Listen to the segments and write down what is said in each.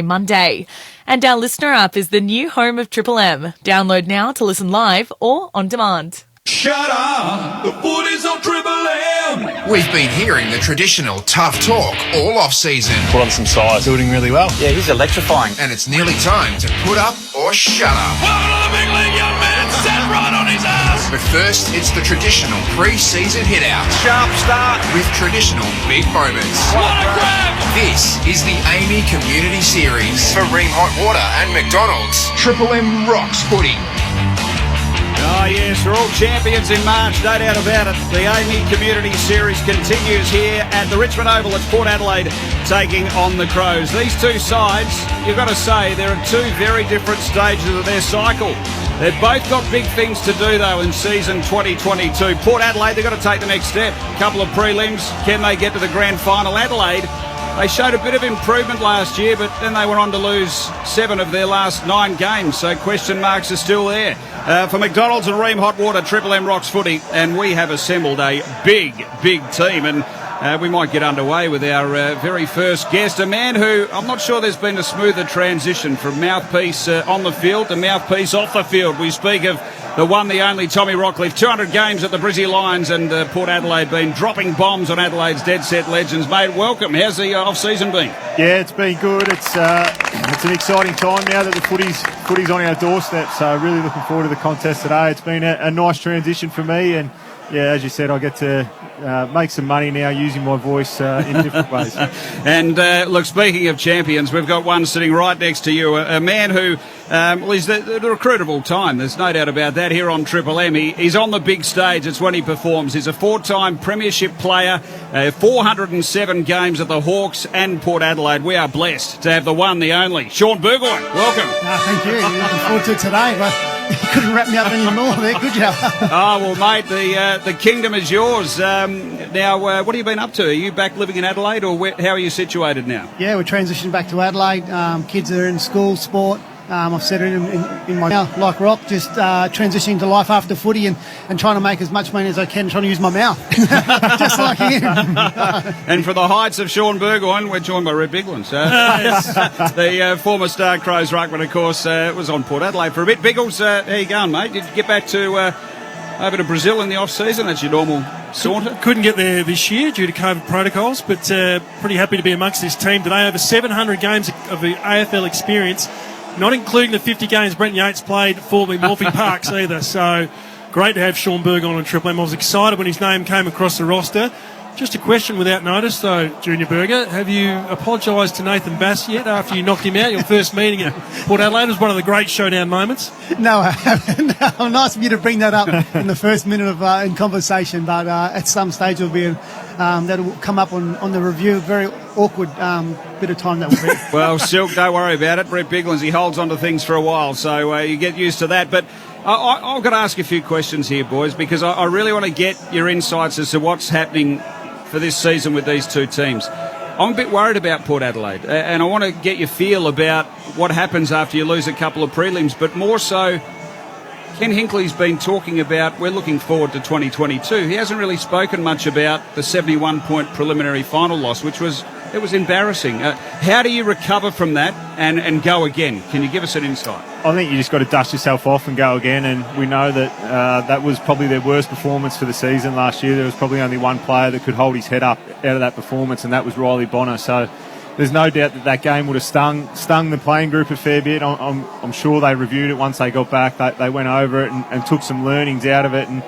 Monday. And our listener app is the new home of Triple M. Download now to listen live or on demand. Shut up! The footy's on Triple M! We've been hearing the traditional tough talk all off-season. Put on some size, doing really well. Yeah, he's electrifying. And it's nearly time to put up or shut up. Welcome to the big league, young man! Set right on his ass! But first, it's the traditional pre-season hit-out. Sharp start. With traditional big moments. What a grab! This is the AAMI Community Series. For Ream Hot Water and McDonald's, Triple M rocks footy. Oh yes, we're all champions in March, no doubt about it. The AAMI Community Series continues here at the Richmond Oval. It's Port Adelaide taking on the Crows. These two sides, you've got to say, they're at two very different stages of their cycle. They've both got big things to do, though, in season 2022. Port Adelaide, they've got to take the next step. A couple of prelims. Can they get to the grand final? Adelaide, they showed a bit of improvement last year, but then they went on to lose 7 of their last 9 games, so question marks are still there. For McDonald's and Ream Hot Water, Triple M rocks footy, and we have assembled a big team, and we might get underway with our very first guest, a man who I'm not sure there's been a smoother transition from mouthpiece on the field to mouthpiece off the field. We speak of the one, the only Tommy Rockcliffe, 200 games at the Brizzy Lions, and Port Adelaide been dropping bombs on Adelaide's dead set legends. Mate, welcome. How's the off-season been? Yeah, it's been good. It's an exciting time now that the footy's on our doorstep, so really looking forward to the contest today. It's been a nice transition for me, and yeah, as you said, I get to make some money now using my voice in different ways. And look, speaking of champions, we've got one sitting right next to you, a man who he's the recruit of all time. There's no doubt about that here on Triple M. He's on the big stage. It's when he performs. He's a 4-time premiership player, 407 games at the Hawks and Port Adelaide. We are blessed to have the one, the only, Sean Burgoyne. Welcome. Thank you. Looking forward to today, but you couldn't wrap me up anymore there, could you? Oh, well, mate, the kingdom is yours. Now, what have you been up to? Are you back living in Adelaide, or how are you situated now? Yeah, we're transitioning back to Adelaide. Kids are in school, sport. I've settled in my now, like Rock, just transitioning to life after footy and trying to make as much money as I can, trying to use my mouth, just like him. And for the heights of Sean Burgoyne, we're joined by Red Biglands. The former Star Crows ruckman, of course, was on Port Adelaide for a bit. Biggles, how you going, mate? Did you get back to over to Brazil in the off-season? That's your normal saunter? Couldn't get there this year due to COVID protocols, but pretty happy to be amongst this team today. Over 700 games of the AFL experience, not including the 50 games Brent Yates played for the Morphy Parks either. So great to have Sean Burgoyne on Triple M. I was excited when his name came across the roster. Just a question without notice, though, Junior Burger. Have you apologised to Nathan Bass yet after you knocked him out? Your first meeting at Port Adelaide was one of the great showdown moments. No, I haven't. Nice of you to bring that up in the first minute of in conversation, but at some stage will be that'll come up on the review. Very awkward bit of time that will be. Well, Silk, don't worry about it. Brett Biglands, he holds on to things for a while, so you get used to that. But I've got to ask a few questions here, boys, because I really want to get your insights as to what's happening for this season with these two teams. I'm a bit worried about Port Adelaide, and I want to get your feel about what happens after you lose a couple of prelims, but more so, Ken Hinckley's been talking about we're looking forward to 2022. He hasn't really spoken much about the 71-point preliminary final loss, which was embarrassing. How do you recover from that and go again? Can you give us an insight? I think you just got to dust yourself off and go again, and we know that that was probably their worst performance for the season last year. There was probably only one player that could hold his head up out of that performance, and that was Riley Bonner. So there's no doubt that game would have stung the playing group a fair bit. I'm sure they reviewed it once they got back. They went over it and took some learnings out of it, and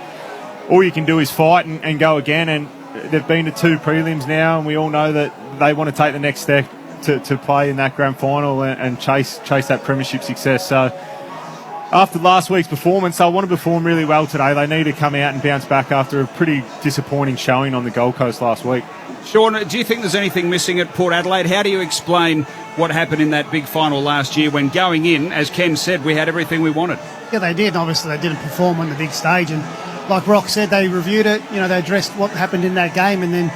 all you can do is fight and go again. And they've been to 2 prelims now, and we all know that they want to take the next step to play in that grand final and chase that premiership success. So after last week's performance, they want to perform really well today. They need to come out and bounce back after a pretty disappointing showing on the Gold Coast last week. Sean, do you think there's anything missing at Port Adelaide? How do you explain what happened in that big final last year when going in, as Ken said, we had everything we wanted? Yeah, they did. Obviously, they didn't perform on the big stage, and like Rock said, they reviewed it. They addressed what happened in that game, and then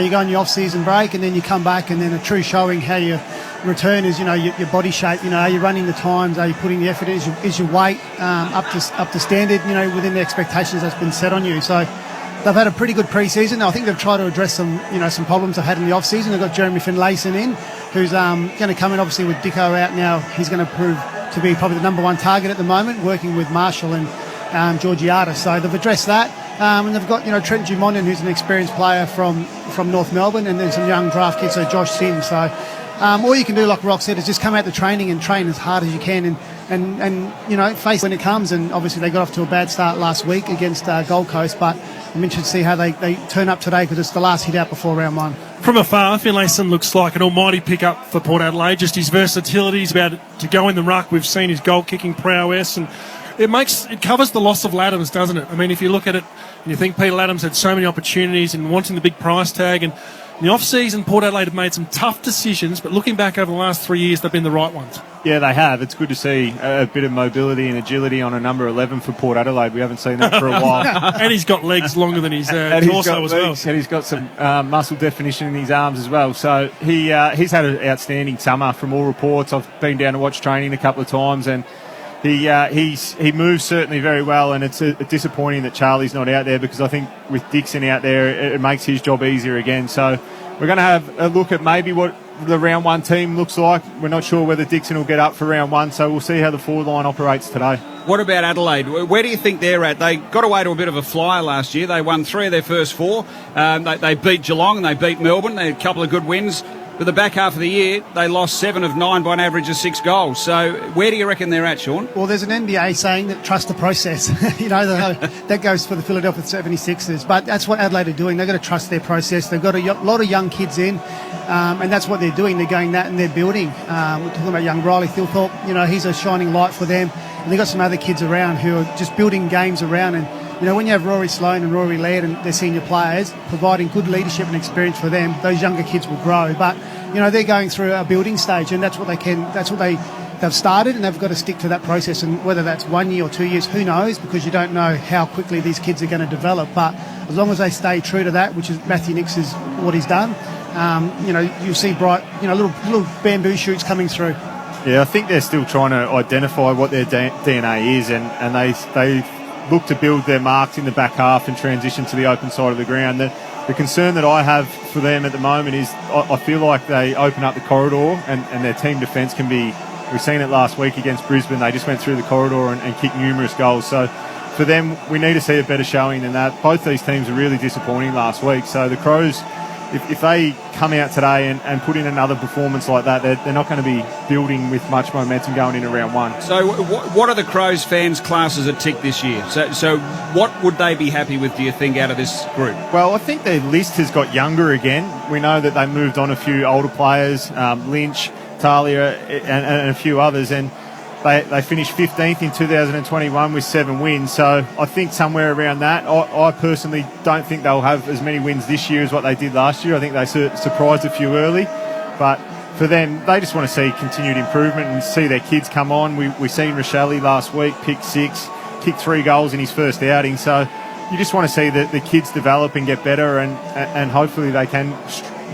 you go on your off-season break, and then you come back, and then a true showing how you return is your body shape. Are you running the times? Are you putting the effort? Is your weight up to standard? Within the expectations that's been set on you. So they've had a pretty good pre-season. I think they've tried to address some problems they've had in the off-season. They've got Jeremy Finlayson in. who's going to come in obviously with Dicko out now. He's going to prove to be probably the number one target at the moment, working with Marshall and Georgiades. So they've addressed that. And they've got, Trent Jumonin, who's an experienced player from North Melbourne, and then some young draft kids, so Josh Sims. So all you can do, like Rock said, is just come out to training and train as hard as you can and face when it comes. And obviously they got off to a bad start last week against Gold Coast, but I'm interested to see how they turn up today because it's the last hit out before round one. From afar, Finlayson looks like an almighty pickup for Port Adelaide. Just his versatility, he's about to go in the ruck. We've seen his goal-kicking prowess, and it covers the loss of Laddams, doesn't it? I mean, if you look at it and you think Peter Laddams had so many opportunities and wanting the big price tag, and in the off-season, Port Adelaide have made some tough decisions, but looking back over the last 3 years, they've been the right ones. Yeah, they have. It's good to see a bit of mobility and agility on a number 11 for Port Adelaide. We haven't seen that for a while. And he's got legs longer than his torso as well. And he's got some muscle definition in his arms as well. So he's had an outstanding summer from all reports. I've been down to watch training a couple of times, and he moves certainly very well, and it's disappointing that Charlie's not out there, because I think with Dixon out there, it makes his job easier again. So we're going to have a look at maybe what the round one team looks like. We're not sure whether Dixon will get up for round one, so we'll see how the forward line operates today. What about Adelaide? Where do you think they're at? They got away to a bit of a flyer last year. They won 3 of their first 4. They beat Geelong and they beat Melbourne. They had a couple of good wins. But the back half of the year, they lost 7 of 9 by an average of 6 goals. So where do you reckon they're at, Sean? Well, there's an NBA saying that trust the process. That goes for the Philadelphia 76ers. But that's what Adelaide are doing. They've got to trust their process. They've got a lot of young kids in, and that's what they're doing. They're going that and they're building. We're talking about young Riley Thilthorpe. He's a shining light for them. And they've got some other kids around who are just building games around. And when you have Rory Sloane and Rory Laird and their senior players providing good leadership and experience for them, those younger kids will grow. But they're going through a building stage, and that's what they've started, and they've got to stick to that process. And whether that's 1 year or 2 years, who knows, because you don't know how quickly these kids are going to develop. But as long as they stay true to that, which is Matthew Nix is what he's done, you'll see bright, little bamboo shoots coming through. Yeah, I think they're still trying to identify what their DNA is, and they look to build their marks in the back half and transition to the open side of the ground. The concern that I have for them at the moment is I feel like they open up the corridor and their team defence can be... We've seen it last week against Brisbane. They just went through the corridor and kicked numerous goals. So for them, we need to see a better showing than that. Both these teams are really disappointing last week. So the Crows, if they come out today and put in another performance like that, they're not going to be building with much momentum going into round one. So what are the Crows fans' classes at tick this year? So what would they be happy with, do you think, out of this group? Well, I think their list has got younger again. We know that they moved on a few older players, Lynch, Talia and a few others, and they finished 15th in 2021 with 7 wins. So I think somewhere around that. I personally don't think they'll have as many wins this year as what they did last year. I think they surprised a few early, but for them, they just want to see continued improvement and see their kids come on. We seen Rochelle last week pick 6, kicked 3 goals in his first outing. So you just want to see the kids develop and get better, and hopefully they can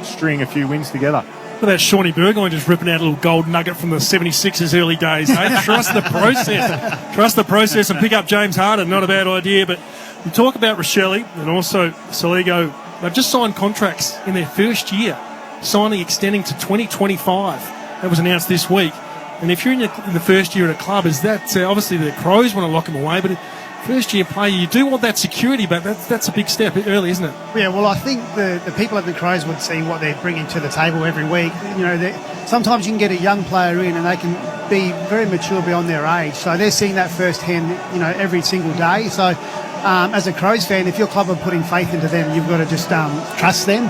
string a few wins together. Look at that Shawnee Burgoyne just ripping out a little gold nugget from the 76ers early days. Hey? Trust the process. Trust the process and pick up James Harden. Not a bad idea. But we talk about Rochelle and also Soligo. They've just signed contracts in their first year, signing extending to 2025. That was announced this week. And if you're in the first year at a club, is that obviously the Crows want to lock them away, but first year player, you do want that security, but that's a big step early, isn't it? Yeah, well, I think the people at the Crows would see what they're bringing to the table every week. Sometimes you can get a young player in and they can be very mature beyond their age. So they're seeing that firsthand, every single day. So as a Crows fan, if your club are putting faith into them, you've got to just trust them.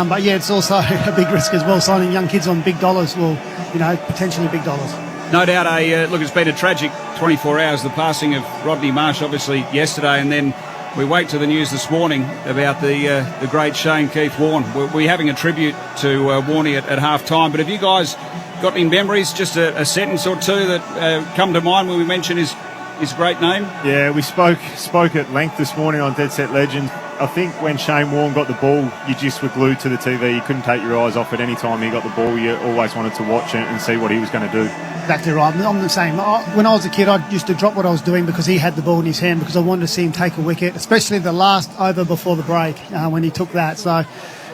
But yeah, it's also a big risk as well. Signing young kids on big dollars will, potentially big dollars. No doubt, it's been a tragic 24 hours, the passing of Rodney Marsh, obviously, yesterday, and then we wake to the news this morning about the great Shane Keith Warne. We're having a tribute to Warney at half-time, but have you guys got any memories, just a sentence or two that come to mind when we mention his great name? Yeah, we spoke at length this morning on Dead Set Legends. I think when Shane Warne got the ball, you just were glued to the TV. You couldn't take your eyes off it. Any time he got the ball, you always wanted to watch it and see what he was going to do. Exactly right. I'm the same. When I was a kid, I used to drop what I was doing because he had the ball in his hand, because I wanted to see him take a wicket, especially the last over before the break when he took that. So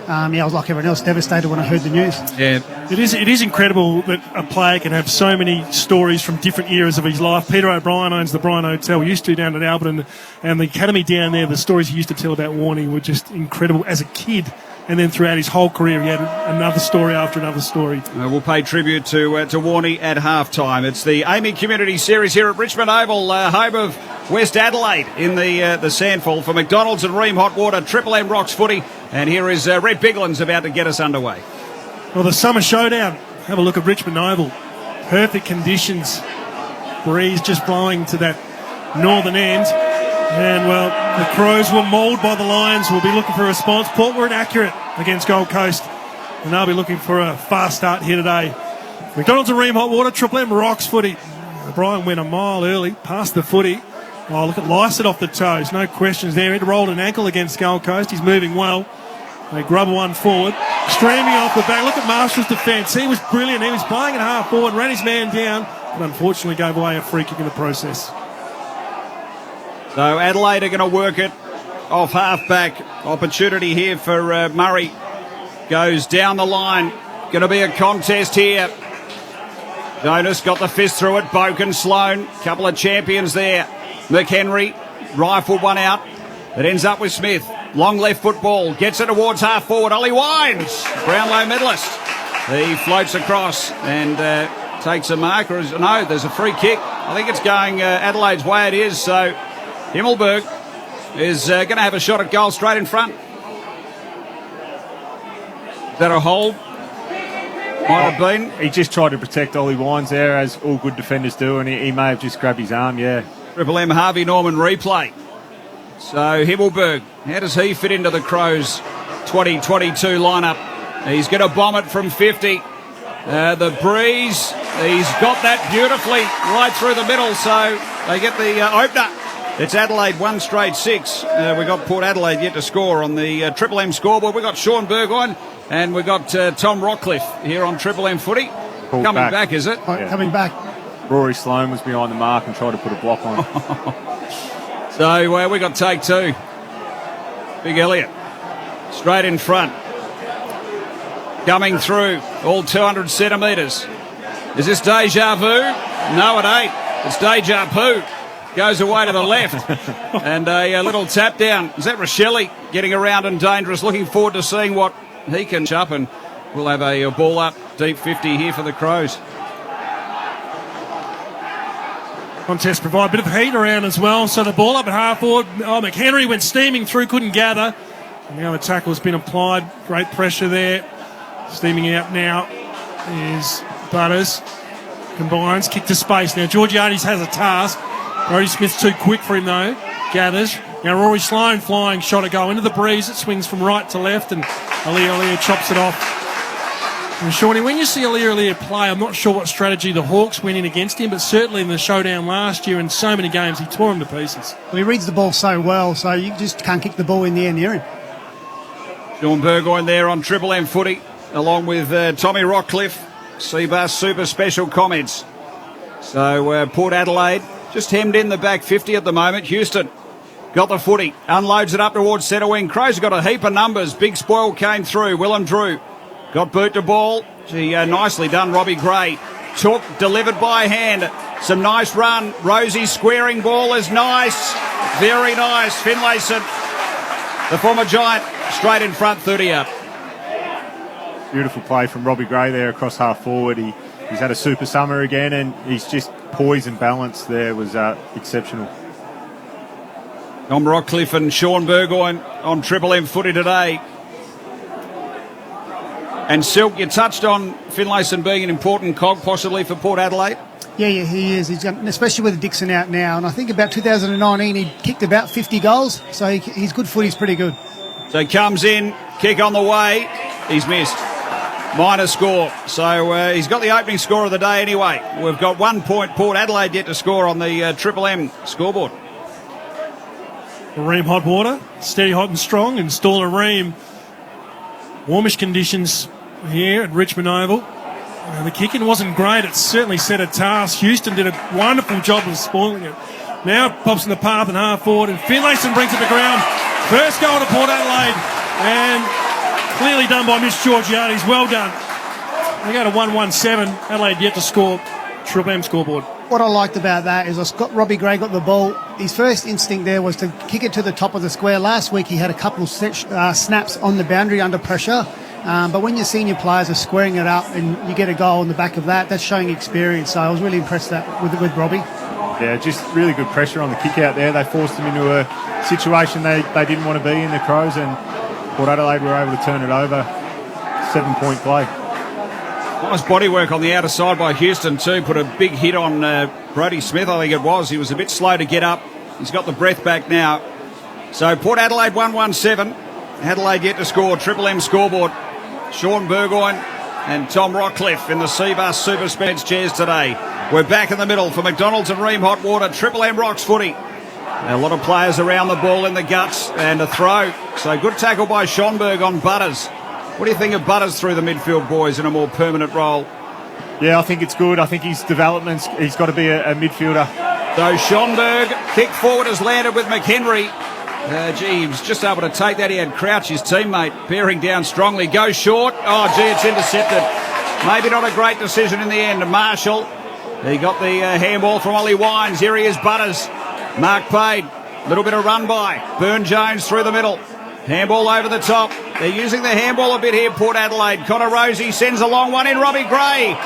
I was like everyone else, devastated when I heard the news. Yeah. It is incredible that a player can have so many stories from different eras of his life. Peter O'Brien owns the Bryan Hotel. We used to down at Albert and the academy down there. The stories he used to tell about Warnie were just incredible as a kid. And then throughout his whole career, he had another story after another story. We'll pay tribute to Warnie at halftime. It's the AAMI Community Series here at Richmond Oval, home of West Adelaide in the Sandfall. For McDonald's and Ream Hot Water, Triple M Rocks Footy. And here is Red Biglan's about to get us underway. Well, the summer showdown. Have a look at Richmond Oval. Perfect conditions. Breeze just blowing to that northern end. And, well, the Crows were mauled by the Lions. We'll be looking for a response. Port were inaccurate against Gold Coast. And they'll be looking for a fast start here today. McDonald's and Ream Hot Water, Triple M Rocks Footy. O'Brien went a mile early, past the footy. Oh, look at Lycett off the toes. No questions there. He'd rolled an ankle against Gold Coast. He's moving well. They grub one forward. Streaming off the back. Look at Marshall's defence. He was brilliant. He was playing at half forward, ran his man down, but unfortunately gave away a free kick in the process. So Adelaide are going to work it off half-back. Opportunity here for Murray. Goes down the line. Going to be a contest here. Jonas got the fist through it. Boken, Sloan. Couple of champions there. McHenry rifled one out. It ends up with Smith. Long left football. Gets it towards half forward. Ollie Wines, Brownlow medalist. He floats across and takes a mark. No, there's a free kick. I think it's going Adelaide's way. It is. So Himmelberg is going to have a shot at goal straight in front. Is that a hold? Might have been. He just tried to protect Ollie Wines there, as all good defenders do, and he may have just grabbed his arm, yeah. Triple M Harvey Norman replay. So Himmelberg, how does he fit into the Crows 2022 lineup? He's going to bomb it from 50. The breeze, he's got that beautifully right through the middle, so they get the opener. It's Adelaide 1 straight 6. We got Port Adelaide yet to score on the Triple M scoreboard. We got Sean Burgoyne and we got Tom Rockcliffe here on Triple M footy. Coming back, is it? Yeah. Coming back. Rory Sloan was behind the mark and tried to put a block on. So we got take two. Big Elliott straight in front. Coming through all 200 centimetres. Is this deja vu? No, it ain't. It's deja poo. Goes away to the left. And a little tap down. Is that Rochelle getting around and dangerous? Looking forward to seeing what he can up, and we'll have a ball up deep 50 here for the Crows. Contest provide a bit of heat around as well. So the ball up at half forward. Oh, McHenry went steaming through, couldn't gather. And now the tackle has been applied. Great pressure there. Steaming out now is Butters. Combines, kick to space. Now Georgiades has a task. Brody Smith's too quick for him though. Gathers. Now Rory Sloan flying shot a go into the breeze. It swings from right to left and Alia chops it off. And Shawnee, when you see Alia play, I'm not sure what strategy the Hawks went in against him, but certainly in the showdown last year in so many games, he tore him to pieces. Well, he reads the ball so well, so you just can't kick the ball in the air near him. Sean Burgoyne there on Triple M footy, along with Tommy Rockcliffe. Seabus super special comments. So Port Adelaide just hemmed in the back 50 at the moment. Houston got the footy, unloads it up towards centre wing. Crows have got a heap of numbers. Big spoil came through. Willem Drew got boot to ball. Gee, nicely done, Robbie Gray. Took, delivered by hand. Some nice run. Rosie squaring ball is nice. Very nice. Finlayson, the former Giant, straight in front, 30 up. Beautiful play from Robbie Gray there across half forward. He's had a super summer again, and he's just poise and balance there was exceptional. Tom Rockcliffe and Sean Burgoyne on Triple M footy today. And Silk, you touched on Finlayson being an important cog possibly for Port Adelaide. Yeah, he is. He's got, especially with Dixon out now. And I think about 2019 he kicked about 50 goals. So he's good footy's pretty good. So he comes in, kick on the way. He's missed. Minor score. So he's got the opening score of the day anyway. We've got 1 point. Port Adelaide yet to score on the Triple M scoreboard. Ream Hot Water, steady, hot and strong. Install a Ream. Warmish conditions here at Richmond Oval. The kicking wasn't great. It certainly set a task. Houston did a wonderful job of spoiling it. Now it pops in the path and half forward, and Finlayson brings it to ground. First goal to Port Adelaide, and Clearly done by Mitch Georgiades. Well done. They go to 1-1-7. Adelaide yet to score. Triple M scoreboard. What I liked about that is Robbie Gray got the ball. His first instinct there was to kick it to the top of the square. Last week he had a couple of snaps on the boundary under pressure. But when your senior players are squaring it up and you get a goal on the back of that, that's showing experience. So I was really impressed with Robbie. Yeah, just really good pressure on the kick out there. They forced him into a situation they didn't want to be in, the Crows, and Port Adelaide were able to turn it over. 7-point play. Nice body work on the outer side by Houston too. Put a big hit on Brodie Smith, I think it was. He was a bit slow to get up. He's got the breath back now. So Port Adelaide 1-1-7. Adelaide yet to score. Triple M scoreboard. Sean Burgoyne and Tom Rockcliffe in the Seabus Super Spence chairs today. We're back in the middle for McDonald's and Ream Hot Water. Triple M Rocks footy. A lot of players around the ball in the guts and a throw. So good tackle by Schonberg on Butters. What do you think of Butters through the midfield, boys, in a more permanent role? Yeah, I think it's good. I think his development's, he's got to be a midfielder. So Schonberg, kick forward, has landed with McHenry. He was just able to take that. He had Crouch, his teammate, bearing down strongly. Goes short. Oh, it's intercepted. Maybe not a great decision in the end. Marshall, he got the handball from Ollie Wines. Here he is, Butters. Mark Payne, a little bit of run by. Burn Jones through the middle. Handball over the top. They're using the handball a bit here, Port Adelaide. Connor Rosie sends a long one in. Robbie Gray.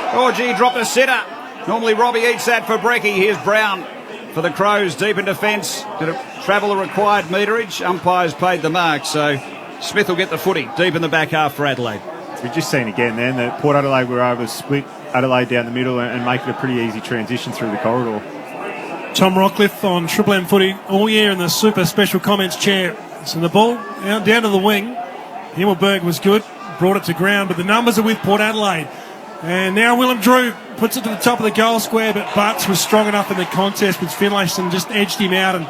Dropped a sitter. Normally Robbie eats that for Brecky. Here's Brown for the Crows, deep in defence. Going to travel the required meterage. Umpires paid the mark, so Smith will get the footy deep in the back half for Adelaide. We've just seen again then that Port Adelaide were able to split Adelaide down the middle and make it a pretty easy transition through the corridor. Tom Rockcliffe on Triple M footy all year in the super special comments chair. So the ball out down to the wing. Himmelberg was good, brought it to ground, but the numbers are with Port Adelaide. And now Willem Drew puts it to the top of the goal square, but Butts was strong enough in the contest with Finlayson, just edged him out, and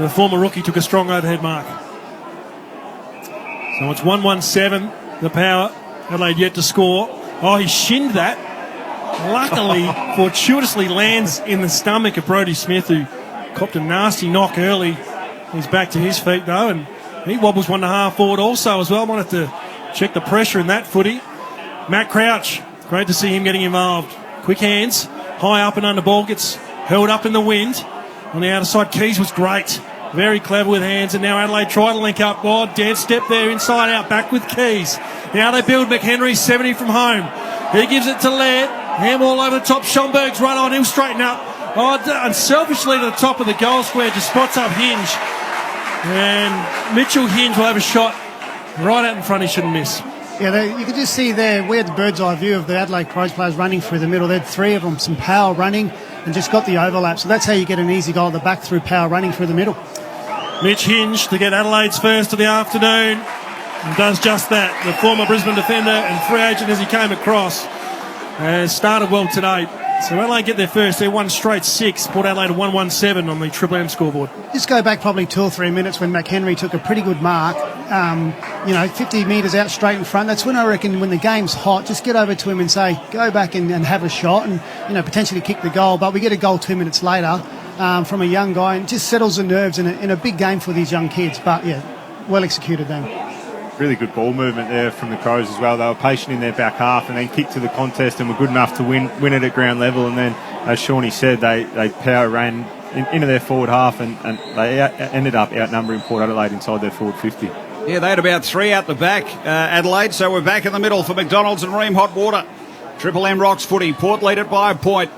the former rookie took a strong overhead mark. So it's 1-1-7, the power. Adelaide yet to score. Oh, he shinned that. Luckily, fortuitously lands in the stomach of Brodie Smith, who copped a nasty knock early. He's back to his feet, though, and he wobbles 1.5 forward also as well. Wanted to check the pressure in that footy. Matt Crouch, great to see him getting involved. Quick hands, high up and under ball, gets held up in the wind. On the outer side, Keys was great. Very clever with hands, and now Adelaide try to link up. Oh, dead step there, inside out, back with Keys. Now they build McHenry, 70 from home. He gives it to Laird. Handball over the top. Schonberg's run on. He'll straighten up. Oh, unselfishly to the top of the goal square, just spots up Hinge. And Mitchell Hinge will have a shot right out in front. He shouldn't miss. Yeah, you could just see there, we had the bird's eye view of the Adelaide Crows players running through the middle. They had 3 of them, some power running, and just got the overlap. So that's how you get an easy goal at the back, through power running through the middle. Mitch Hinge to get Adelaide's first of the afternoon. And does just that. The former Brisbane defender and free agent as he came across has started well today. So Adelaide get their first. They're 1 straight 6. Port Adelaide 1-1-7 on the Triple M scoreboard. Just go back probably 2 or 3 minutes when McHenry took a pretty good mark. 50 metres out straight in front. That's when I reckon when the game's hot, just get over to him and say, go back and have a shot and, potentially kick the goal. But we get a goal 2 minutes later from a young guy, and just settles the nerves in a big game for these young kids. But, yeah, well executed then. Really good ball movement there from the Crows as well. They were patient in their back half and then kicked to the contest and were good enough to win it at ground level. And then, as Shawnee said, they power ran into their forward half and they ended up outnumbering Port Adelaide inside their forward 50. Yeah, they had about 3 out the back, Adelaide, so we're back in the middle for McDonald's and Ream Hot Water. Triple M Rocks footy. Port lead it by a point.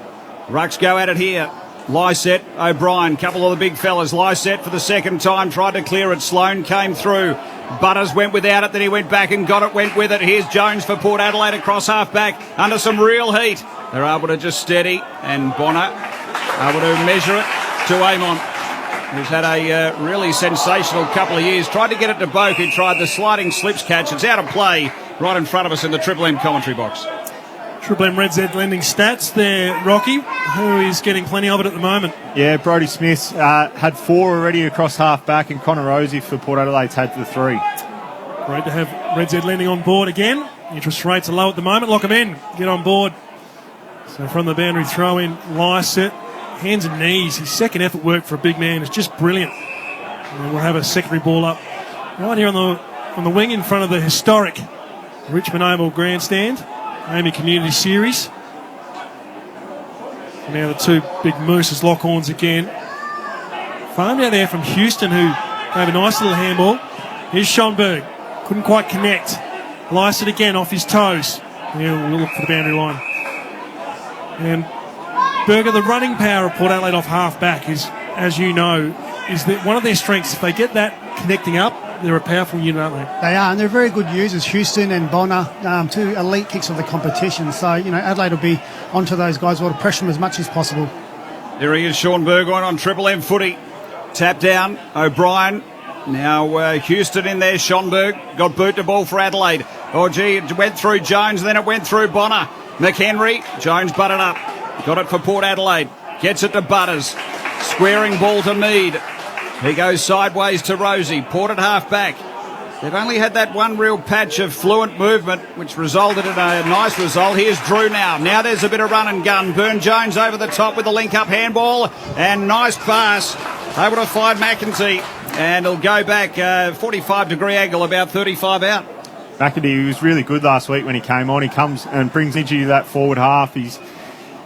Rucks go at it here. Lyset, O'Brien, couple of the big fellas. Lyset for the second time, tried to clear it. Sloan came through. Butters went without it, then he went back and got it, went with it. Here's Jones for Port Adelaide across half-back under some real heat. They're able to just steady, and Bonner able to measure it to Amon, who's had a really sensational couple of years. Tried to get it to Boak, who tried the sliding slips catch. It's out of play right in front of us in the Triple M commentary box. Triple M Red Z lending stats there, Rocky, who is getting plenty of it at the moment. Yeah, Brodie Smith had 4 already across half-back, and Connor Rosie for Port Adelaide's had the 3. Great to have Red Z lending on board again. Interest rates are low at the moment. Lock them in. Get on board. So from the boundary throw in, Lyset, hands and knees. His second effort work for a big man is just brilliant. And we'll have a secondary ball up right here on the wing in front of the historic Richmond Oval Grandstand, AAMI Community Series. And now the two big mooses lock horns again. Farmed out there from Houston, who gave a nice little handball. Here's Schonberg. Couldn't quite connect. Lice it again off his toes. Yeah, we'll look for the boundary line. And Berger, the running power of Port Adelaide off half-back is, as you know, is that one of their strengths. If they get that connecting up, they're a powerful unit, aren't they? They are, and they're very good users. Houston and Bonner, two elite kicks of the competition. So, Adelaide will be onto those guys. We'll pressure them as much as possible. There he is, Sean Burgoyne on Triple M footy. Tap down, O'Brien. Now Houston in there, Schonberg. Got boot to ball for Adelaide. Oh, gee, it went through Jones, then it went through Bonner. McHenry, Jones butted up. Got it for Port Adelaide. Gets it to Butters. Squaring ball to Mead. He goes sideways to Rosie. Port at half-back. They've only had that one real patch of fluent movement, which resulted in a nice result. Here's Drew now. Now there's a bit of run and gun. Burne-Jones over the top with the link-up handball. And nice pass. Able to find McEntee. And he'll go back 45-degree angle, about 35 out. McEntee was really good last week when he came on. He comes and brings energy to that forward half. He's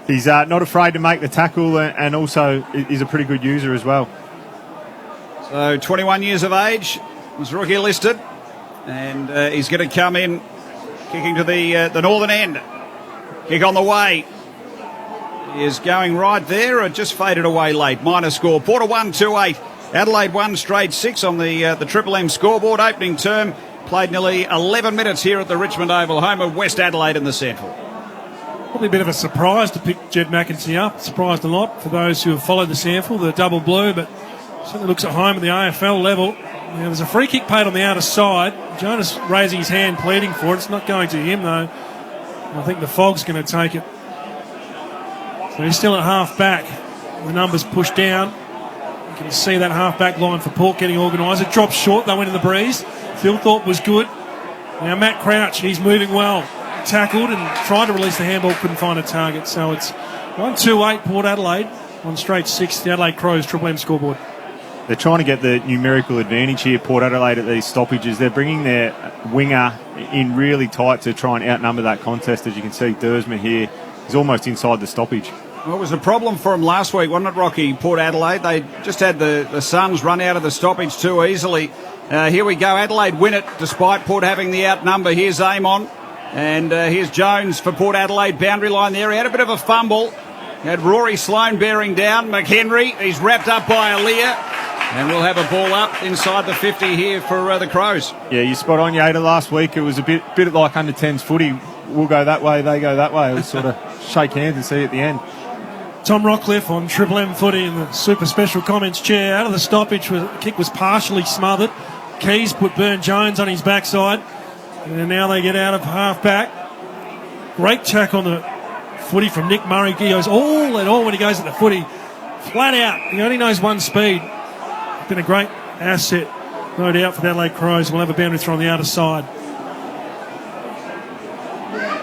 not afraid to make the tackle, and also is a pretty good user as well. So 21 years of age, was rookie listed, and he's going to come in kicking to the northern end. Kick on the way. He is going right there. It just faded away late. Minor score. Porter 1-2-8. Adelaide 1 straight 6 on the Triple M scoreboard. Opening term played nearly 11 minutes here at the Richmond Oval, home of West Adelaide in the Central. Probably a bit of a surprise to pick Jed McEntee up. Surprised a lot for those who have followed the sample, the double blue, but certainly looks at home at the AFL level. Now, there's a free kick paid on the outer side. Jonas raising his hand, pleading for it. It's not going to him, though. I think the Fog's going to take it. So he's still at half-back. The numbers pushed down. You can see that half-back line for Port getting organised. It dropped short. They went in the breeze. Philthorpe was good. Now Matt Crouch, he's moving well. Tackled and tried to release the handball, couldn't find a target. So it's 1-2-8 Port Adelaide on straight 6, the Adelaide Crows Triple M scoreboard. They're trying to get the numerical advantage here, Port Adelaide, at these stoppages. They're bringing their winger in really tight to try and outnumber that contest. As you can see, Dersma here is almost inside the stoppage. Well, it was a problem for them last week, wasn't it, Rocky? Port Adelaide, they just had the Suns run out of the stoppage too easily. Here we go, Adelaide win it despite Port having the outnumber. Here's Amon, and here's Jones for Port Adelaide, boundary line there. He had a bit of a fumble. He had Rory Sloane bearing down. McHenry, he's wrapped up by Aaliyah. And we'll have a ball up inside the 50 here for the Crows. Yeah, you spot on, Yada. Last week it was a bit like under 10s footy. We'll go that way, they go that way. It was sort of shake hands and see at the end. Tom Rockcliffe on Triple M footy in the super special comments chair. Out of the stoppage, the kick was partially smothered. Keys put Burne-Jones on his backside. And now they get out of half-back. Great check on the footy from Nick Murray. He goes all and all when he goes at the footy. Flat out. He only knows one speed. Been a great asset, no doubt, for the Adelaide Crows. We'll have a boundary throw on the outer side.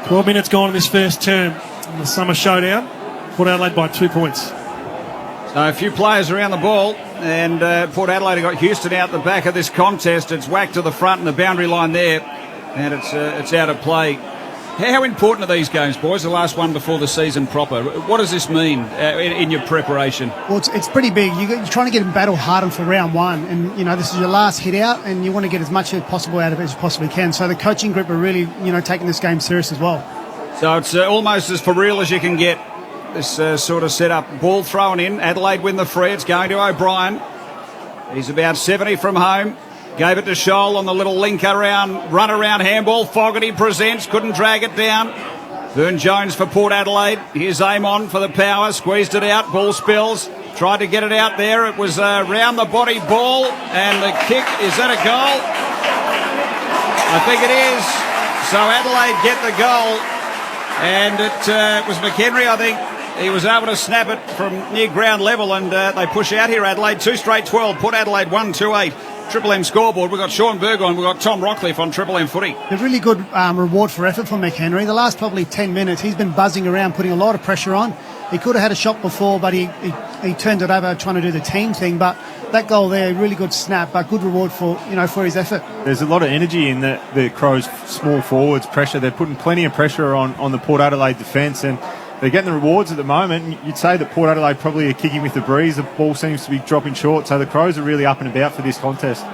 12 minutes gone in this first term in the summer showdown. Port Adelaide by 2 points. So a few players around the ball, and Port Adelaide have got Houston out the back of this contest. It's whacked to the front and the boundary line there, and it's out of play. How important are these games, boys? The last one before the season proper. What does this mean in your preparation? Well, it's pretty big. You're trying to get in battle hardened for round one, and this is your last hit out, and you want to get as much as possible out of it as you possibly can. So the coaching group are really taking this game serious as well. So it's almost as for real as you can get. This sort of setup. Ball thrown in. Adelaide win the free. It's going to O'Brien. He's about 70 from home. Gave it to Scholl on the little run around handball. Fogarty presents, couldn't drag it down. Burne-Jones for Port Adelaide. Here's Amon for the power, squeezed it out, ball spills. Tried to get it out there. It was a round the body ball, and the kick, is that a goal? I think it is. So Adelaide get the goal, and it was McHenry, I think. He was able to snap it from near ground level, and they push out here, Adelaide. 2 straight 12. Port Adelaide 1-2-8. Triple M scoreboard. We've got Sean Burgoyne, we've got Tom Rockcliffe on Triple M footy. A really good reward for effort from McHenry. The last probably 10 minutes, he's been buzzing around, putting a lot of pressure on. He could have had a shot before, but he turned it over trying to do the team thing. But that goal there, really good snap, but good reward for his effort. There's a lot of energy in the Crows' small forwards pressure. They're putting plenty of pressure on the Port Adelaide defence, and they're getting the rewards at the moment. You'd say that Port Adelaide probably are kicking with the breeze. The ball seems to be dropping short, so the Crows are really up and about for this contest.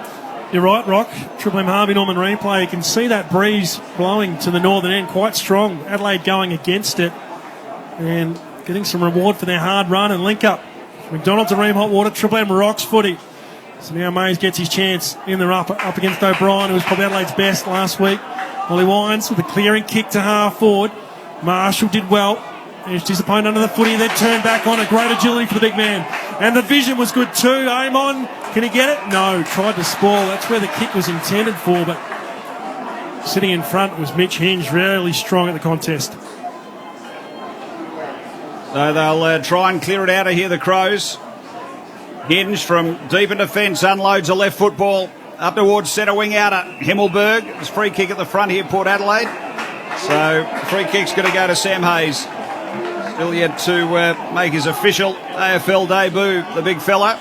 You're right, Rock. Triple M Harvey Norman replay. You can see that breeze blowing to the northern end quite strong. Adelaide going against it and getting some reward for their hard run and link up. McDonald's and Ream Hot Water, Triple M Rocks footy. So now Mays gets his chance in the up against O'Brien, who was probably Adelaide's best last week. Ollie Wines with a clearing kick to half forward. Marshall did well. He's disappointed under the footy, then turned back on. A great agility for the big man. And the vision was good too. Aim on. Can he get it? No. Tried to spoil. That's where the kick was intended for, but sitting in front was Mitch Hinge, really strong at the contest. So they'll try and clear it out of here, the Crows. Hinge from deep in defence unloads a left football up towards centre wing outer. Himmelberg. It's free kick at the front here, Port Adelaide. So free kick's going to go to Sam Hayes. Still yet to make his official AFL debut, the big fella.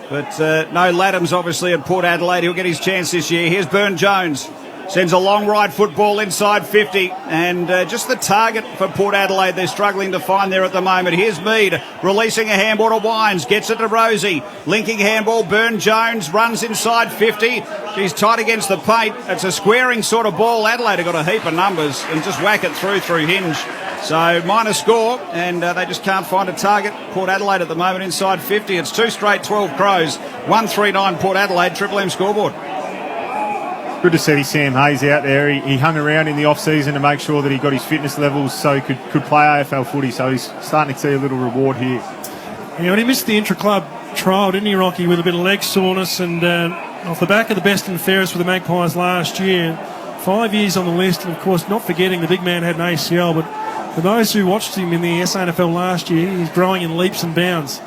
But no Laddams, obviously, at Port Adelaide. He'll get his chance this year. Here's Byrne-Jones. Sends a long right football inside 50. And just the target for Port Adelaide they're struggling to find there at the moment. Here's Mead releasing a handball to Wines. Gets it to Rosie. Linking handball. Byrne-Jones runs inside 50. He's tight against the paint. It's a squaring sort of ball. Adelaide have got a heap of numbers and just whack it through Hinge. So minor score, and they just can't find a target. Port Adelaide at the moment inside 50. It's 2 straight 12 Crows. 1-3-9 Port Adelaide. Triple M scoreboard. Good to see Sam Hayes out there. He hung around in the off-season to make sure that he got his fitness levels so he could play AFL footy. So he's starting to see a little reward here. Yeah, and he missed the intra-club trial, didn't he, Rocky, with a bit of leg soreness, and off the back of the best and fairest for the Magpies last year. 5 years on the list, and of course not forgetting the big man had an ACL, but for those who watched him in the SANFL last year, he's growing in leaps and bounds.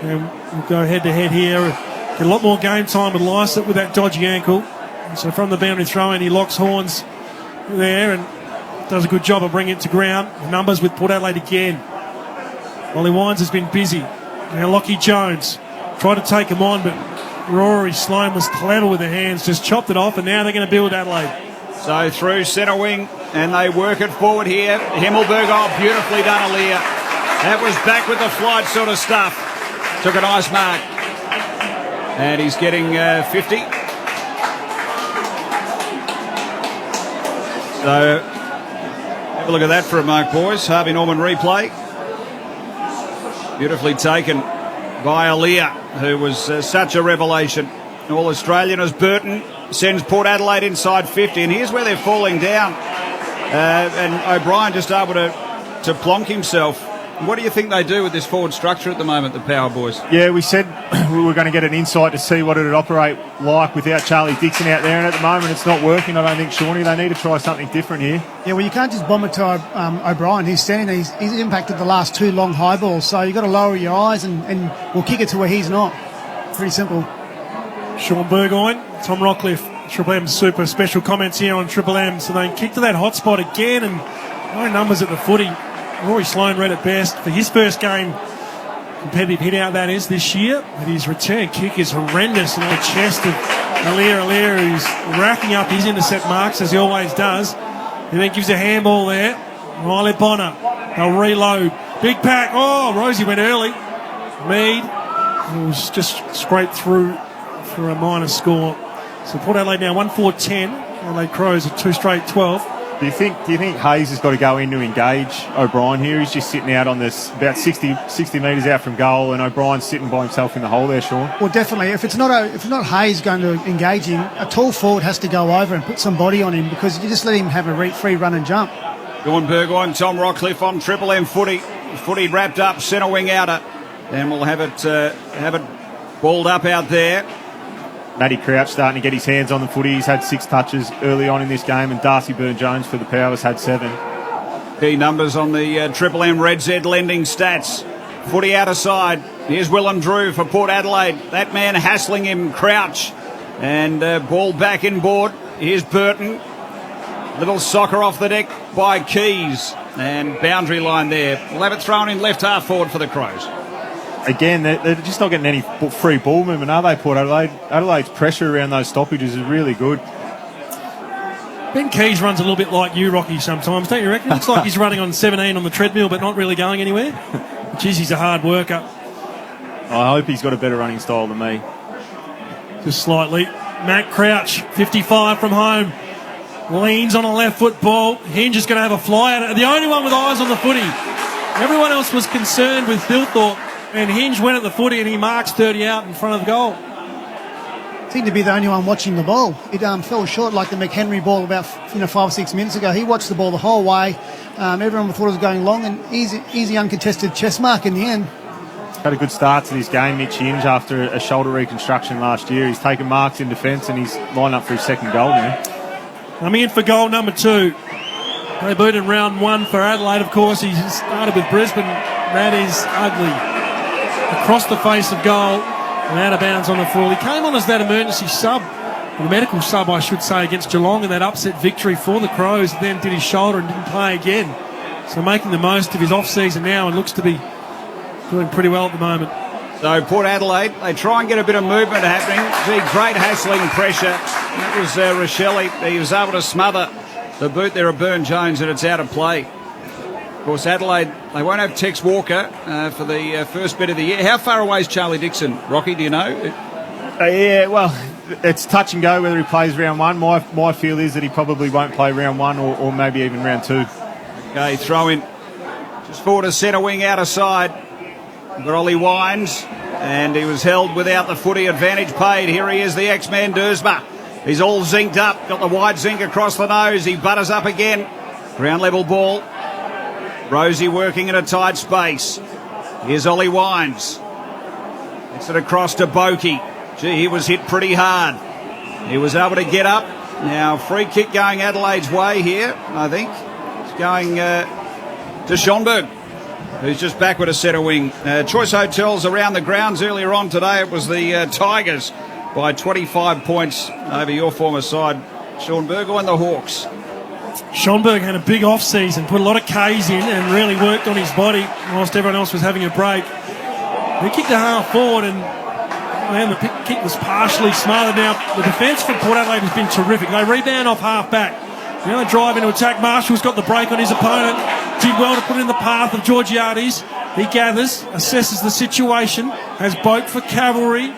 And we'll go head-to-head here. Get a lot more game time with Lysett with that dodgy ankle. And so from the boundary throw-in, he locks horns there and does a good job of bringing it to ground. Numbers with Port Adelaide again. Ollie Wines has been busy. Now Lockie Jones tried to take him on, but Rory Sloan was clever with the hands, just chopped it off, and now they're going to build Adelaide. So through centre wing, and they work it forward here. Himmelberg, beautifully done, Aaliyah. That was back with the flight sort of stuff. Took a nice mark. And he's getting 50. So have a look at that for a mark, boys. Harvey Norman replay. Beautifully taken by Aaliyah, who was such a revelation. All-Australian as Burton sends Port Adelaide inside 50, and here's where they're falling down. And O'Brien just able to plonk himself. What do you think they do with this forward structure at the moment, the Power Boys? Yeah, we said we were going to get an insight to see what it would operate like without Charlie Dixon out there, and at the moment it's not working, I don't think, Shawnee. They need to try something different here. Yeah, well, you can't just bomb it to O'Brien. He's standing there. He's impacted the last 2 long high balls, so you've got to lower your eyes and we'll kick it to where he's not. Pretty simple. Sean Burgoyne, Tom Rockcliffe, Triple M super special comments here on Triple M. So they kick to that hot spot again, and no numbers at the footy. Rory Sloan read it best for his first game. Competitive hit out, that is, this year. But his return kick is horrendous in the chest of Aliir, who's racking up his intercept marks, as he always does. And then gives a handball there. Riley Bonner. They'll reload. Big pack. Oh, Rosie went early. Mead. It was just scraped through for a minor score. So Port Adelaide now 1-4-10. Adelaide Crows are 2 straight 12. Do you think Hayes has got to go in to engage O'Brien here? He's just sitting out on this about 60 metres out from goal, and O'Brien's sitting by himself in the hole there, Sean. Well, definitely. If it's not Hayes going to engage him, a tall forward has to go over and put some body on him, because you just let him have a free run and jump. Dawn Burgoyne, Tom Rockcliffe on Triple M footy. Footy wrapped up, centre wing outer. And we'll have it balled up out there. Matty Crouch starting to get his hands on the footy. He's had 6 touches early on in this game, and Darcy Byrne-Jones for the Powers had 7. Key numbers on the Triple M Red Z lending stats. Footy out of side. Here's Willem Drew for Port Adelaide. That man hassling him, Crouch. And ball back in board. Here's Burton. Little soccer off the deck by Keys. And boundary line there. We'll have it thrown in left half forward for the Crows. again, they're just not getting any free ball movement, are they, Port Adelaide? Adelaide's pressure around those stoppages is really good. Ben Keys runs a little bit like you, Rocky, sometimes, don't you reckon? Looks like he's running on 17 on the treadmill but not really going anywhere. Jeez, he's a hard worker. I hope he's got a better running style than me. Just slightly. Matt Crouch, 55 from home. Leans on a left foot ball. Hinge is going to have a fly at it. The only one with eyes on the footy. Everyone else was concerned with Thilthorpe, and Hinge went at the footy and he marks 30 out in front of the goal. Seemed to be the only one watching the ball. It fell short like the McHenry ball about 5 or 6 minutes ago. He watched the ball the whole way. Everyone thought it was going long, and easy uncontested chest mark in the end. Had a good start to this game, Mitch Hinge, after a shoulder reconstruction last year. He's taken marks in defence and he's lined up for his second goal now. Coming in for goal number 2. Debuted in round 1 for Adelaide, of course. He started with Brisbane. That is ugly. Across the face of goal and out of bounds on the full. He came on as that emergency sub, the medical sub, I should say, against Geelong in that upset victory for the Crows. Then did his shoulder and didn't play again. So making the most of his off-season now and looks to be doing pretty well at the moment. So Port Adelaide, they try and get a bit of movement happening. Gee, great hassling pressure. That was Rochelle. He was able to smother the boot there of Burn Jones, and it's out of play. Of course, Adelaide, they won't have Tex Walker for the first bit of the year. How far away is Charlie Dixon? Rocky, do you know? Yeah, well, it's touch and go whether he plays round 1. My feel is that he probably won't play round 1 or maybe even round 2. Okay, throw in. Just forward to centre wing out of side. Got Ollie Wines, and he was held without the footy. Advantage paid. Here he is, the X-Man Dersma. He's all zinced up, got the wide zinc across the nose. He butters up again. Ground level ball. Rosie working in a tight space. Here's Ollie Wines. It's it across to Boakey. Gee, he was hit pretty hard. He was able to get up. Now, free kick going Adelaide's way here, I think. It's going to Schonberg, who's just back with a centre wing. Choice Hotels around the grounds earlier on today. It was the Tigers by 25 points over your former side, Sean Burgoyne and the Hawks. Schonberg had a big off-season, put a lot of Ks in and really worked on his body whilst everyone else was having a break. He kicked a half forward and the kick was partially smothered. Now, the defence for Port Adelaide has been terrific. They rebound off half-back. Now they drive into attack. Marshall's got the break on his opponent. Did well to put it in the path of Georgiades. He gathers, assesses the situation, has Boak for cavalry.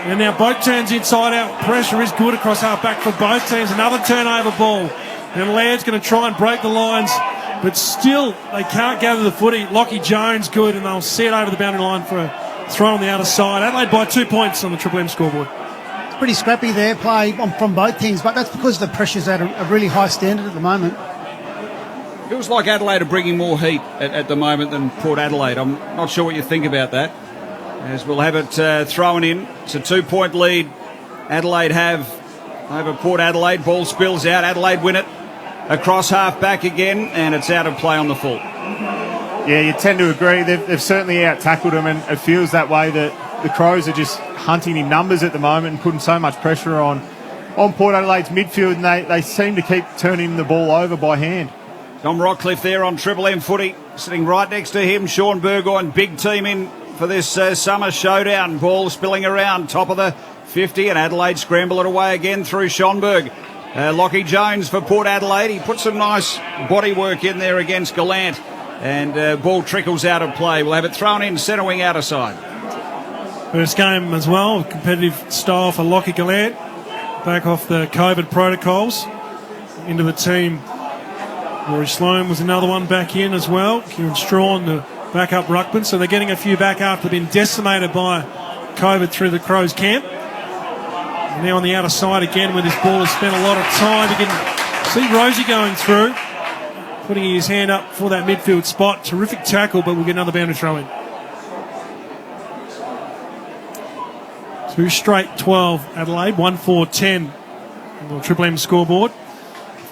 And now Boak turns inside out. Pressure is good across half-back for both teams. Another turnover ball. And Laird's going to try and break the lines. But still, they can't gather the footy. Lockie Jones good, and they'll see it over the boundary line for a throw on the outer side. Adelaide by 2 points on the Triple M scoreboard. It's pretty scrappy there, play from both teams, but that's because the pressure's at a really high standard at the moment. Feels like Adelaide are bringing more heat at the moment than Port Adelaide. I'm not sure what you think about that. As we'll have it thrown in. It's a 2-point lead Adelaide have over Port Adelaide. Ball spills out. Adelaide win it. Across half-back again, and it's out of play on the full. Yeah, you tend to agree. They've certainly out-tackled them, and it feels that way that the Crows are just hunting in numbers at the moment and putting so much pressure on Port Adelaide's midfield, and they seem to keep turning the ball over by hand. Tom Rockcliffe there on Triple M footy, sitting right next to him. Sean Burgoyne, big team in for this summer showdown. Ball spilling around, top of the 50, and Adelaide scramble it away again through Schonberg. Lockie Jones for Port Adelaide. He put some nice body work in there against Gallant, and ball trickles out of play. We'll have it thrown in centre wing outer side. First game as well, competitive style for Lockie Gallant. Back off the COVID protocols into the team. Rory Sloan was another one back in as well. Kieran Strawn, the backup ruckman. So they're getting a few back after being decimated by COVID through the Crows camp. And now on the outer side again, where this ball has spent a lot of time. You can see Rosie going through, putting his hand up for that midfield spot. Terrific tackle, but we'll get another boundary throw in. 2 straight 12 Adelaide, 1-4-10 on the Triple M scoreboard.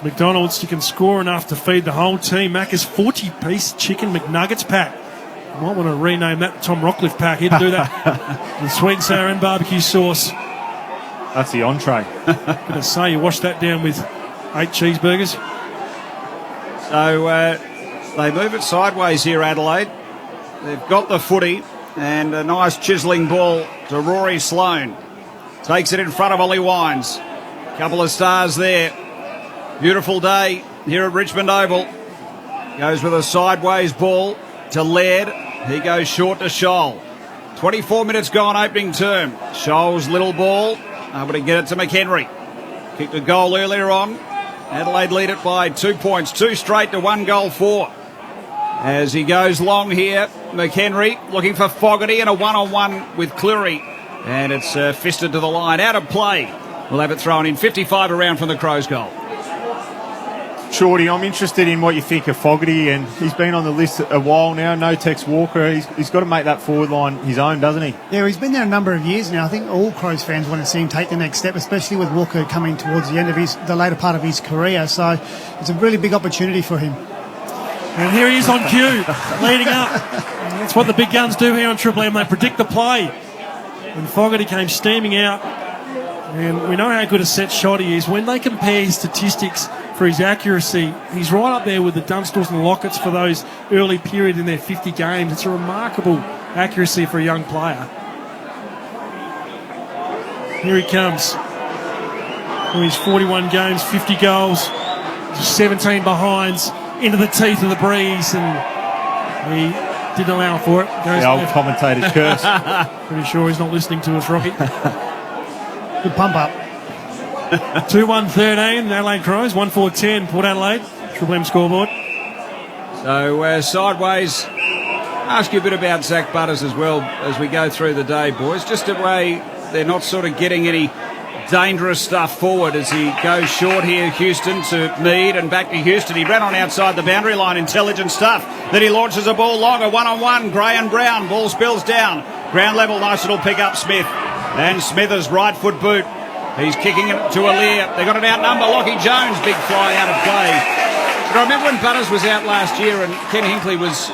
McDonald's, you can score enough to feed the whole team. Macca's 40-piece chicken McNuggets pack. You might want to rename that Tom Rockcliffe pack. He'd do that with sweet and sour and barbecue sauce. That's the entree. I'm going to say you wash that down with 8 cheeseburgers. So they move it sideways here, Adelaide. They've got the footy. And a nice chiselling ball to Rory Sloane. Takes it in front of Ollie Wines. Couple of stars there. Beautiful day here at Richmond Oval. Goes with a sideways ball to Laird. He goes short to Scholl. 24 minutes gone opening term. Scholl's little ball. Able to get it to McHenry. Kicked a goal earlier on. Adelaide lead it by 2 points. 2 straight to 1 goal for. As he goes long here, McHenry looking for Fogarty and a one-on-one with Cleary. And it's fisted to the line. Out of play. We'll have it thrown in. 55 around from the Crows' goal. Shorty, I'm interested in what you think of Fogarty, and he's been on the list a while now. No Tex Walker. He's got to make that forward line his own, doesn't he? Yeah, he's been there a number of years now. I think all Crows fans want to see him take the next step, especially with Walker coming towards the end of the later part of his career. So it's a really big opportunity for him. And here he is on cue, leading up. That's what the big guns do here on Triple M. They predict the play. And Fogarty came steaming out. And we know how good a set shot he is. When they compare his statistics for his accuracy, he's right up there with the Dunstals and the Locketts for those early period in their 50 games. It's a remarkable accuracy for a young player. Here he comes. For his 41 games, 50 goals, 17 behinds, into the teeth of the breeze, and he didn't allow for it. Goes the old commentator's curse. Pretty sure he's not listening to us, Rocky. Good pump up. 2-1-13, Adelaide Crows, 1-4-10, Port Adelaide, Triple M scoreboard. So sideways, ask you a bit about Zach Butters as well as we go through the day, boys. Just the way they're not sort of getting any dangerous stuff forward as he goes short here. Houston to Mead and back to Houston. He ran on outside the boundary line. Intelligent stuff. Then he launches a ball long, a one-on-one. Gray and Brown. Ball spills down. Ground level, nice little pick up Smith. And Smithers right foot boot. He's kicking it to Aliir. They got it outnumber. Lockie Jones, big fly out of play. But I remember when Butters was out last year and Ken Hinkley was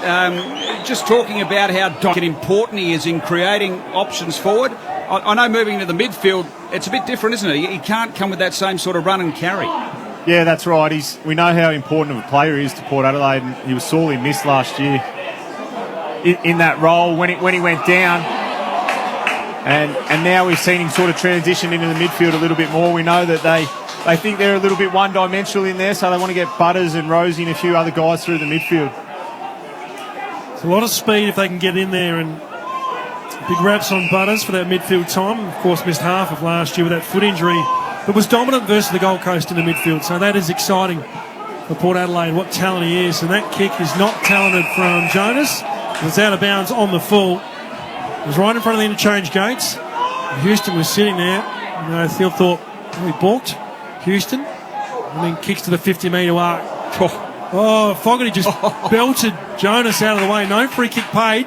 just talking about how important he is in creating options forward. I know moving into the midfield, it's a bit different, isn't it? He can't come with that same sort of run and carry. Yeah, that's right. We know how important of a player he is to Port Adelaide, and he was sorely missed last year in that role when he went down. And now we've seen him sort of transition into the midfield a little bit more. We know that they think they're a little bit one-dimensional in there, so they want to get Butters and Rosie and a few other guys through the midfield. It's a lot of speed if they can get in there, and big raps on Butters for that midfield time. Of course, missed half of last year with that foot injury, but was dominant versus the Gold Coast in the midfield, so that is exciting for Port Adelaide, what talent he is. And that kick is not talented from Jonas. It's out of bounds on the full. It was right in front of the interchange gates. Houston was sitting there. Thiel thought, he balked Houston, and then kicks to the 50-metre arc. Oh, Fogarty just belted Jonas out of the way. No free kick paid.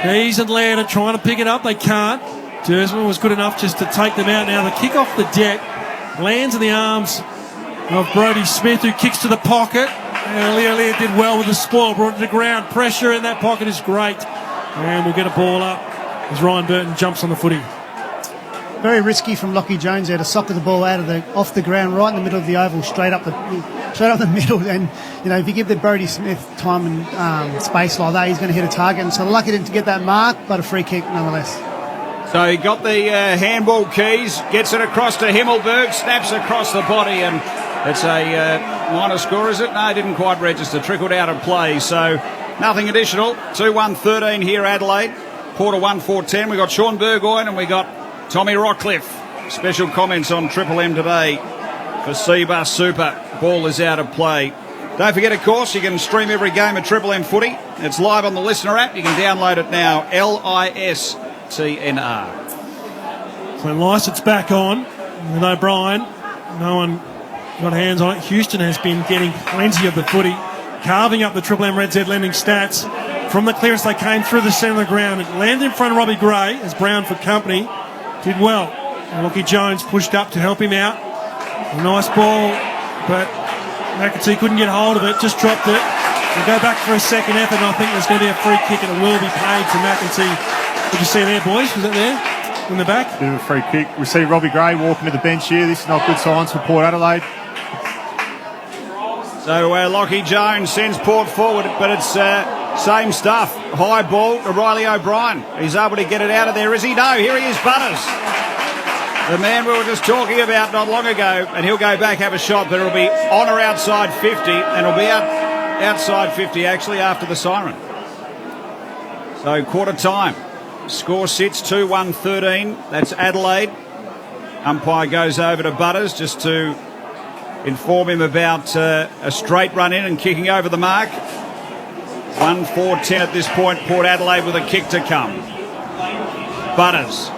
Keys and Laird are trying to pick it up. They can't. Dersman was good enough just to take them out. Now the kick off the deck lands in the arms of Brodie Smith, who kicks to the pocket. And Lear did well with the spoil, brought it to the ground. Pressure in that pocket is great. And we'll get a ball up as Ryan Burton jumps on the footy. Very risky from Lockie Jones there to soccer the ball off the ground, right in the middle of the oval, straight up the middle. And if you give the Brodie Smith time and space like that, he's going to hit a target. And so lucky to get that mark, but a free kick nonetheless. So he got the handball keys, gets it across to Himmelberg, snaps across the body, and it's a minor score, is it? No, it didn't quite register. Trickled out of play, so nothing additional. 2-1-13 here, Adelaide. Porter 1-4-10. We got Sean Burgoyne and we got Tommy Rockcliffe. Special comments on Triple M today for Seabus Super. Ball is out of play. Don't forget, of course, you can stream every game of Triple M footy. It's live on the Listener app. You can download it now. LISTNR. So Lycett's back on with O'Brien. No one got hands on it. Houston has been getting plenty of the footy, carving up the Triple M Red Z lending stats. From the clearance, they came through the centre of the ground. It landed in front of Robbie Gray as Brown for company did well. And Lockie Jones pushed up to help him out. A nice ball, but McAtee couldn't get hold of it, just dropped it. We'll go back for a second effort, and I think there's going to be a free kick, and it will be paid to McAtee. Did you see there, boys? Was it there in the back? Bit of a free kick. We see Robbie Gray walking to the bench here. This is not good signs for Port Adelaide. So Lockie Jones sends Port forward, but it's Same stuff. High ball to Riley O'Brien. He's able to get it out of there, is he? No, here he is, Butters. The man we were just talking about not long ago, and he'll go back, have a shot, but it'll be on or outside 50, and it'll be outside 50 actually after the siren. So quarter time. Score sits 2-1-13. That's Adelaide. Umpire goes over to Butters just to inform him about a straight run in and kicking over the mark. 1-4-10 at this point. Port Adelaide with a kick to come. Butters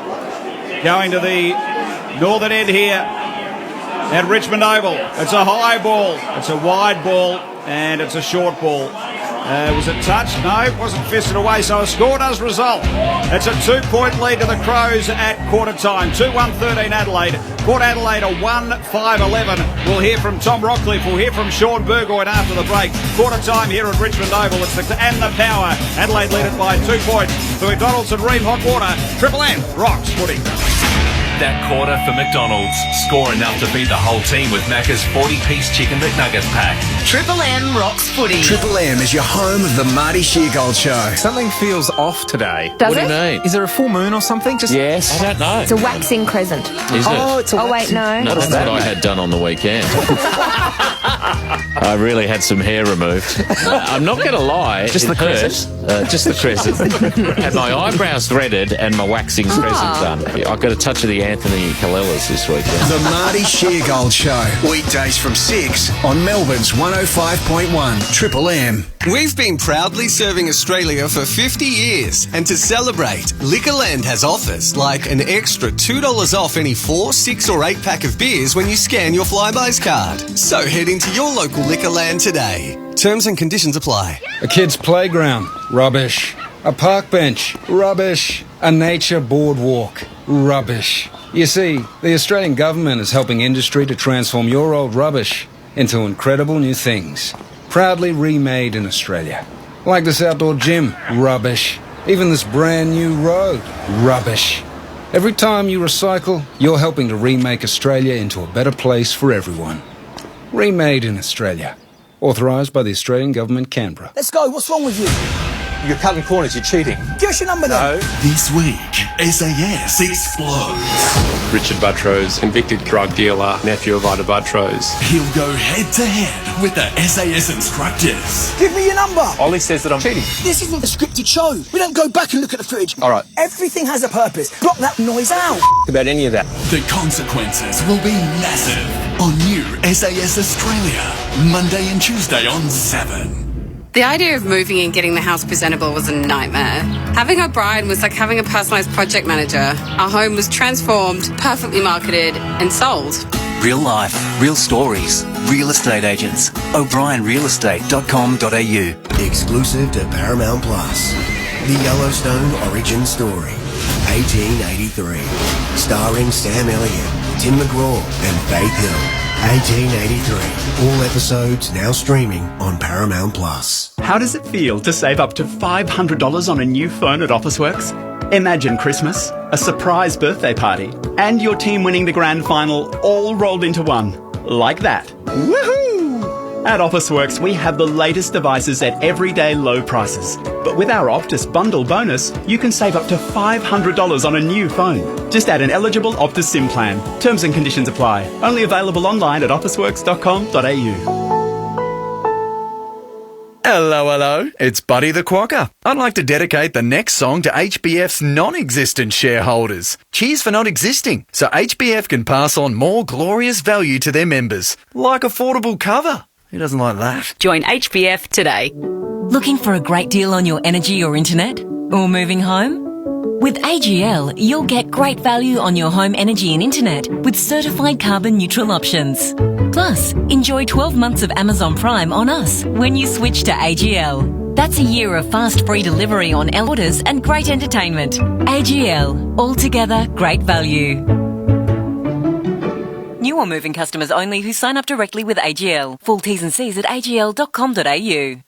going to the northern end here at Richmond Oval. It's a high ball. It's a wide ball. And it's a short ball. Was it touched? No, it wasn't fisted away, so a score does result. It's a 2-point lead to the Crows at quarter time. 2-1-13 Adelaide. Port Adelaide a 1-5-11. We'll hear from Tom Rockcliffe. We'll hear from Sean Burgoyne after the break. Quarter time here at Richmond Oval. It's the power. Adelaide lead it by 2 points. For McDonald's and Ream Hot Water. Triple M rocks footy. That quarter for McDonald's. Score enough to beat the whole team with Macca's 40-piece Chicken McNuggets pack. Triple M rocks footy. Triple M is your home of the Marty Sheargold Show. Something feels off today. Does what it? do you mean? Is there a full moon or something? Yes. I don't know. It's a waxing crescent. Is it? It's a waxing... no. That's what I had done on the weekend. I really had some hair removed. I'm not going to lie. Just the crescent? Just the crescent. Had my eyebrows threaded and my waxing crescent done. I got a touch of the Anthony Kallelas this weekend. The Marty Sheargold Show. Weekdays from 6 on Melbourne's 105.1 Triple M. We've been proudly serving Australia for 50 years, and to celebrate, Liquorland has offers like an extra $2 off any 4, 6 or 8 pack of beers when you scan your Flybuys card. So head into your local Liquorland today. Terms and conditions apply. A kid's playground, rubbish. A park bench, rubbish. A nature boardwalk, rubbish. You see, the Australian government is helping industry to transform your old rubbish into incredible new things. Proudly remade in Australia. Like this outdoor gym, rubbish. Even this brand new road, rubbish. Every time you recycle, you're helping to remake Australia into a better place for everyone. Remade in Australia. Authorised by the Australian Government, Canberra. Let's go, what's wrong with you? You're cutting corners, you're cheating. Give us your number then. No. This week, SAS explodes. Richard Buttrose, convicted drug dealer, nephew of Ida Buttrose. He'll go head to head with the SAS instructors. Give me your number. Ollie says that I'm cheating. This isn't a scripted show. We don't go back and look at the footage. All right. Everything has a purpose. Block that noise out. About any of that. The consequences will be massive on new SAS Australia, Monday and Tuesday on 7. The idea of moving and getting the house presentable was a nightmare. Having O'Brien was like having a personalised project manager. Our home was transformed, perfectly marketed and sold. Real life, real stories, real estate agents. O'BrienRealEstate.com.au. Exclusive to Paramount Plus. The Yellowstone Origin Story. 1883. Starring Sam Elliott, Tim McGraw and Faith Hill. 1883. All episodes now streaming on Paramount Plus. How does it feel to save up to $500 on a new phone at Officeworks? Imagine Christmas, a surprise birthday party, and your team winning the grand final all rolled into one. Like that. Woohoo! At Officeworks, we have the latest devices at everyday low prices. But with our Optus bundle bonus, you can save up to $500 on a new phone. Just add an eligible Optus SIM plan. Terms and conditions apply. Only available online at officeworks.com.au. Hello, it's Buddy the Quokka. I'd like to dedicate the next song to HBF's non-existent shareholders. Cheers for not existing, so HBF can pass on more glorious value to their members, like affordable cover. Who doesn't like that? Join HBF today. Looking for a great deal on your energy or internet? Or moving home? With AGL, you'll get great value on your home energy and internet with certified carbon neutral options. Plus, enjoy 12 months of Amazon Prime on us when you switch to AGL. That's a year of fast free delivery on L orders and great entertainment. AGL, altogether great value. New or moving customers only who sign up directly with AGL. Full T's and C's at agl.com.au.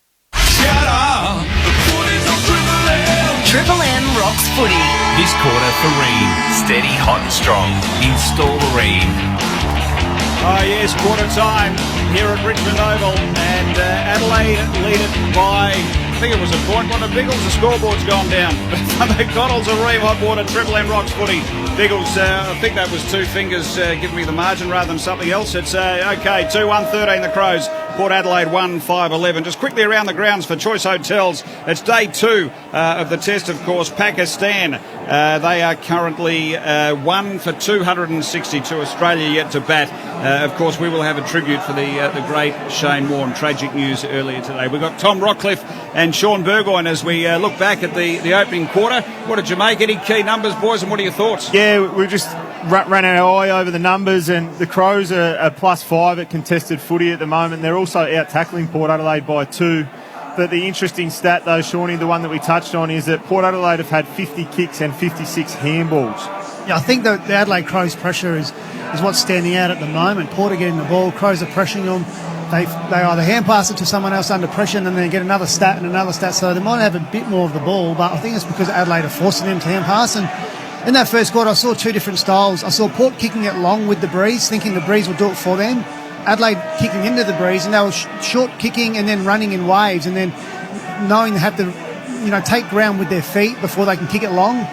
Triple M rocks footy. This quarter for Ream. Steady, hot and strong. Install Ream. Oh yes, quarter time here at Richmond Oval, and Adelaide lead it by think it was a point. One of Biggles, the scoreboard's gone down. McDonald's and Ream Hot Water, Triple M Rocks Footy. Biggles, I think that was 2 fingers giving me the margin rather than something else. It's okay, 2-1-13 the Crows. Port Adelaide 1-5-11. Just quickly around the grounds for Choice Hotels. It's day 2 of the test, of course. Pakistan. They are currently 1 for 262. Australia yet to bat. Of course, we will have a tribute for the great Shane Warne. Tragic news earlier today. We've got Tom Rockcliffe and Sean Burgoyne as we look back at the opening quarter. What did you make? Any key numbers, boys, and what are your thoughts? Yeah, we just ran our eye over the numbers, and the Crows are +5 at contested footy at the moment. They're also out tackling Port Adelaide by 2. But the interesting stat, though, Shawnee, the one that we touched on, is that Port Adelaide have had 50 kicks and 56 handballs. Yeah, I think the Adelaide Crows' pressure is what's standing out at the moment. Port are getting the ball, Crows are pressuring them. They either hand pass it to someone else under pressure and then they get another stat and another stat, so they might have a bit more of the ball, but I think it's because Adelaide are forcing them to hand pass. And in that first quarter, I saw 2 different styles. I saw Port kicking it long with the breeze, thinking the breeze will do it for them. Adelaide kicking into the breeze, and they were short kicking and then running in waves, and then knowing they have to, take ground with their feet before they can kick it long.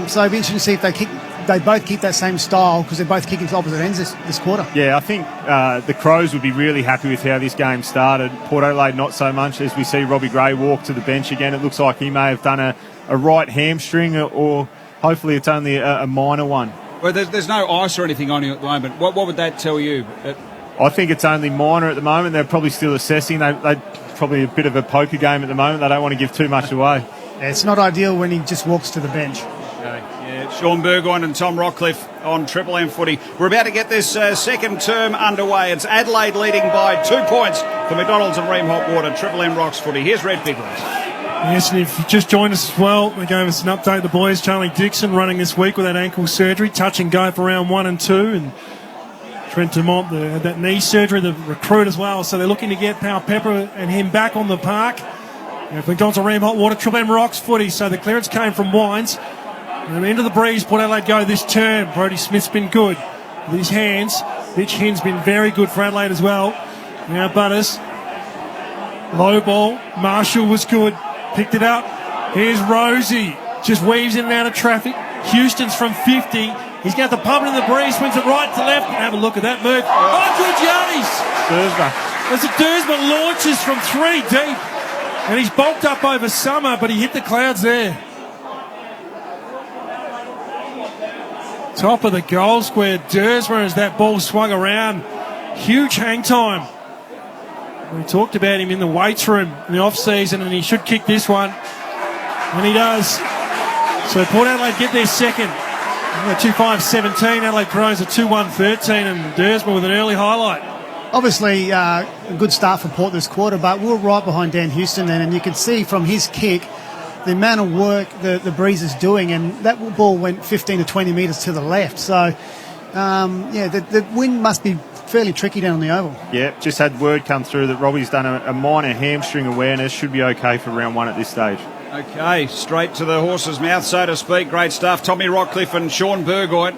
So it'd be interesting to see if they both keep that same style, because they're both kicking to opposite ends this quarter. Yeah, I think the Crows would be really happy with how this game started. Port Adelaide not so much, as we see Robbie Gray walk to the bench again. It looks like he may have done a right hamstring, or hopefully it's only a minor one. Well, there's no ice or anything on him at the moment. What would that tell you? I think it's only minor at the moment. They're probably still assessing. They're probably a bit of a poker game at the moment. They don't want to give too much away. Yeah, it's not ideal when he just walks to the bench. Okay. Yeah, Sean Burgoyne and Tom Rockcliffe on Triple M Footy. We're about to get this second term underway. It's Adelaide leading by 2 points for McDonald's and Ream Hot Water. Triple M Rocks Footy. Here's Red Biggles. Yes, and if you just joined us as well, we gave us an update. The boys, Charlie Dixon running this week with that ankle surgery, touch and go for round 1 and 2, and Trent Dumont had that knee surgery, the recruit as well. So they're looking to get Powell Pepper and him back on the park. McDonald's and Ream Hot Water, Triple M Rocks Footy. So the clearance came from Wines. And into the breeze, Port Adelaide go this term. Brodie Smith's been good with his hands. Mitch Hinn's been very good for Adelaide as well. Now Butters. Low ball. Marshall was good. Picked it up. Here's Rosie. Just weaves in and out of traffic. Houston's from 50. He's got the pump in the breeze, swings it right to left. Have a look at that move. Oh, good yardies. As Dursma launches from 3 deep. And he's bulked up over Summer, but he hit the clouds there. Top of the goal square, Dursma, as that ball swung around. Huge hang time. We talked about him in the weights room in the off-season, and he should kick this one. And he does. So Port Adelaide get their second. 2-5-17, Adelaide Crows are 2-1-13, and Dursma with an early highlight. Obviously, a good start for Port this quarter, but we're right behind Dan Houston then, and you can see from his kick the amount of work the Breeze is doing, and that ball went 15 to 20 metres to the left. So, the wind must be fairly tricky down on the oval. Yeah, just had word come through that Robbie's done a minor hamstring awareness. Should be okay for round 1 at this stage. Okay, straight to the horse's mouth, so to speak. Great stuff. Tommy Rockcliffe and Sean Burgoyne.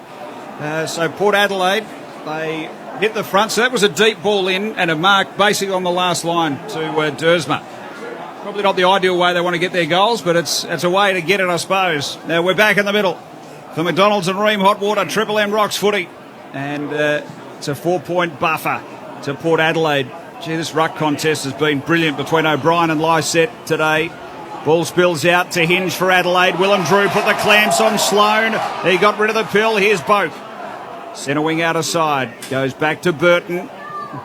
So Port Adelaide, they hit the front. So that was a deep ball in and a mark basically on the last line to Dursma. Probably not the ideal way they want to get their goals, but it's a way to get it, I suppose. Now we're back in the middle for McDonald's and Ream Hot Water, Triple M Rocks Footy. And it's a 4-point buffer to Port Adelaide. Gee, this ruck contest has been brilliant between O'Brien and Lysette today. Ball spills out to Hinge for Adelaide. Willem Drew put the clamps on Sloane. He got rid of the pill. Here's Boak. Centre wing out of side. Goes back to Burton.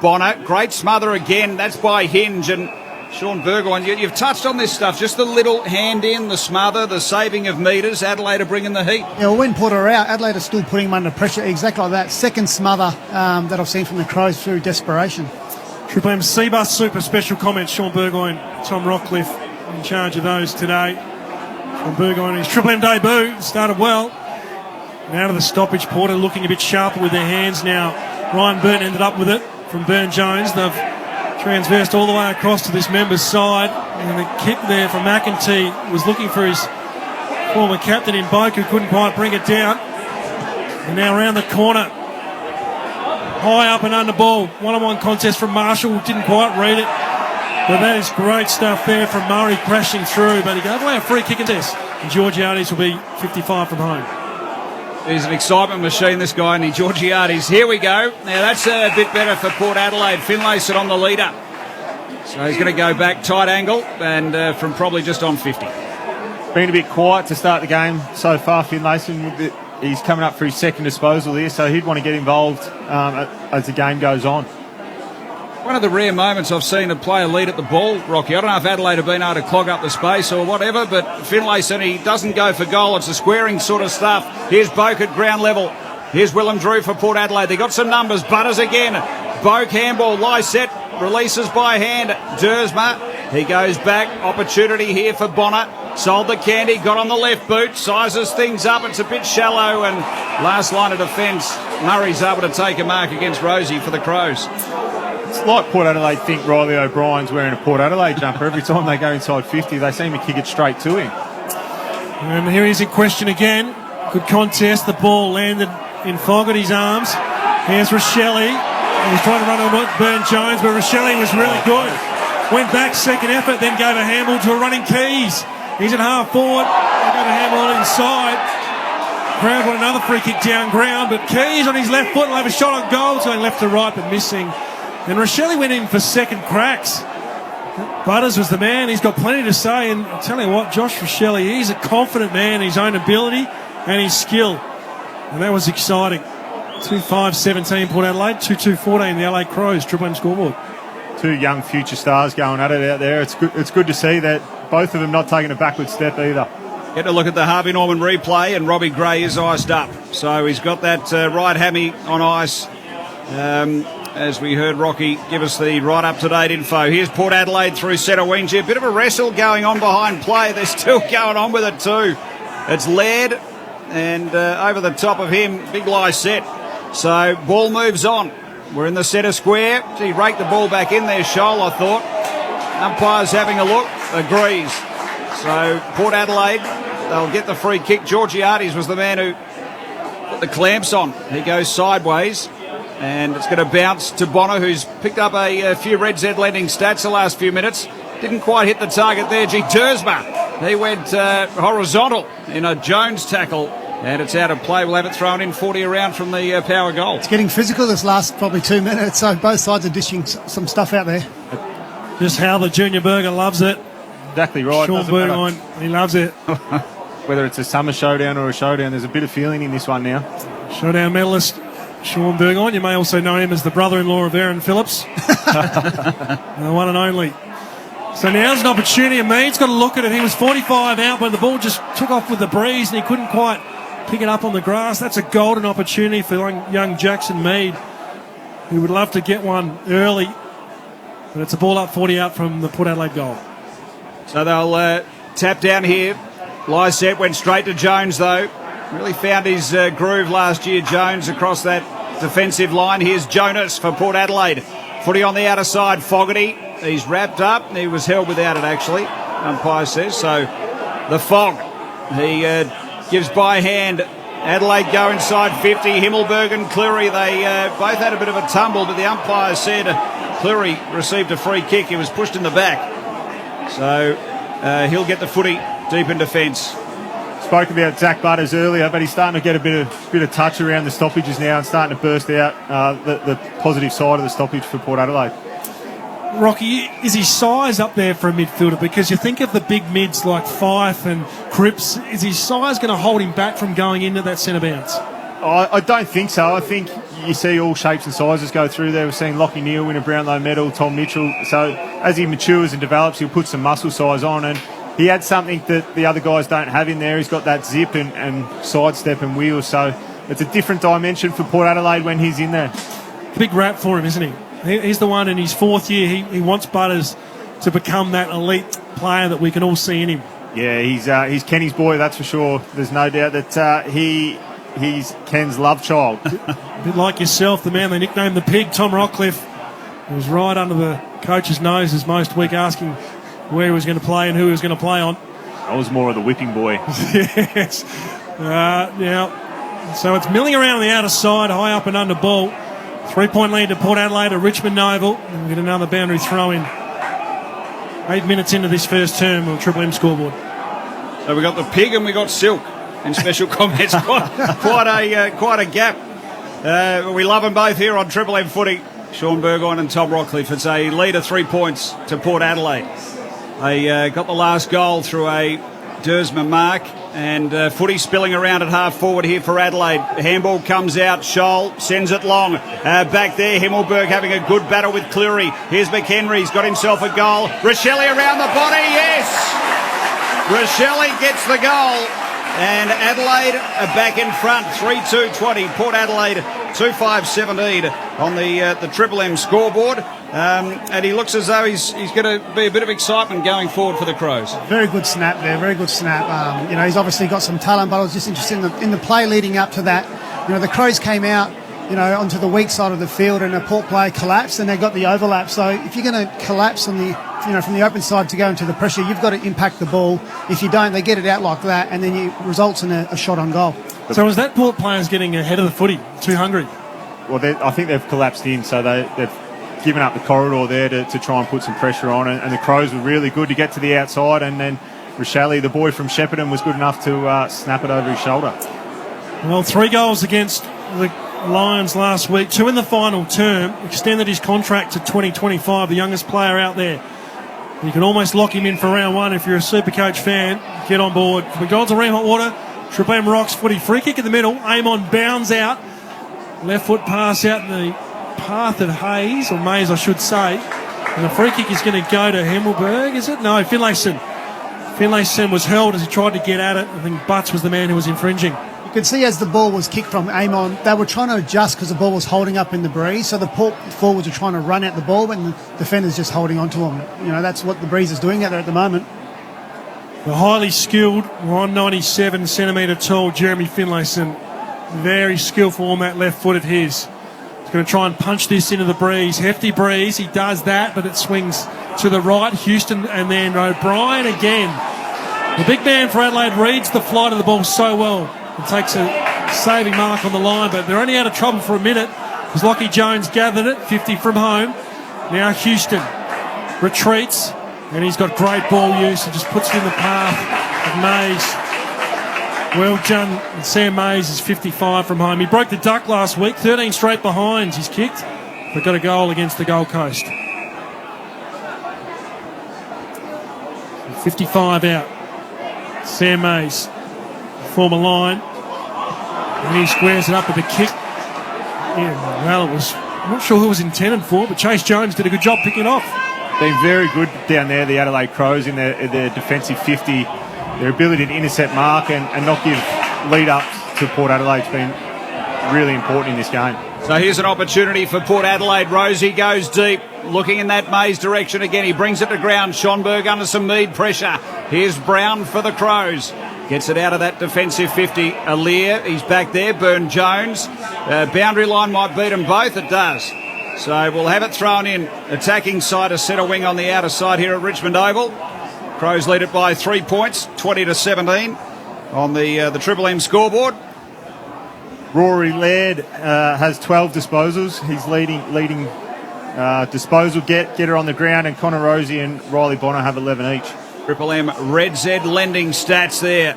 Bonner. Great smother again. That's by Hinge. And Sean Burgoyne, you've touched on this stuff. Just the little hand in, the smother, the saving of metres. Adelaide are bringing the heat. Yeah, well, when Port are out, Adelaide are still putting him under pressure. Exactly like that. Second smother that I've seen from the Crows through desperation. Triple M C-Bus Super special comments. Sean Burgoyne, Tom Rockcliffe in charge of those today. Sean Burgoyne, his Triple M debut started well. And out of the stoppage, Porter looking a bit sharper with their hands now. Ryan Burton ended up with it from Burn-Jones. They've transversed all the way across to this member's side. And the kick there from McEntee was looking for his former captain in Boak, who couldn't quite bring it down. And now around the corner. High up and under ball. One-on-one contest from Marshall. Didn't quite read it. But that is great stuff there from Murray crashing through. But he gave away a free kick in this. And Georgiades will be 55 from home. He's an excitement machine, this guy, and Georgiades. Here we go. Now, that's a bit better for Port Adelaide. Finlayson on the leader. So he's going to go back tight angle and from probably just on 50. Been a bit quiet to start the game so far, Finlayson. He's coming up for his second disposal here, so he'd want to get involved as the game goes on. One of the rare moments I've seen a player lead at the ball, Rocky. I don't know if Adelaide have been able to clog up the space or whatever, but Finlayson, he doesn't go for goal. It's the squaring sort of stuff. Here's Boak at ground level. Here's Willem Drew for Port Adelaide. They got some numbers. Butters again. Boak handball. Lysette releases by hand. Dersma. He goes back. Opportunity here for Bonner. Sold the candy. Got on the left boot. Sizes things up. It's a bit shallow. And last line of defence. Murray's able to take a mark against Rosie for the Crows. It's like Port Adelaide think Riley O'Brien's wearing a Port Adelaide jumper. Every time they go inside 50, they seem to kick it straight to him. And here he's in question again. Good contest. The ball landed in Fogarty's arms. Here's Rochelle. He's trying to run on Burn Jones, but Rochelle was really good. Went back, second effort, then gave a handball to a running Keys. He's at half forward. They got a handball inside. Crowd want another free kick down ground, but Keys on his left foot will have a shot on goal, going left to right, but missing. And Rochelle went in for second cracks. Butters was the man. He's got plenty to say. And I'll tell you what, Josh Rochelle, he's a confident man in his own ability and his skill. And that was exciting. 2-5-17 Port Adelaide, 2-2-14 the LA Crows, Triple M scoreboard. Two young future stars going at it out there. It's good to see that both of them not taking a backward step either. Get a look at the Harvey Norman replay, and Robbie Gray is iced up. So he's got that right hammy on ice. As we heard Rocky give us the right up-to-date info. Here's Port Adelaide through centre wing. A bit of a wrestle going on behind play. They're still going on with it too. It's Laird, and over the top of him, big Lysette. So ball moves on. We're in the centre square. He raked the ball back in there, Shoal, I thought. Umpire's having a look. Agrees. So Port Adelaide, they'll get the free kick. Georgiades was the man who put the clamps on. He goes sideways. And it's going to bounce to Bonner, who's picked up a few Red Z lending stats the last few minutes. Didn't quite hit the target there. Dersma, he went horizontal in a Jones tackle. And it's out of play. We'll have it thrown in 40 around from the power goal. It's getting physical this last probably 2 minutes. So both sides are dishing some stuff out there. Just how the Junior Burger loves it. Exactly right. Sean Burgoyne, he loves it. Whether it's a summer showdown or a showdown, there's a bit of feeling in this one now. Showdown medalist Sean Burgoyne. You may also know him as the brother-in-law of Aaron Phillips. The one and only. So now's an opportunity. Mead's got to look at it. He was 45 out, but the ball just took off with the breeze and he couldn't quite pick it up on the grass. That's a golden opportunity for young Jackson Mead, who would love to get one early. But it's a ball up 40 out from the Port Adelaide goal. So they'll tap down here. Lysette went straight to Jones, though. Really found his groove last year, Jones, across that defensive line. Here's Jonas for Port Adelaide. Footy on the outer side. Fogarty, he's wrapped up. He was held without it, actually, umpire says. So the Fog, he gives by hand. Adelaide go inside 50. Himmelberg and Cleary, they both had a bit of a tumble, but the umpire said Cleary received a free kick. He was pushed in the back. So he'll get the footy deep in defence. Spoke about Zach Butters earlier, but he's starting to get a bit of touch around the stoppages now and starting to burst out the positive side of the stoppage for Port Adelaide. Rocky, is his size up there for a midfielder? Because you think of the big mids like Fife and Cripps, is his size going to hold him back from going into that centre bounce? I don't think so. I think you see all shapes and sizes go through there. We've seen Lachie Neale win a Brownlow medal, Tom Mitchell. So as he matures and develops, he'll put some muscle size on, and he had something that the other guys don't have in there. He's got that zip and sidestep and wheels. So it's a different dimension for Port Adelaide when he's in there. Big rap for him, isn't he? He's the one in his fourth year. He wants Butters to become that elite player that we can all see in him. Yeah, he's Kenny's boy, that's for sure. There's no doubt that he's Ken's love child. A bit like yourself, the man they nicknamed the Pig, Tom Rockcliffe, was right under the coach's noses most week asking where he was going to play and who he was going to play on. I was more of the whipping boy. Yes. Now, so it's milling around on the outer side, high up and under ball. 3-point lead to Port Adelaide, to Richmond Noble. And we get another boundary throw in. 8 minutes into this first term on Triple M scoreboard. So we got the pig and we got Silk in special comments. Quite a gap. We love them both here on Triple M footy. Sean Burgoyne and Tom Rockcliffe. It's a lead of 3 points to Port Adelaide. They got the last goal through a Dersma mark, and footy spilling around at half forward here for Adelaide. Handball comes out, Scholl sends it long. Back there, Himmelberg having a good battle with Cleary. Here's McHenry, he's got himself a goal. Rochelle around the body, yes! Rochelle gets the goal, and Adelaide are back in front, 3-2-20. Port Adelaide 2-5-17 on the Triple M scoreboard. And he looks as though he's going to be a bit of excitement going forward for the Crows. Very good snap there, very good snap. He's obviously got some talent, but I was just interested in the play leading up to that. The Crows came out, onto the weak side of the field, and a Port player collapsed, and they got the overlap. So if you're going to collapse on from the open side to go into the pressure, you've got to impact the ball. If you don't, they get it out like that, and then it results in a shot on goal. So was that Port players getting ahead of the footy, too hungry? Well, I think they've collapsed in, so they've given up the corridor there to try and put some pressure on, and the Crows were really good to get to the outside, and then Rochelle, the boy from Shepparton, was good enough to snap it over his shoulder. Well, 3 goals against the Lions last week, 2 in the final term, extended his contract to 2025, the youngest player out there. You can almost lock him in for round 1 if you're a Supercoach fan. Get on board. We go on to Ream Hot Water, Triple M Rocks footy, free kick in the middle, Amon bounds out, left foot pass out in the path of Hayes, or Mays I should say, and the free kick is going to go to Himmelberg, is it? No, Finlayson. Finlayson was held as he tried to get at it. I think Butts was the man who was infringing. You could see as the ball was kicked from Amon, they were trying to adjust because the ball was holding up in the breeze, so the Port forwards were trying to run at the ball, and the defenders just holding on to them. That's what the breeze is doing out there at the moment. The highly skilled, 197 centimetre tall Jeremy Finlayson, very skillful on that left foot of his. Going to try and punch this into the breeze. Hefty breeze. He does that, but it swings to the right. Houston and then O'Brien again. The big man for Adelaide reads the flight of the ball so well and takes a saving mark on the line, but they're only out of trouble for a minute because Lockie Jones gathered it, 50 from home. Now Houston retreats, and he's got great ball use and just puts it in the path of Mays. Well done. Sam Mays is 55 from home. He broke the duck last week, 13 straight behinds he's kicked, but got a goal against the Gold Coast. 55 out. Sam Mays, former line, and he squares it up with a kick. Yeah, well, I'm not sure who it was intended for, but Chase Jones did a good job picking it off. Been very good down there, the Adelaide Crows, in their defensive 50. Their ability to intercept mark and not give lead up to Port Adelaide's been really important in this game. So here's an opportunity for Port Adelaide. Rosie goes deep, looking in that Mays direction again. He brings it to ground. Schonberg under some Mead pressure. Here's Brown for the Crows. Gets it out of that defensive 50. Alier, he's back there. Byrne-Jones. Boundary line might beat them both. It does. So we'll have it thrown in. Attacking side, a centre wing on the outer side here at Richmond Oval. Crows lead it by 3 points, 20-17 on the Triple M scoreboard. Rory Laird has 12 disposals. He's leading disposal getter on the ground, and Connor Rosie and Riley Bonner have 11 each. Triple M Red Z lending stats there.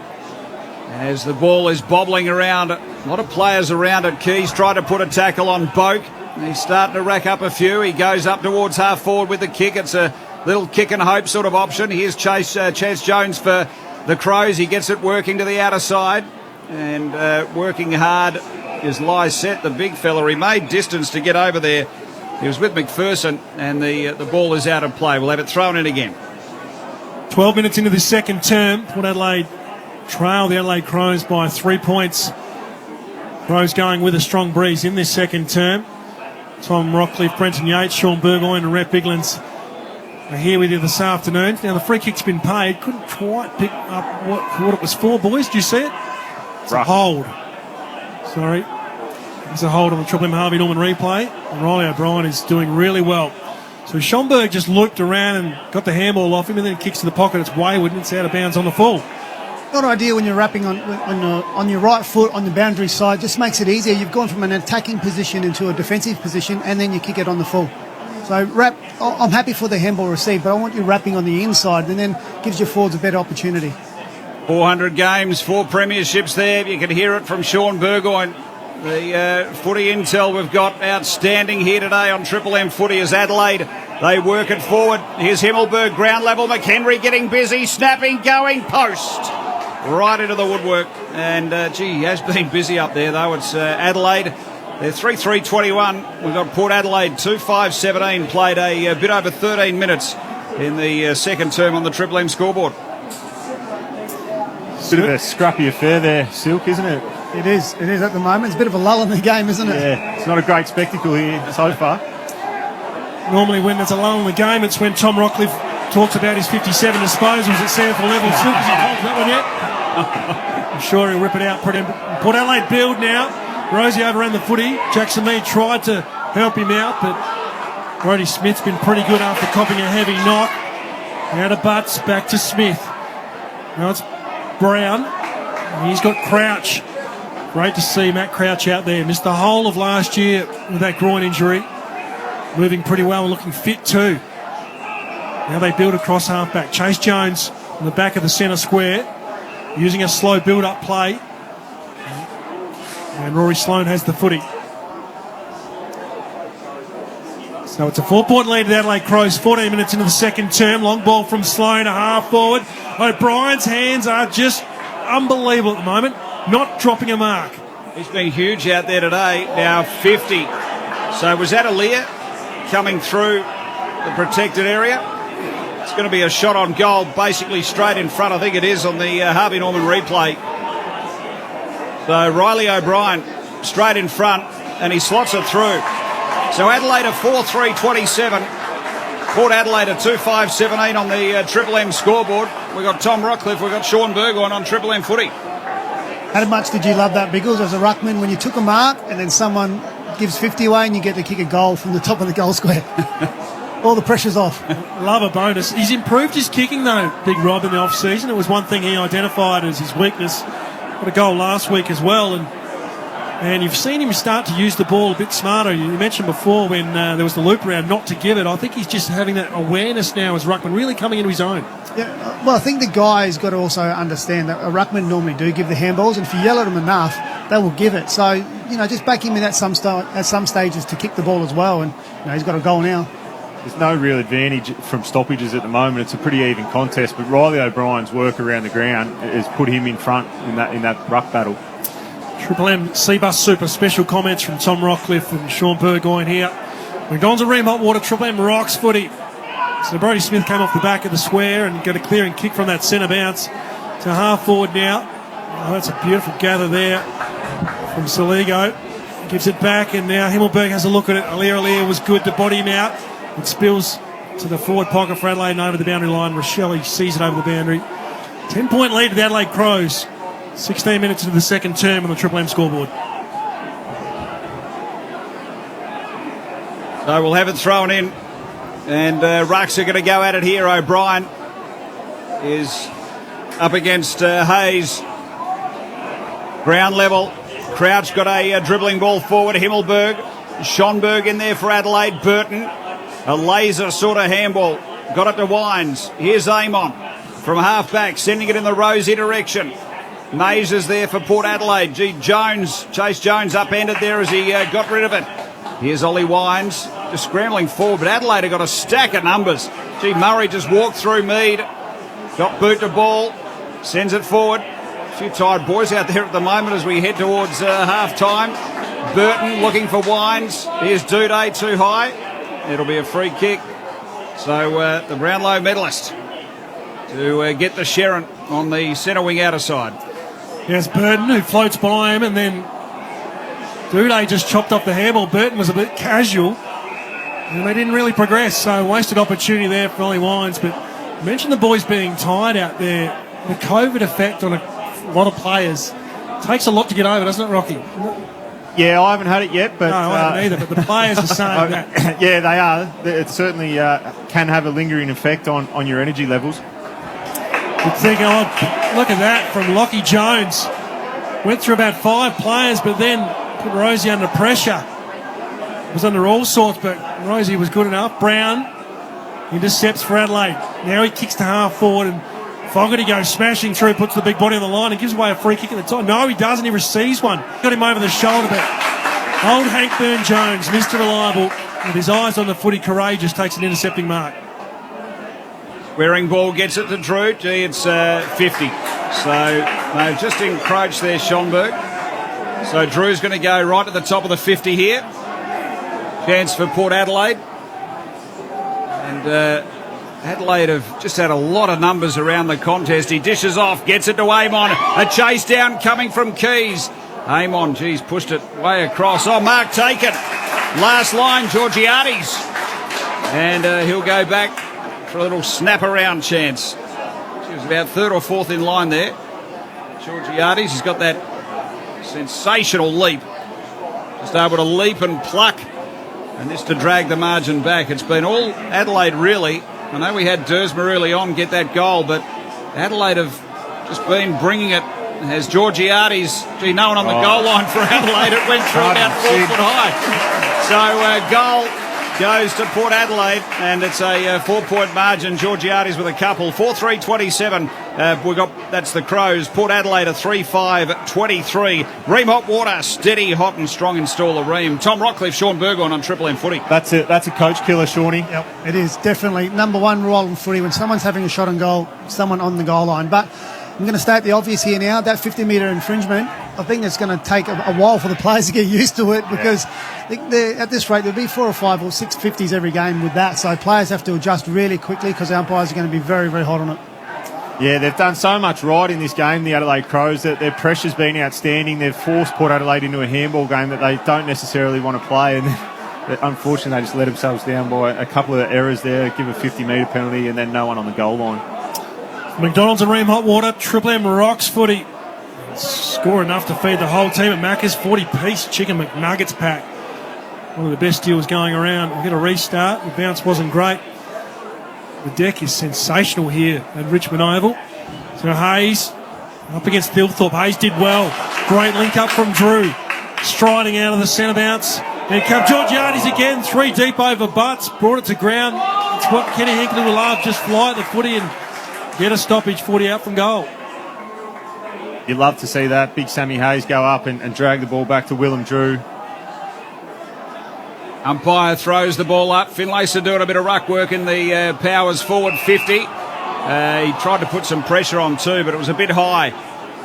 As the ball is bobbling around, a lot of players around it. Keys tried to put a tackle on Boak. He's starting to rack up a few. He goes up towards half forward with the kick. It's a little kick and hope sort of option. Here's Chaz Jones for the Crows. He gets it working to the outer side, and working hard is Lysette, the big fella. He made distance to get over there. He was with McPherson, and the ball is out of play. We'll have it thrown in again. 12 minutes into the second term, Port Adelaide trail the Adelaide Crows by 3 points. Crows going with a strong breeze in this second term. Tom Rockcliffe, Brenton Yates, Sean Burgoyne and Rhett Biglands are here with you this afternoon. Now the free kick's been paid. Couldn't quite pick up what it was for, boys. Did you see it? It's a hold. Sorry. It's a hold on the Triple M Harvey Norman replay. And Riley O'Brien is doing really well. So Schonberg just looped around and got the handball off him, and then it kicks to the pocket. It's wayward and it's out of bounds on the full. Not ideal when you're wrapping on your right foot on the boundary side. Just makes it easier. You've gone from an attacking position into a defensive position, and then you kick it on the full. So I'm happy for the handball receive, but I want you wrapping on the inside, and then gives your forwards a better opportunity. 400 games, 4 premierships there. You can hear it from Sean Burgoyne. The footy intel we've got outstanding here today on Triple M Footy as Adelaide, they work it forward. Here's Himmelberg, ground level. McHenry getting busy, snapping, going, post. Right into the woodwork. And, he has been busy up there, though. It's Adelaide. They're 3-3-21. We've got Port Adelaide 2-5-17. Played a bit over 13 minutes in the second term on the Triple M scoreboard. Bit of a scrappy affair there, Silk, isn't it? It is at the moment. It's a bit of a lull in the game, isn't it? Yeah, it's not a great spectacle here so far. Normally when there's a lull in the game, it's when Tom Rockcliffe talks about his 57 disposals at sample level. Silk, has he hold that one yet? I'm sure he'll rip it out. Port Adelaide build now. Rosie overran the footy. Jackson Mead tried to help him out, but Brodie Smith's been pretty good after copping a heavy knock. Out of Butts, back to Smith. Now it's Brown. He's got Crouch. Great to see Matt Crouch out there. Missed the whole of last year with that groin injury. Moving pretty well and looking fit too. Now they build across halfback. Chase Jones in the back of the centre square, using a slow build-up play. And Rory Sloane has the footy. So it's a 4-point lead at Adelaide Crows, 14 minutes into the second term. Long ball from Sloane, a half forward. O'Brien's hands are just unbelievable at the moment, not dropping a mark. He's been huge out there today, now 50. So was that Aaliyah coming through the protected area? It's going to be a shot on goal, basically straight in front. I think it is on the Harvey Norman replay. So Riley O'Brien straight in front, and he slots it through. So Adelaide are 4-3-27. Port Adelaide are 2-5-17 on the Triple M scoreboard. We've got Tom Rockcliffe, we've got Sean Burgoyne on Triple M footy. How much did you love that, Biggles, as a ruckman, when you took a mark and then someone gives 50 away and you get to kick a goal from the top of the goal square? All the pressure's off. Love a bonus. He's improved his kicking, though, Big Rob, in the off-season. It was one thing he identified as his weakness. Got a goal last week as well, and you've seen him start to use the ball a bit smarter. You mentioned before when there was the loop around not to give it. I think he's just having that awareness now as ruckman, really coming into his own. Yeah, well, I think the guy's got to also understand that a ruckman normally do give the handballs, and if you yell at them enough, they will give it. So, just back him in at some stages to kick the ball as well, and he's got a goal now. There's no real advantage from stoppages at the moment. It's a pretty even contest, but Riley O'Brien's work around the ground has put him in front in that ruck battle. Triple M C-Bus Super special comments from Tom Rockcliffe and Sean Burgoyne here. McDonald's and Ream Hot Water, Triple M rocks footy. So Brodie Smith came off the back of the square and got a clearing kick from that centre bounce to half forward now. Oh, that's a beautiful gather there from Saligo. Gives it back, and now Himmelberg has a look at it. Aaliyah was good to body him out. It spills to the forward pocket for Adelaide and over the boundary line. Rochelle sees it over the boundary. 10-point lead to the Adelaide Crows. 16 minutes into the second term on the Triple M scoreboard. So we'll have it thrown in, and Rucks are going to go at it here. O'Brien is up against Hayes. Ground level. Crouch got a dribbling ball forward. Himmelberg. Schonberg in there for Adelaide. Burton. A laser sort of handball. Got it to Wines. Here's Amon from half-back, sending it in the Rosie direction. Mays is there for Port Adelaide. Chase Jones upended there as he got rid of it. Here's Ollie Wines, just scrambling forward, but Adelaide have got a stack of numbers. Murray just walked through Mead. Got boot to ball. Sends it forward. A few tired boys out there at the moment as we head towards half-time. Burton looking for Wines. Here's Duday too high. It'll be a free kick. So the Brownlow medalist to get the Sharon on the centre wing outer side. Here's Burton who floats by him, and then Duday just chopped off the handball. Burton was a bit casual and they didn't really progress, so wasted opportunity there for Ollie Wines. But you mentioned the boys being tired out there. The COVID effect on a lot of players takes a lot to get over, doesn't it, Rocky? Yeah, I haven't had it yet, but... No, I haven't either, but the players are saying that. Yeah, they are. It certainly can have a lingering effect on your energy levels. You'd think, look at that from Lockie Jones. Went through about 5 players, but then put Rosie under pressure. Was under all sorts, but Rosie was good enough. Brown intercepts for Adelaide. Now he kicks to half forward and Fogarty goes smashing through, puts the big body on the line and gives away a free kick at the time. No, he doesn't. He receives one. Got him over the shoulder, but old Hank Burn-Jones, Mr. Reliable, with his eyes on the footy, courageous, takes an intercepting mark. Wearing ball gets it to Drew. Gee, it's 50. So they've just encroached there, Schonberg. So Drew's going to go right at the top of the 50 here. Chance for Port Adelaide. And Adelaide have just had a lot of numbers around the contest. He dishes off, gets it to Amon. A chase down coming from Keys. Amon, geez, pushed it way across. Oh, mark taken. Last line, Georgiades. And he'll go back for a little snap around chance. She was about third or fourth in line there. Georgiades, he's got that sensational leap. Just able to leap and pluck. And this to drag the margin back. It's been all Adelaide, really. I know we had Dersma early on get that goal, but Adelaide have just been bringing it. As Georgiades, gee, no one on the goal line for Adelaide. It went through about 4 foot high. So goal goes to Port Adelaide, and it's a 4-point margin. Georgiades with a couple. 4-3-27. That's the Crows. Port Adelaide a 3-5-23. Ream Hot Water, steady, hot and strong installer Ream. Tom Rockcliffe, Sean Burgoyne on Triple M Footy. That's a coach killer, Shawnee. Yep, it is definitely number one rule in footy when someone's having a shot on goal, someone on the goal line. But I'm going to state the obvious here now. That 50-metre infringement, I think it's going to take a while for the players to get used to it because at this rate, there'll be 4 or 5 or 6 50s every game with that. So players have to adjust really quickly because the umpires are going to be very, very hot on it. Yeah, they've done so much right in this game, the Adelaide Crows, that their pressure's been outstanding. They've forced Port Adelaide into a handball game that they don't necessarily want to play. And unfortunately, they just let themselves down by a couple of errors there, give a 50-metre penalty and then no one on the goal line. McDonald's and Ream Hot Water, Triple M Rocks Footy. Score enough to feed the whole team at Macca's. 40-piece chicken McNuggets pack. One of the best deals going around. We'll get a restart. The bounce wasn't great. The deck is sensational here at Richmond Oval. So Hayes up against Thilthorpe. Hayes did well. Great link up from Drew. Striding out of the centre bounce. Here comes Georgiades again. 3 deep over butts. Brought it to ground. It's what Kenny Hinkley will love. Just fly at the footy and get a stoppage, 40 out from goal. You'd love to see that. Big Sammy Hayes go up and drag the ball back to Willem Drew. Umpire throws the ball up. Finlayson doing a bit of ruck work in the Powers forward 50. He tried to put some pressure on too, but it was a bit high.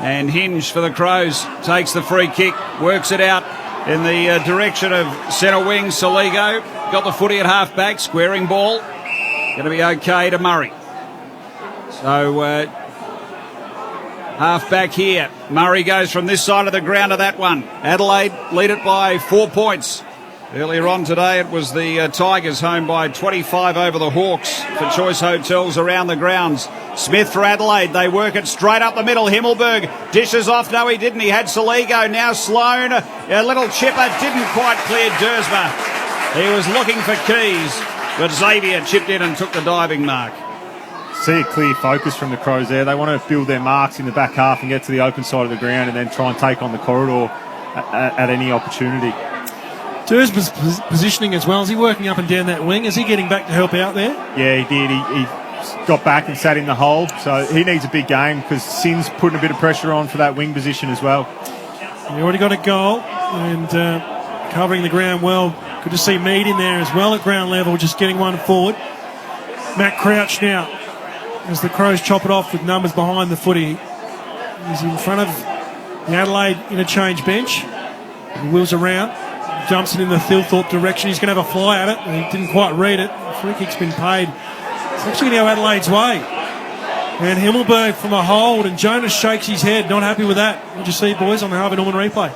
And Hinge for the Crows takes the free kick, works it out in the direction of centre wing. Soligo got the footy at half back, squaring ball. Going to be okay to Murray. So, half back here. Murray goes from this side of the ground to that one. Adelaide lead it by 4 points. Earlier on today, it was the Tigers home by 25 over the Hawks for Choice Hotels around the grounds. Smith for Adelaide. They work it straight up the middle. Himmelberg dishes off. No, he didn't. He had Soligo. Now Sloan. A little chipper. Didn't quite clear Dersma. He was looking for Keys, but Xavier chipped in and took the diving mark. See a clear focus from the Crows there. They want to build their marks in the back half and get to the open side of the ground and then try and take on the corridor at any opportunity. Dersma's positioning as well. Is he working up and down that wing? Is he getting back to help out there? Yeah, he did. He got back and sat in the hole. So he needs a big game because Sin's putting a bit of pressure on for that wing position as well. He already got a goal and covering the ground well. Good to see Mead in there as well at ground level, just getting one forward. Matt Crouch now, as the Crows chop it off with numbers behind the footy. He's in front of the Adelaide interchange bench. He wheels around, jumps it in the Thilthorpe direction. He's going to have a fly at it. He didn't quite read it. The free kick's been paid. It's actually going to go Adelaide's way. And Himmelberg from a hold, and Jonas shakes his head, not happy with that. What did you see, boys, on the Harvey Norman replay?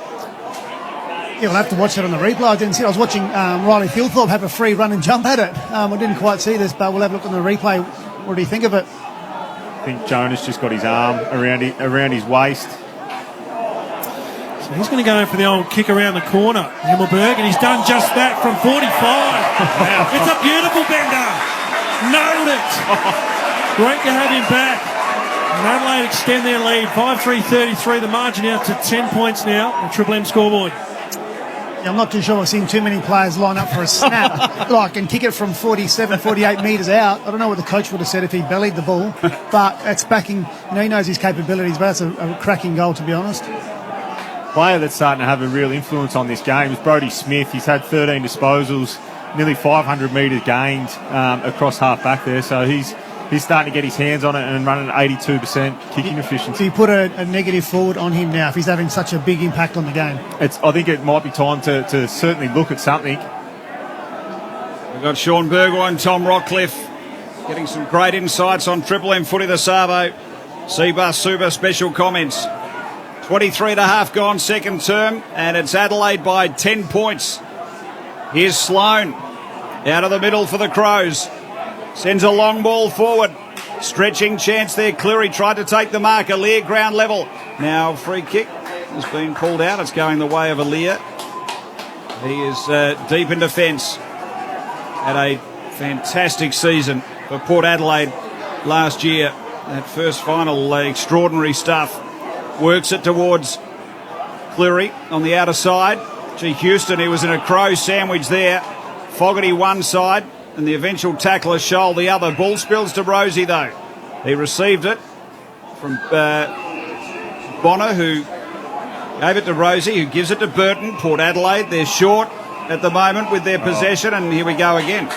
Yeah, we'll have to watch that on the replay. I didn't see it. I was watching Riley Thilthorpe have a free run and jump at it. I didn't quite see this, but we'll have a look on the replay. What do you think of it? I think Jonas just got his arm around his waist. So he's going to go for the old kick around the corner, Himmelberg, and he's done just that from 45. It's a beautiful bender. Nailed it. Great to have him back. And Adelaide extend their lead, 5-3-33. The margin out to 10 points now on Triple M scoreboard. I'm not too sure I've seen too many players line up for a snap, and kick it from 47, 48 metres out. I don't know what the coach would have said if he bellied the ball, but that's backing, he knows his capabilities, but that's a cracking goal, to be honest. Player that's starting to have a real influence on this game is Brodie Smith. He's had 13 disposals, nearly 500 metres gained across half back there, so he's starting to get his hands on it and running at 82% kicking efficiency. So you put a negative forward on him now if he's having such a big impact on the game. I think it might be time to certainly look at something. We've got Sean Burgoyne and Tom Rockcliffe getting some great insights on Triple M footy this Savo. Seabus Super special comments. 23 and a half gone second term, and it's Adelaide by 10 points. Here's Sloan out of the middle for the Crows. Sends a long ball forward. Stretching chance there. Cleary tried to take the mark. Alier ground level. Now free kick has been called out. It's going the way of Alier. He is deep in defence. Had a fantastic season for Port Adelaide last year. That first final, extraordinary stuff. Works it towards Cleary on the outer side. Gee, Houston, he was in a crow sandwich there. Fogarty one side, and the eventual tackler Scholl the other. Ball spills to Rosie, though. He received it from Bonner, who gave it to Rosie, who gives it to Burton. Port Adelaide, they're short at the moment with their possession, and here we go again.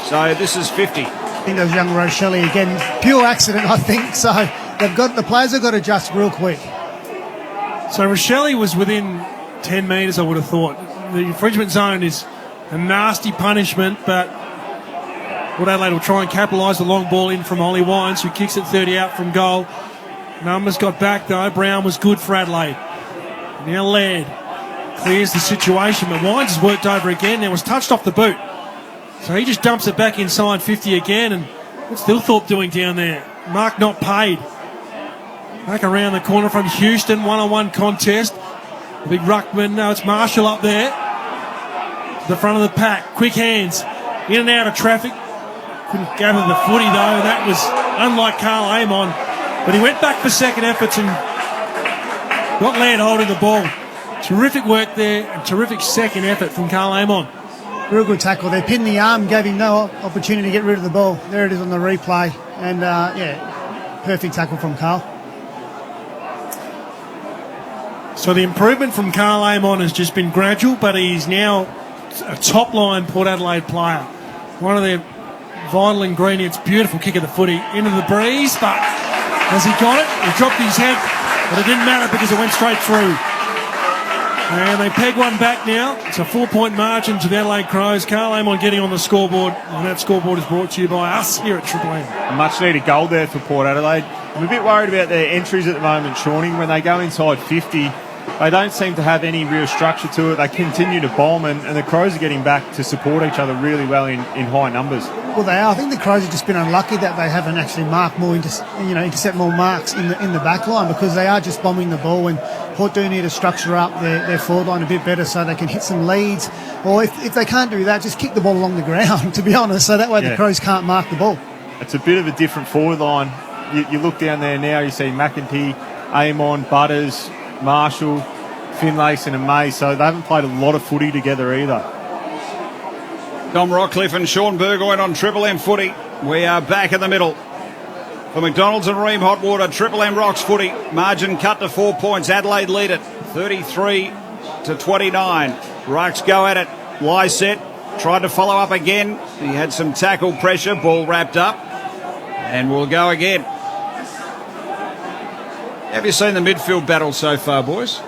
So this is 50. I think that was young Rochelle again. Pure accident, I think. So the players have got to adjust real quick. So Rochelle was within 10 metres, I would have thought. The infringement zone is a nasty punishment, but Port Adelaide will try and capitalise the long ball in from Ollie Wines, who kicks it 30 out from goal. Numbers got back, though. Brown was good for Adelaide. Now Laird clears the situation, but Wines has worked over again. Now was touched off the boot. So he just dumps it back inside 50 again, and what's Thilthorpe doing down there? Mark not paid. Back around the corner from Houston, one-on-one contest. The big ruckman, no, it's Marshall up there. To the front of the pack, quick hands, in and out of traffic. Couldn't gather the footy though, that was unlike Carl Amon. But he went back for second efforts and got Laird holding the ball. Terrific work there, and terrific second effort from Carl Amon. Real good tackle. They pinned the arm, gave him no opportunity to get rid of the ball. There it is on the replay. And perfect tackle from Carl. So the improvement from Carl Amon has just been gradual, but he's now a top-line Port Adelaide player. One of their vital ingredients. Beautiful kick of the footy into the breeze, but has he got it? He dropped his head, but it didn't matter because it went straight through. And they peg one back now. It's a 4-point margin to the Adelaide Crows. Carl Amon getting on the scoreboard, and that scoreboard is brought to you by us here at Triple M. Much needed goal there for Port Adelaide. I'm a bit worried about their entries at the moment, Shawnee. When they go inside 50, they don't seem to have any real structure to it. They continue to bomb, and the Crows are getting back to support each other really well in high numbers. Well, they are. I think the Crows have just been unlucky that they haven't actually marked more, intercept more marks in the back line, because they are just bombing the ball, and Port do need to structure up their forward line a bit better so they can hit some leads. Or if they can't do that, just kick the ball along the ground, to be honest, so that way the Crows can't mark the ball. It's a bit of a different forward line. You look down there now, you see McEntee, Amon, Butters, Marshall, Finlayson and May, so they haven't played a lot of footy together either. Tom Rockcliffe and Sean Burgoyne on Triple M footy. We are back in the middle. For McDonald's and Ream Hot Water, Triple M Rocks footy. Margin cut to 4 points. Adelaide lead it 33-29. Rucks go at it. Lyset tried to follow up again. He had some tackle pressure. Ball wrapped up. And we'll go again. Have you seen the midfield battle so far, boys?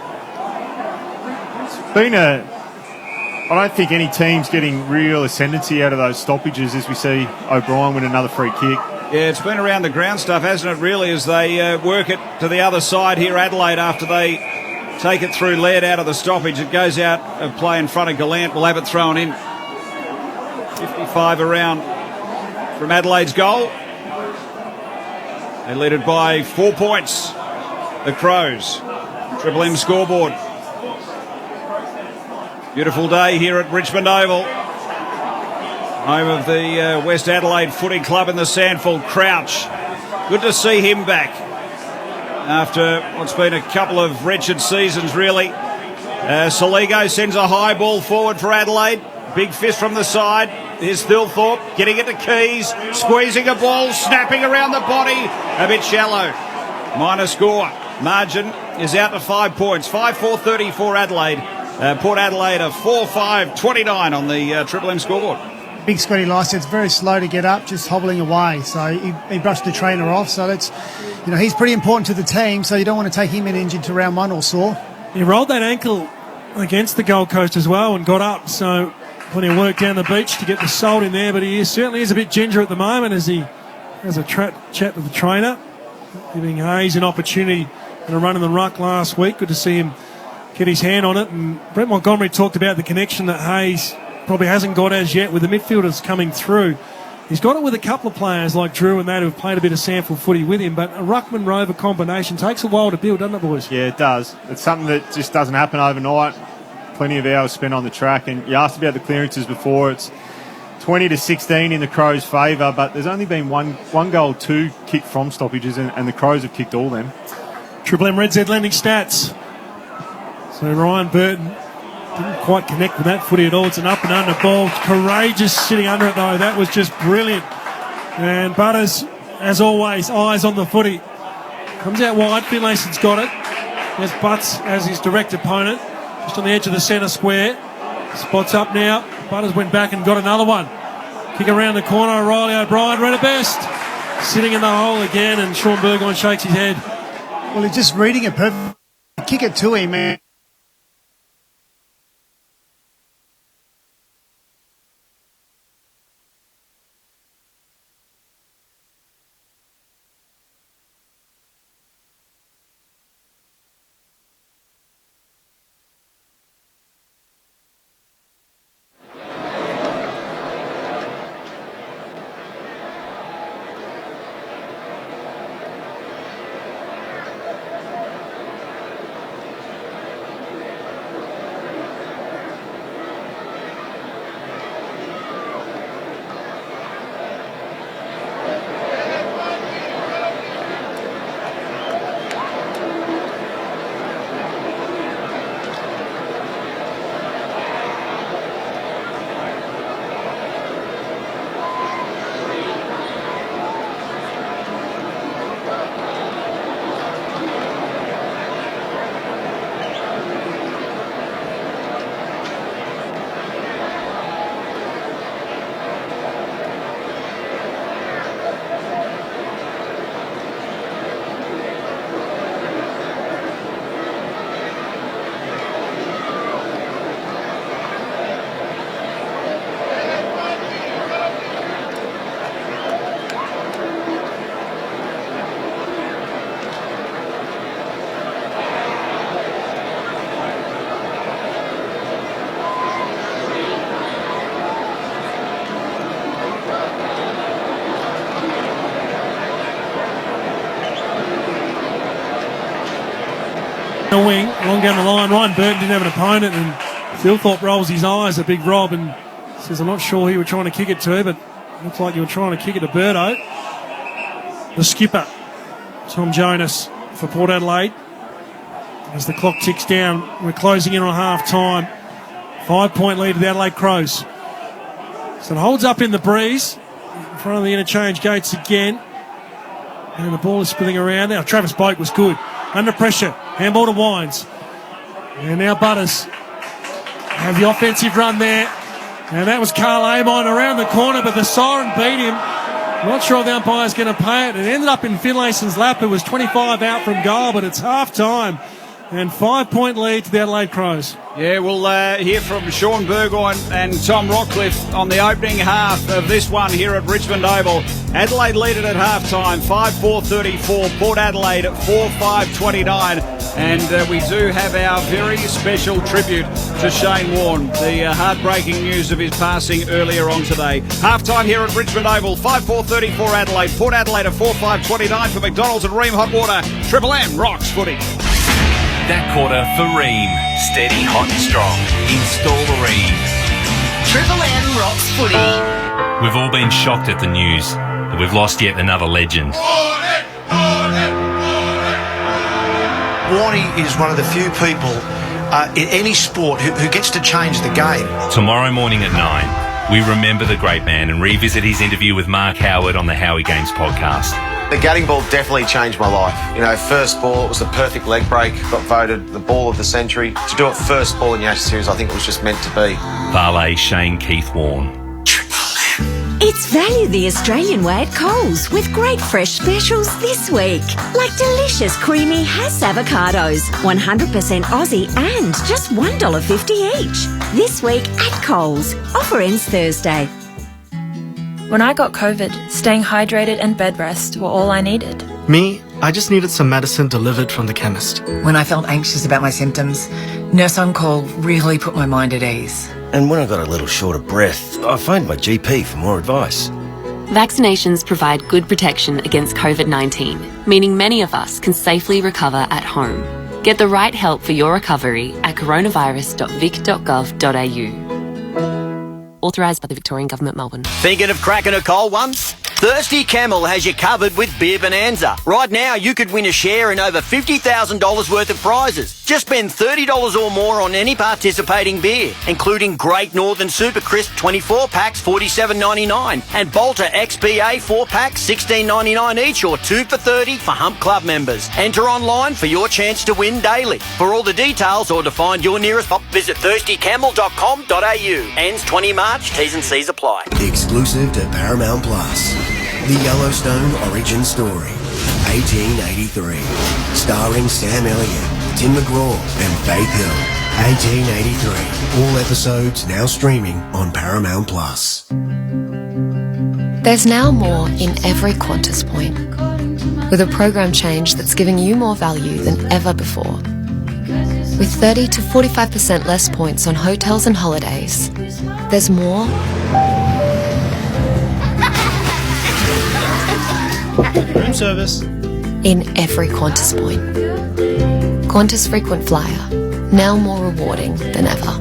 I don't think any team's getting real ascendancy out of those stoppages as we see O'Brien win another free kick. Yeah, it's been around the ground stuff, hasn't it, really, as they work it to the other side here, Adelaide, after they take it through Laird out of the stoppage. It goes out of play in front of Gallant. We'll have it thrown in. 55 around from Adelaide's goal. They lead it by 4 points, the Crows. Triple M scoreboard. Beautiful day here at Richmond Oval, home of the West Adelaide Footy Club in the Sandford. Crouch, good to see him back after what's been a couple of wretched seasons, really. Saligo sends a high ball forward for Adelaide. Big fist from the side. Here's Thilthorpe getting it to Keys, squeezing a ball, snapping around the body. A bit shallow. Minor score. Margin is out to 5 points. 5-4-34 Adelaide. Port Adelaide a 4-5-29 on the Triple M scoreboard. Big Scotty Lycett's very slow to get up, just hobbling away. So he brushed the trainer off. So that's, he's pretty important to the team. So you don't want to take him in injured to round one or sore. He rolled that ankle against the Gold Coast as well and got up. So plenty of work down the beach to get the salt in there. But he certainly is a bit ginger at the moment as he has a chat with the trainer, giving Hayes an opportunity and a run in the ruck last week. Good to see him get his hand on it. And Brett Montgomery talked about the connection that Hayes probably hasn't got as yet with the midfielders coming through. He's got it with a couple of players like Drew and that who've played a bit of sample footy with him, but a Ruckman-Rover combination takes a while to build, doesn't it, boys? Yeah, it does. It's something that just doesn't happen overnight. Plenty of hours spent on the track, and you asked about the clearances before. It's 20-16 in the Crows' favour, but there's only been one goal, 2 kicked from stoppages, and the Crows have kicked all them. Triple M Red Z lending stats. So Ryan Burton didn't quite connect with that footy at all. It's an up and under ball. Courageous sitting under it though. That was just brilliant. And Butters, as always, eyes on the footy. Comes out wide. Finlayson's got it. There's Butts as his direct opponent. Just on the edge of the centre square. Spots up now. Butters went back and got another one. Kick around the corner. Riley O'Brien read it best. Sitting in the hole again, and Sean Burgoyne shakes his head. Well, he's just reading it perfectly. Kick it to him, man. The wing, long down the line. Ryan Burton didn't have an opponent, and Thilthorpe rolls his eyes at Big Rob and says, I'm not sure who you were trying to kick it to, but looks like you were trying to kick it to Birdo. The skipper, Tom Jonas for Port Adelaide. As the clock ticks down, we're closing in on half-time. 5-point lead to the Adelaide Crows. So it holds up in the breeze in front of the interchange gates again. And the ball is spinning around now. Travis Boak was good. Under pressure. Handball to Wines. And now Butters have the offensive run there. And that was Carl Amon around the corner, but the siren beat him. Not sure if the umpire's going to pay it. It ended up in Finlayson's lap. It was 25 out from goal, but it's half-time. And 5-point lead to the Adelaide Crows. Yeah, we'll hear from Sean Burgoyne and Tom Rockcliffe on the opening half of this one here at Richmond Oval. Adelaide lead it at half-time, 5-4-34. Port Adelaide at 4-5-29. And we do have our very special tribute to Shane Warne, the heartbreaking news of his passing earlier on today. Half-time here at Richmond Oval, 5-4-34 Adelaide. Port Adelaide at 4-5-29 for McDonald's and Ream Hot Water. Triple M rocks footy. That quarter for Ream. Steady, hot and strong. Install the Ream. Triple M rocks footy. We've all been shocked at the news that we've lost yet another legend. Warnie is one of the few people in any sport who gets to change the game. Tomorrow morning at 9, we remember the great man and revisit his interview with Mark Howard on the Howie Games podcast. The gutting ball definitely changed my life. You know, first ball, it was the perfect leg break, got voted the ball of the century. To do it first ball in the Ashes series, I think it was just meant to be. Barley Shane Keith Warne. It's value the Australian way at Coles with great fresh specials this week. Like delicious creamy Hass avocados, 100% Aussie and just $1.50 each. This week at Coles. Offer ends Thursday. When I got COVID, staying hydrated and bed rest were all I needed. Me, I just needed some medicine delivered from the chemist. When I felt anxious about my symptoms, Nurse On Call really put my mind at ease. And when I got a little short of breath, I phoned my GP for more advice. Vaccinations provide good protection against COVID-19, meaning many of us can safely recover at home. Get the right help for your recovery at coronavirus.vic.gov.au. Authorised by the Victorian Government, Melbourne. Thinking of cracking a cold one? Thirsty Camel has you covered with Beer Bonanza. Right now, you could win a share in over $50,000 worth of prizes. Just spend $30 or more on any participating beer, including Great Northern Super Crisp 24 packs, $47.99, and Bolter XPA 4 packs, $16.99 each, or 2 for $30 for Hump Club members. Enter online for your chance to win daily. For all the details or to find your nearest pub, visit thirstycamel.com.au. Ends 20 March. T's and C's apply. Exclusive to Paramount Plus. The Yellowstone Origin Story, 1883. Starring Sam Elliott, Tim McGraw and Faith Hill. 1883. All episodes now streaming on Paramount Plus. There's now more in every Qantas point, with a program change that's giving you more value than ever before. With 30 to 45% less points on hotels and holidays, there's more room service in every Qantas point. Qantas Frequent Flyer, now more rewarding than ever.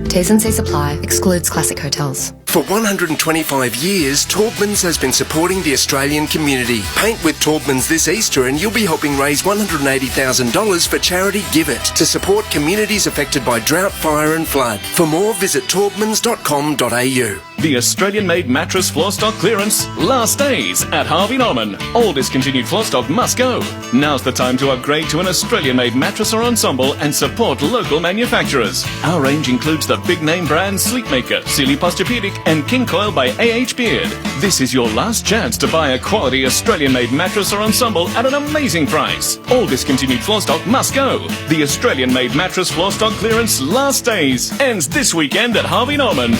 T's and C's apply, excludes classic hotels. For 125 years, Taubmans has been supporting the Australian community. Paint with Taubmans this Easter and you'll be helping raise $180,000 for charity Give It to support communities affected by drought, fire and flood. For more, visit taubmans.com.au. The Australian-made mattress floor stock clearance. Last days at Harvey Norman. All discontinued floor stock must go. Now's the time to upgrade to an Australian-made mattress or ensemble and support local manufacturers. Our range includes the big-name brands Sleepmaker, Sealy Posturepedic and King Coil by A.H. Beard. This is your last chance to buy a quality Australian-made mattress or ensemble at an amazing price. All discontinued floor stock must go. The Australian-made mattress floor stock clearance last days ends this weekend at Harvey Norman.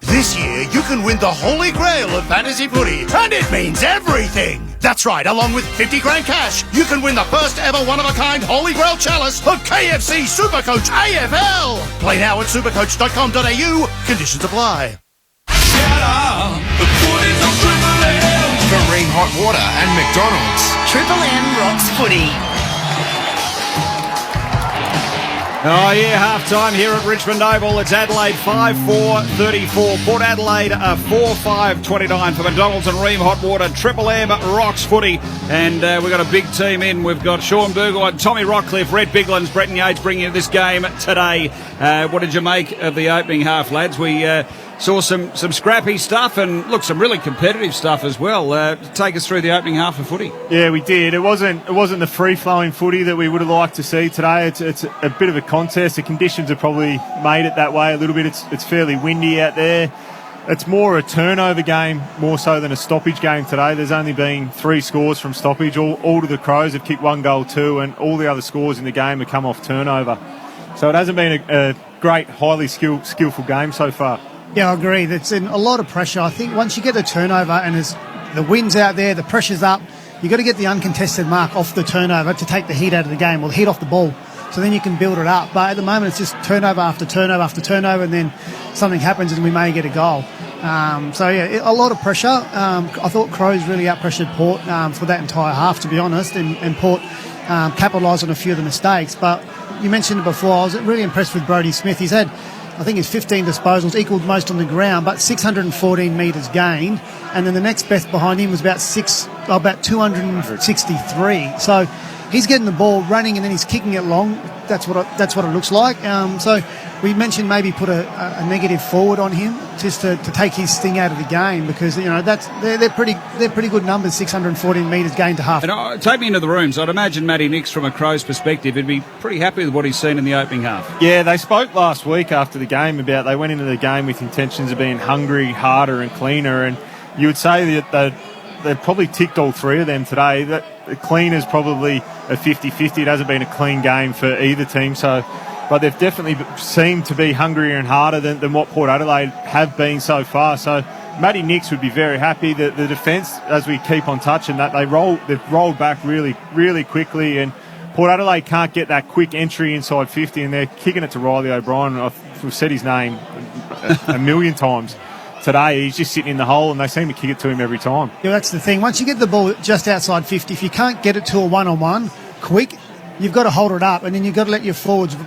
This year, you can win the holy grail of fantasy footy, and it means everything. That's right, along with 50 grand cash, you can win the first ever one-of-a-kind Holy Grail chalice of KFC Supercoach AFL. Play now at supercoach.com.au. Conditions apply. Marine Hot Water and McDonald's. Triple M rocks footy. Oh yeah, half-time here at Richmond Oval. It's Adelaide 5-4-34. Port Adelaide 4-5-29 for McDonald's and Ream Hot Water. Triple M rocks footy. And we've got a big team in. We've got Sean Burgoyne, Tommy Rockcliffe, Rhett Biglands, Bretton Yates bringing you this game today. What did you make of the opening half, lads? We saw some scrappy stuff and, look, some really competitive stuff as well. Take us through the opening half of footy. Yeah, we did. It wasn't the free-flowing footy that we would have liked to see today. It's a bit of a contest. The conditions have probably made it that way a little bit. It's fairly windy out there. It's more a turnover game more so than a stoppage game today. There's only been 3 scores from stoppage. All of the Crows have kicked 1 goal too, and all the other scores in the game have come off turnover. So it hasn't been a great, highly skillful game so far. Yeah, I agree. That's in a lot of pressure. I think once you get the turnover and there's the wind's out there, the pressure's up, you've got to get the uncontested mark off the turnover to take the heat out of the game, or the heat off the ball, so then you can build it up. But at the moment, it's just turnover after turnover after turnover, and then something happens and we may get a goal. So, yeah, a lot of pressure. I thought Crows really out-pressured Port for that entire half, to be honest, and Port capitalised on a few of the mistakes. But you mentioned it before, I was really impressed with Brodie Smith. He's had, I think, his 15 disposals, equalled most on the ground, but 614 metres gained. And then the next best behind him was about 263. So he's getting the ball running and then he's kicking it long. That's what it looks like. So we mentioned maybe put a negative forward on him just to take his sting out of the game, because they're pretty good numbers. 614 metres gained to half. And take me into the rooms. I'd imagine Matty Nix, from a Crows perspective, he'd be pretty happy with what he's seen in the opening half. Yeah, they spoke last week after the game about they went into the game with intentions of being hungry, harder and cleaner, and you would say that they've probably ticked all three of them today. That the clean is probably a 50-50. It hasn't been a clean game for either team, but they've definitely seemed to be hungrier and harder than what Port Adelaide have been so far. So Matty Nix would be very happy. The defence, as we keep on touching that, they've rolled back really, really quickly, and Port Adelaide can't get that quick entry inside 50, and they're kicking it to Riley O'Brien. We've said his name a million times today. He's just sitting in the hole, and they seem to kick it to him every time. Yeah, that's the thing. Once you get the ball just outside 50, if you can't get it to a one-on-one quick, you've got to hold it up, and then you've got to let your forwards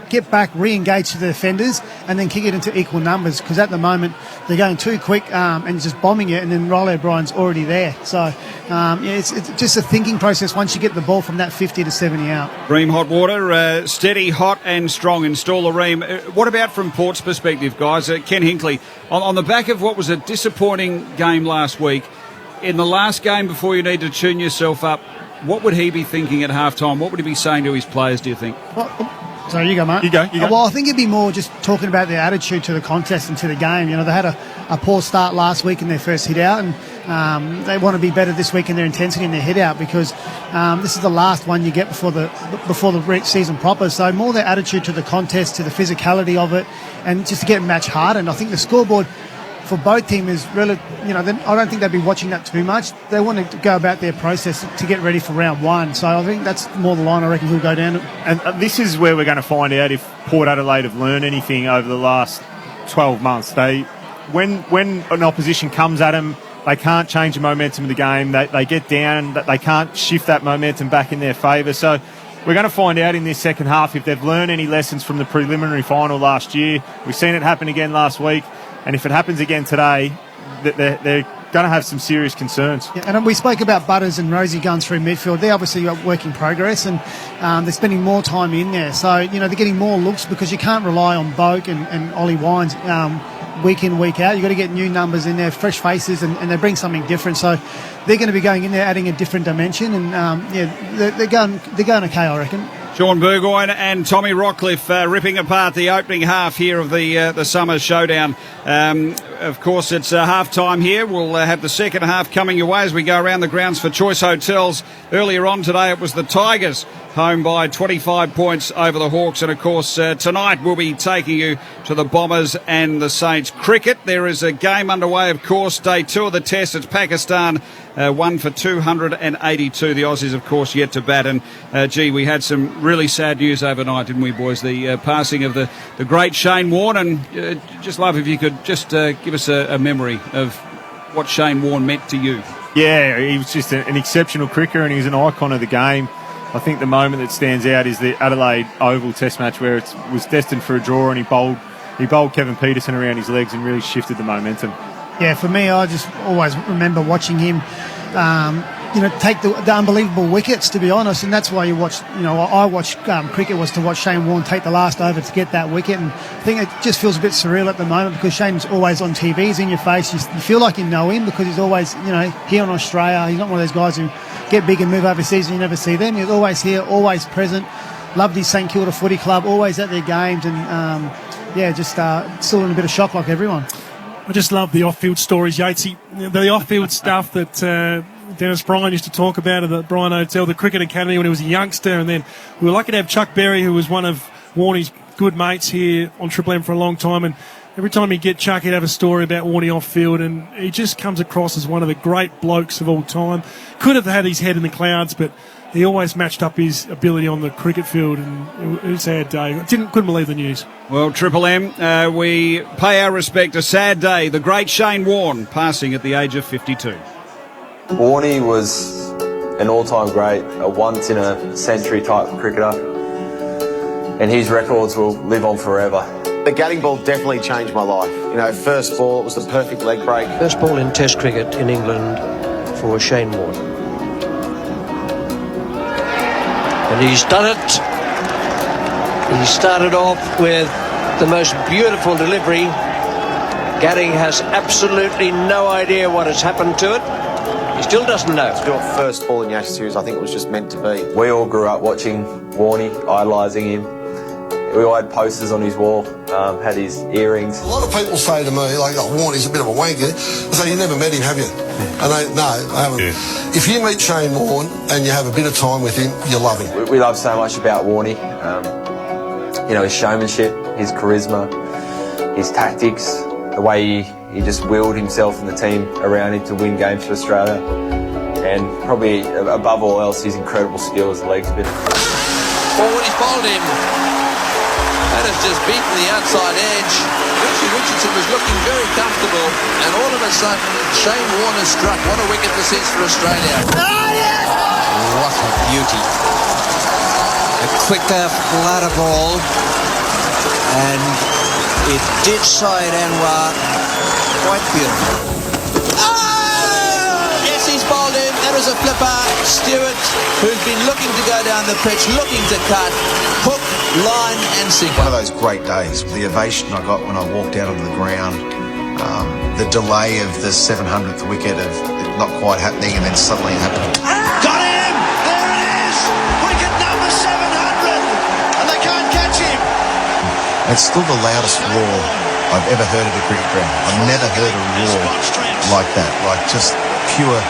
get back, re-engage to the defenders, and then kick it into equal numbers, because at the moment they're going too quick and just bombing it, and then Riley O'Brien's already there. So it's just a thinking process once you get the ball from that 50 to 70 out. Ream hot water, steady, hot and strong. Install a Ream. What about from Port's perspective, guys? Ken Hinkley, on the back of what was a disappointing game last week, in the last game before you need to tune yourself up, what would he be thinking at halftime? What would he be saying to his players, do you think? Sorry, you go, mate. You go. Well, I think it'd be more just talking about their attitude to the contest and to the game. They had a poor start last week in their first hit out, and they want to be better this week in their intensity and their hit out, because this is the last one you get before the season proper. So more their attitude to the contest, to the physicality of it, and just to get match hard. And I think the scoreboard for both teams is really, I don't think they'd be watching that too much. They want to go about their process to get ready for round one. So I think that's more the line I reckon he'll go down. And this is where we're going to find out if Port Adelaide have learned anything over the last 12 months. When an opposition comes at them, they can't change the momentum of the game. They get down, they can't shift that momentum back in their favour. So we're going to find out in this second half if they've learned any lessons from the preliminary final last year. We've seen it happen again last week. And if it happens again today, they're going to have some serious concerns. Yeah, and we spoke about Butters and Rosie going through midfield. They're obviously a work in progress, and they're spending more time in there. So, they're getting more looks, because you can't rely on Boak and Ollie Wines week in, week out. You've got to get new numbers in there, fresh faces, and they bring something different. So they're going to be going in there, adding a different dimension. And, they're going okay, I reckon. Sean Burgoyne and Tommy Rockcliffe ripping apart the opening half here of the summer showdown. Of course, it's half time here. We'll have the second half coming your way as we go around the grounds for Choice Hotels. Earlier on today, it was the Tigers home by 25 points over the Hawks. And, of course, tonight we'll be taking you to the Bombers and the Saints. Cricket, there is a game underway, of course. Day 2 of the test. It's Pakistan, 1 for 282. The Aussies, of course, yet to bat. And, we had some really sad news overnight, didn't we, boys? The passing of the great Shane Warne. And just love if you could just give us a memory of what Shane Warne meant to you. Yeah, he was just an exceptional cricketer, and he was an icon of the game. I think the moment that stands out is the Adelaide Oval Test match, where it was destined for a draw, and he bowled Kevin Peterson around his legs and really shifted the momentum. Yeah, for me, I just always remember watching him take the unbelievable wickets, to be honest, and that's why you watch. I watched cricket was to watch Shane Warne take the last over to get that wicket, and I think it just feels a bit surreal at the moment, because Shane's always on TV, he's in your face. You feel like you know him, because he's always, here in Australia. He's not one of those guys who get big and move overseas and you never see them. He's always here, always present. Loved his St Kilda Footy Club, always at their games, and still in a bit of shock like everyone. I just love the off-field stories, Yatesy. The off-field stuff that Dennis Bryan used to talk about at the Bryan Hotel, the Cricket Academy when he was a youngster, and then we were lucky to have Chuck Berry, who was one of Warnie's good mates here on Triple M for a long time, and every time he'd get Chuck, he'd have a story about Warnie off-field, and he just comes across as one of the great blokes of all time. Could have had his head in the clouds, but he always matched up his ability on the cricket field, and it was a sad day. Couldn't believe the news. Well, Triple M, we pay our respect. A sad day. The great Shane Warne passing at the age of 52. Warnie was an all-time great, a once-in-a-century type cricketer, and his records will live on forever. The Gatting ball definitely changed my life. First ball, it was the perfect leg break. First ball in Test cricket in England for Shane Warne. And he's done it. He started off with the most beautiful delivery. Gadding has absolutely no idea what has happened to it. He still doesn't know. To do it first ball in the Ashes series, I think it was just meant to be. We all grew up watching Warnie, idolising him. We all had posters on his wall, had his earrings. A lot of people say to me, like, oh, Warnie's a bit of a wanker. I say, you never met him, have you? And no, I haven't. Yeah. If you meet Shane Warne and you have a bit of time with him, you love him. We love so much about Warnie. You know, his showmanship, his charisma, his tactics, the way he just willed himself and the team around him to win games for Australia. And probably, above all else, his incredible skill as a leg spinner. Forward, he's bowled him. That has just beaten the outside edge. Richardson was looking very comfortable, and all of a sudden, Shane Warne has struck. What a wicket this is for Australia. Oh, yes! What a beauty. A quicker, flatter ball, and it did side Anwar quite beautiful. Oh! Yes, he's bowled him. That was a flipper. Stewart, who's been looking to go down the pitch, looking to cut. Hook, line and sinker. One of those great days. The ovation I got when I walked out onto the ground, the delay of the 700th wicket of it not quite happening and then suddenly it happened. Got him! There it is! Wicket number 700! And they can't catch him! It's still the loudest roar I've ever heard at a cricket ground. I've never heard a roar like that, like just pure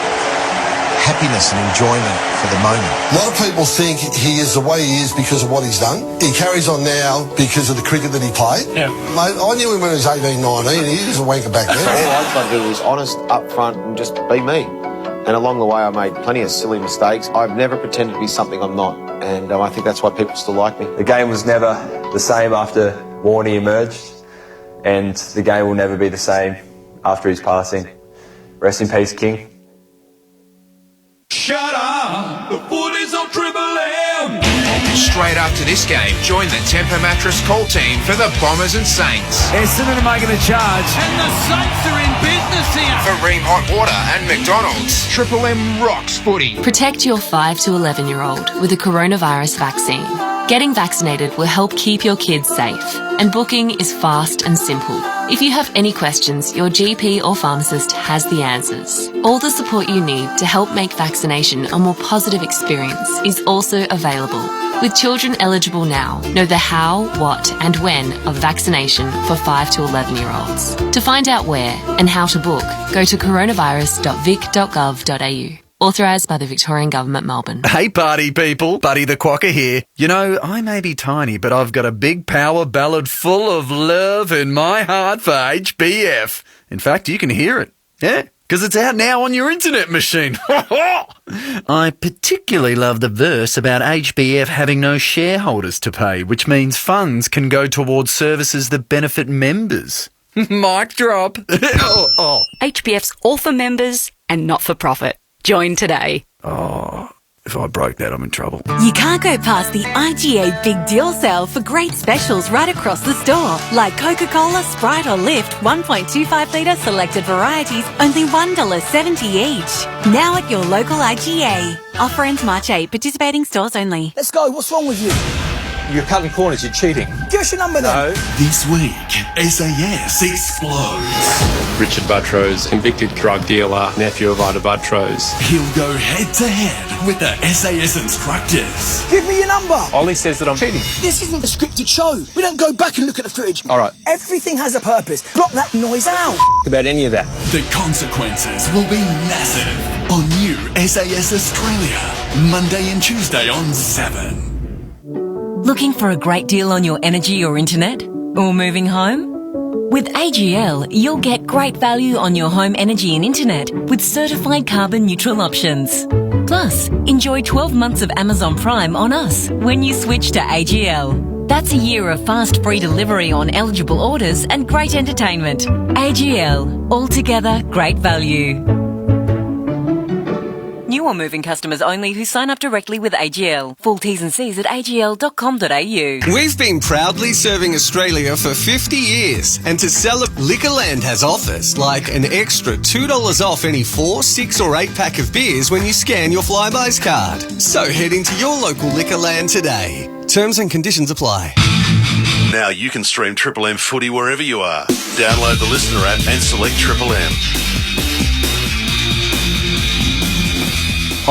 happiness and enjoyment for the moment. A lot of people think he is the way he is because of what he's done. He carries on now because of the cricket that he played. Yeah. Mate, I knew him when he was 18, 19. He was a wanker back then. All I tried to do was honest, up front, and just be me. And along the way, I made plenty of silly mistakes. I've never pretended to be something I'm not. And I think that's why people still like me. The game was never the same after Warnie emerged, and the game will never be the same after his passing. Rest in peace, King. Shut up! The footy's on Triple M! Straight after this game, join the Temper Mattress call team for the Bombers and Saints. Essendon are making a charge. And the Saints are in business here. For Ream Hot Water and McDonald's, Triple M rocks footy. Protect your 5 to 11-year-old with a coronavirus vaccine. Getting vaccinated will help keep your kids safe, and booking is fast and simple. If you have any questions, your GP or pharmacist has the answers. All the support you need to help make vaccination a more positive experience is also available. With children eligible now, know the how, what and when of vaccination for 5 to 11-year-olds. To find out where and how to book, go to coronavirus.vic.gov.au. Authorised by the Victorian Government, Melbourne. Hey party people, Buddy the Quokka here. You know, I may be tiny, but I've got a big power ballad full of love in my heart for HBF. In fact, you can hear it. Yeah, because it's out now on your internet machine. I particularly love the verse about HBF having no shareholders to pay, which means funds can go towards services that benefit members. Mic drop. HBF's all for members and not for profit. Join today. Oh, if I broke that, I'm in trouble. You can't go past the IGA Big Deal Sale for great specials right across the store. Like Coca-Cola, Sprite or Lift, 1.25 litre selected varieties, only $1.70 each. Now at your local IGA. Offer ends March 8, participating stores only. Let's go, what's wrong with you? You're cutting corners, you're cheating. Give us your number then. No. This week, SAS explodes. Richard Buttrose, convicted drug dealer, nephew of Ida Buttrose. He'll go head to head with the SAS instructors. Give me your number. Ollie says that I'm cheating. This isn't a scripted show. We don't go back and look at the footage. All right. Everything has a purpose. Block that noise out. About any of that. The consequences will be massive on new SAS Australia, Monday and Tuesday on 7. Looking for a great deal on your energy or internet? Or moving home? With AGL, you'll get great value on your home energy and internet with certified carbon neutral options. Plus, enjoy 12 months of Amazon Prime on us when you switch to AGL. That's a year of fast free delivery on eligible orders and great entertainment. AGL, altogether great value. New or moving customers only who sign up directly with AGL. Full T's and C's at agl.com.au. We've been proudly serving Australia for 50 years, and to celebrate, Liquorland has offers like an extra $2 off any 4, 6 or 8 pack of beers when you scan your Flybuys card. So head into your local Liquorland today. Terms and conditions apply. Now you can stream Triple M footy wherever you are. Download the Listener app and select Triple M.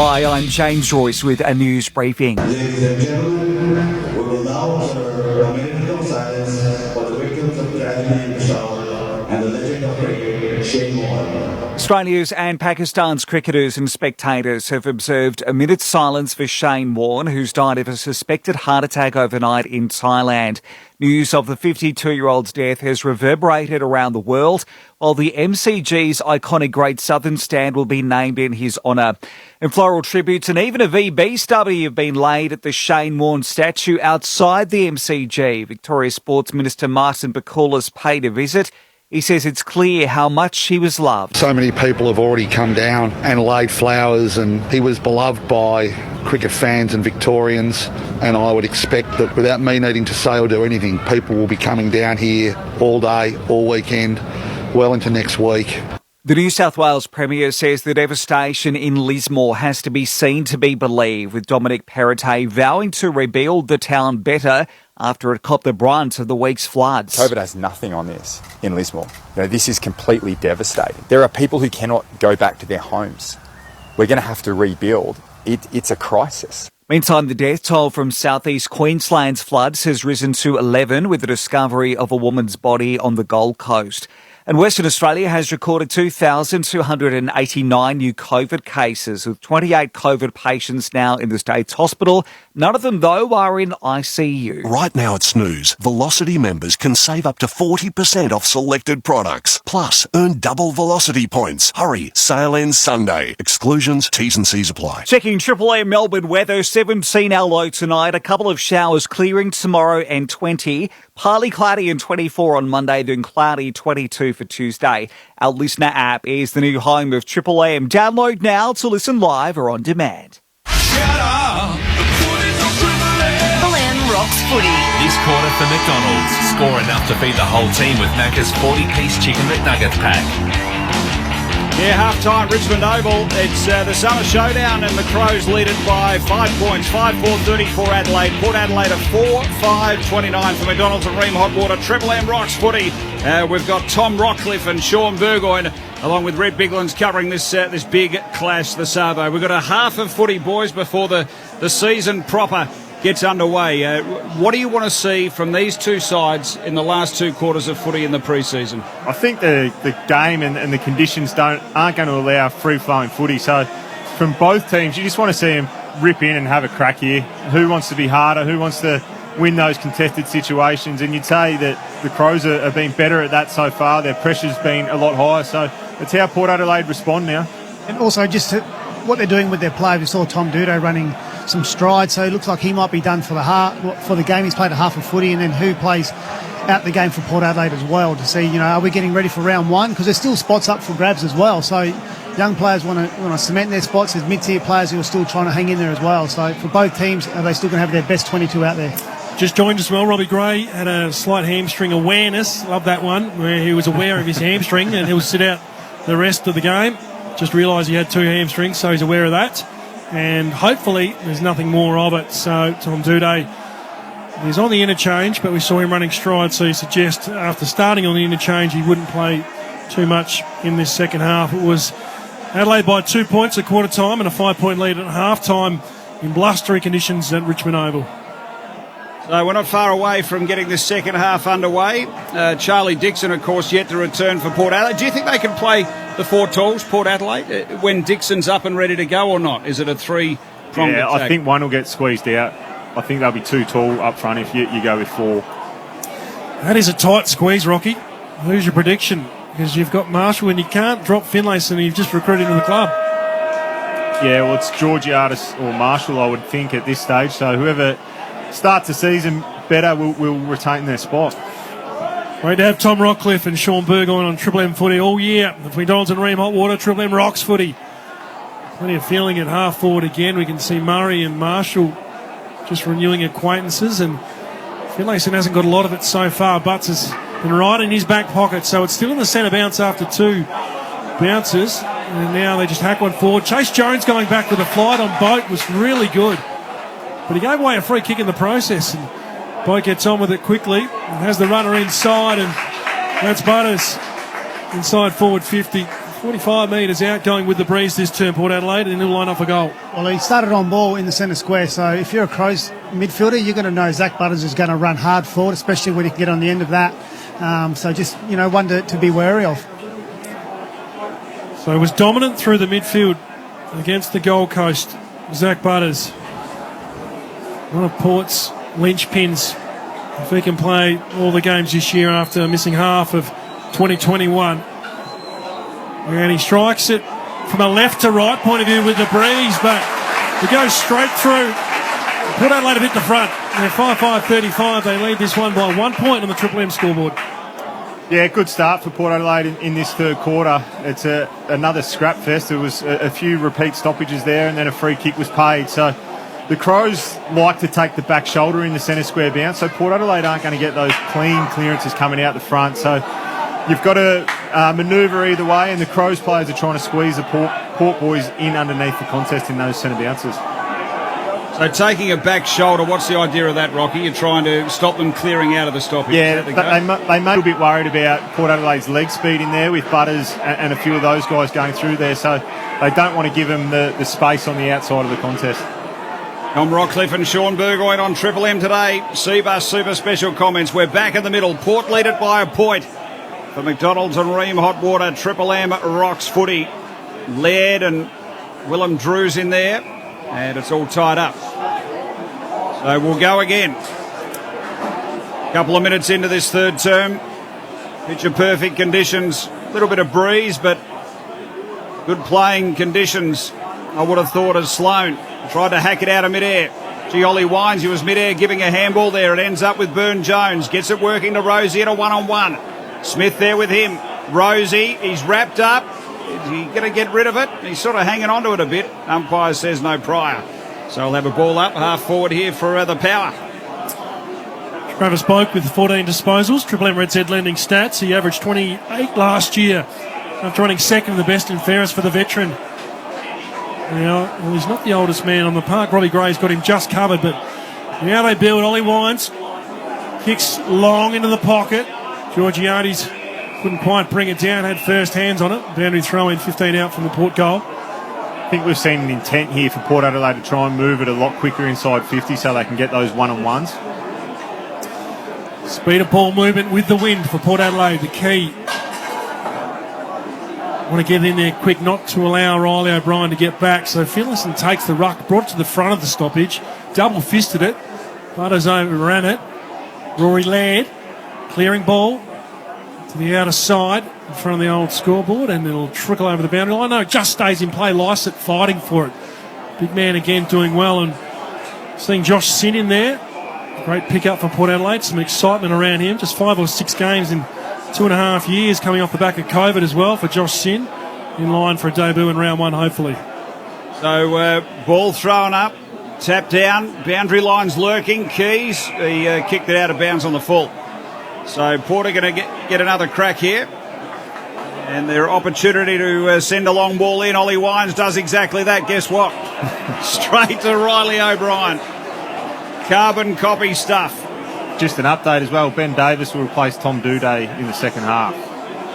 Hi, I'm James Royce with a news briefing. Ladies and gentlemen, we will now observe a minute of silence for the victims of tragedy in Peshawar and the legend of cricket, Shane Warne. Australia's and Pakistan's cricketers and spectators have observed a minute's silence for Shane Warne, who's died of a suspected heart attack overnight in Thailand. News of the 52-year-old's death has reverberated around the world, while the MCG's iconic Great Southern Stand will be named in his honour. And floral tributes and even a VB stubby have been laid at the Shane Warne statue outside the MCG. Victoria Sports Minister Martin Bakula's paid a visit. He says it's clear how much he was loved. So many people have already come down and laid flowers, and he was beloved by cricket fans and Victorians, and I would expect that without me needing to say or do anything, people will be coming down here all day, all weekend, well into next week. The New South Wales Premier says the devastation in Lismore has to be seen to be believed, with Dominic Perrottet vowing to rebuild the town better after it copped the brunt of the week's floods. COVID has nothing on this in Lismore. This is completely devastating. There are people who cannot go back to their homes. We're going to have to rebuild. It's a crisis. Meantime, the death toll from southeast Queensland's floods has risen to 11 with the discovery of a woman's body on the Gold Coast. And Western Australia has recorded 2,289 new COVID cases, with 28 COVID patients now in the state's hospital. None of them, though, are in ICU. Right now at Snooze, Velocity members can save up to 40% off selected products. Plus, earn double Velocity points. Hurry, sale ends Sunday. Exclusions, T's and C's apply. Checking Triple M Melbourne weather, 17 our low tonight, a couple of showers clearing tomorrow and 20. Partly cloudy and 24 on Monday, then cloudy 22 for Tuesday. Our listener app is the new home of Triple M. Download now to listen live or on demand. Triple M rocks footy. This quarter for McDonald's. Score enough to feed the whole team with Macca's 40-piece Chicken McNuggets pack. Yeah, half-time, Richmond Oval. It's the Summer Showdown, and the Crows lead it by 5 points. 5-4-30 for Adelaide. Port Adelaide a 4-5-29 for McDonald's and Ream Hot Water. Triple M rocks footy. We've got Tom Rockcliffe and Sean Burgoyne, along with Red Biglands, covering this big clash, the Savo. We've got a half of footy, boys, before the season proper gets underway. What do you want to see from these two sides in the last two quarters of footy in the pre-season? I think the game and the conditions aren't going to allow free-flowing footy. So from both teams, you just want to see them rip in and have a crack here. Who wants to be harder? Who wants to win those contested situations? And you'd say that the Crows have been better at that so far. Their pressure's been a lot higher. So that's how Port Adelaide respond now. And also just what they're doing with their play. We saw Tom Dudo running some strides, so it looks like he might be done for the game. He's played a half of footy, and then who plays out the game for Port Adelaide as well to see, are we getting ready for round one? Because there's still spots up for grabs as well. So young players want to cement their spots. There's mid-tier players who are still trying to hang in there as well. So for both teams, are they still going to have their best 22 out there? Just joined as well, Robbie Gray had a slight hamstring awareness. Love that one, where he was aware of his hamstring and he'll sit out the rest of the game. Just realised he had 2 hamstrings, so he's aware of that. And hopefully there's nothing more of it. So Tom Duday is on the interchange, but we saw him running strides, so he suggests after starting on the interchange he wouldn't play too much in this second half. It was Adelaide by 2 points at quarter time and a 5-point lead at half time in blustery conditions at Richmond Oval. So we're not far away from getting the second half underway. Charlie Dixon, of course, yet to return for Port Adelaide. Do you think they can play the 4 tools, Port Adelaide, when Dixon's up and ready to go or not? Is it a 3-pronged attack? I think one will get squeezed out. I think they'll be too tall up front if you go with 4. That is a tight squeeze, Rocky. Who's your prediction? Because you've got Marshall and you can't drop Finlayson, you've just recruited him to the club. Yeah, well, it's Georgiades or Marshall, I would think, at this stage. So whoever starts the season better will retain their spot. Great to have Tom Rockcliffe and Sean Burgoyne on Triple M footy all year. The McDonald's and Ream Hot Water, Triple M rocks footy. Plenty of feeling at half forward again. We can see Murray and Marshall just renewing acquaintances, and Finlayson hasn't got a lot of it so far. Butts has been right in his back pocket, so it's still in the centre bounce after 2 bounces, and now they just hack one forward. Chase Jones going back with a flight on Boat was really good, but he gave away a free kick in the process, and Boat gets on with it quickly and has the runner inside, and that's Butters inside forward 50. 45 metres out, going with the breeze this term, Port Adelaide, and he'll line up for goal. Well, he started on ball in the centre square, so if you're a Crows midfielder, you're going to know Zach Butters is going to run hard forward, especially when he can get on the end of that. So just, one to be wary of. So he was dominant through the midfield against the Gold Coast, Zach Butters. One of Port's linchpins, if he can play all the games this year after missing half of 2021. And he strikes it from a left to right point of view with the breeze, but it goes straight through. Port Adelaide have hit the front. They're 5-5-35. They lead this one by 1 point on the Triple M scoreboard. Yeah, good start for Port Adelaide in this third quarter. It's another scrap fest. There was a few repeat stoppages there, and then a free kick was paid. So the Crows like to take the back shoulder in the centre square bounce, so Port Adelaide aren't going to get those clean clearances coming out the front. So you've got to manoeuvre either way, and the Crows players are trying to squeeze the Port boys in underneath the contest in those centre bounces. So taking a back shoulder, what's the idea of that, Rocky? You're trying to stop them clearing out of the stoppage. Yeah, they may be a bit worried about Port Adelaide's leg speed in there with Butters and a few of those guys going through there, so they don't want to give them the space on the outside of the contest. Tom Rockcliffe and Sean Burgoyne on Triple M today. Seabus Super Special comments. We're back in the middle. Port lead it by a point. For McDonald's and Ream Hot Water, Triple M rocks footy. Laird and Willem Drews in there, and it's all tied up. So we'll go again. Couple of minutes into this third term. Picture perfect conditions. A little bit of breeze, but good playing conditions. I would have thought as Sloane tried to hack it out of midair. Ollie Wines, he was midair giving a handball there. It ends up with Byrne Jones. Gets it working to Rosie at a one-on-one. Smith there with him. Rosie, he's wrapped up. Is he going to get rid of it? He's sort of hanging on to it a bit. Umpire says no prior. So we'll have a ball up, half forward here for the Power. Travis Boak with 14 disposals. Triple M Red Z lending stats. He averaged 28 last year after running second in the best and fairest for the veteran. Now, well, he's not the oldest man on the park. Robbie Gray's got him just covered, but now they build. Ollie Wines kicks long into the pocket. Georgiades couldn't quite bring it down, had first hands on it. Boundary throw in, 15 out from the Port goal. I think we've seen an intent here for Port Adelaide to try and move it a lot quicker inside 50 so they can get those one-on-ones. Speed of ball movement with the wind for Port Adelaide, the key. Want to get in there quick, not to allow Riley O'Brien to get back. So Finlayson takes the ruck, brought it to the front of the stoppage, double-fisted it. Butters overran it. Rory Laird, clearing ball to the outer side in front of the old scoreboard, and it'll trickle over the boundary line. No, it just stays in play. Lysett fighting for it. Big man again doing well, and seeing Josh Sin in there. Great pick-up for Port Adelaide. Some excitement around him. Just 5 or 6 games in 2.5 years coming off the back of COVID as well for Josh Sin. In line for a debut in round 1, hopefully. So ball thrown up, tap down, boundary lines lurking. Keys, he kicked it out of bounds on the full. So Port are going to get another crack here. And their opportunity to send a long ball in. Ollie Wines does exactly that. Guess what? Straight to Riley O'Brien. Carbon copy stuff. Just an update as well. Ben Davis will replace Tom Doedee in the second half.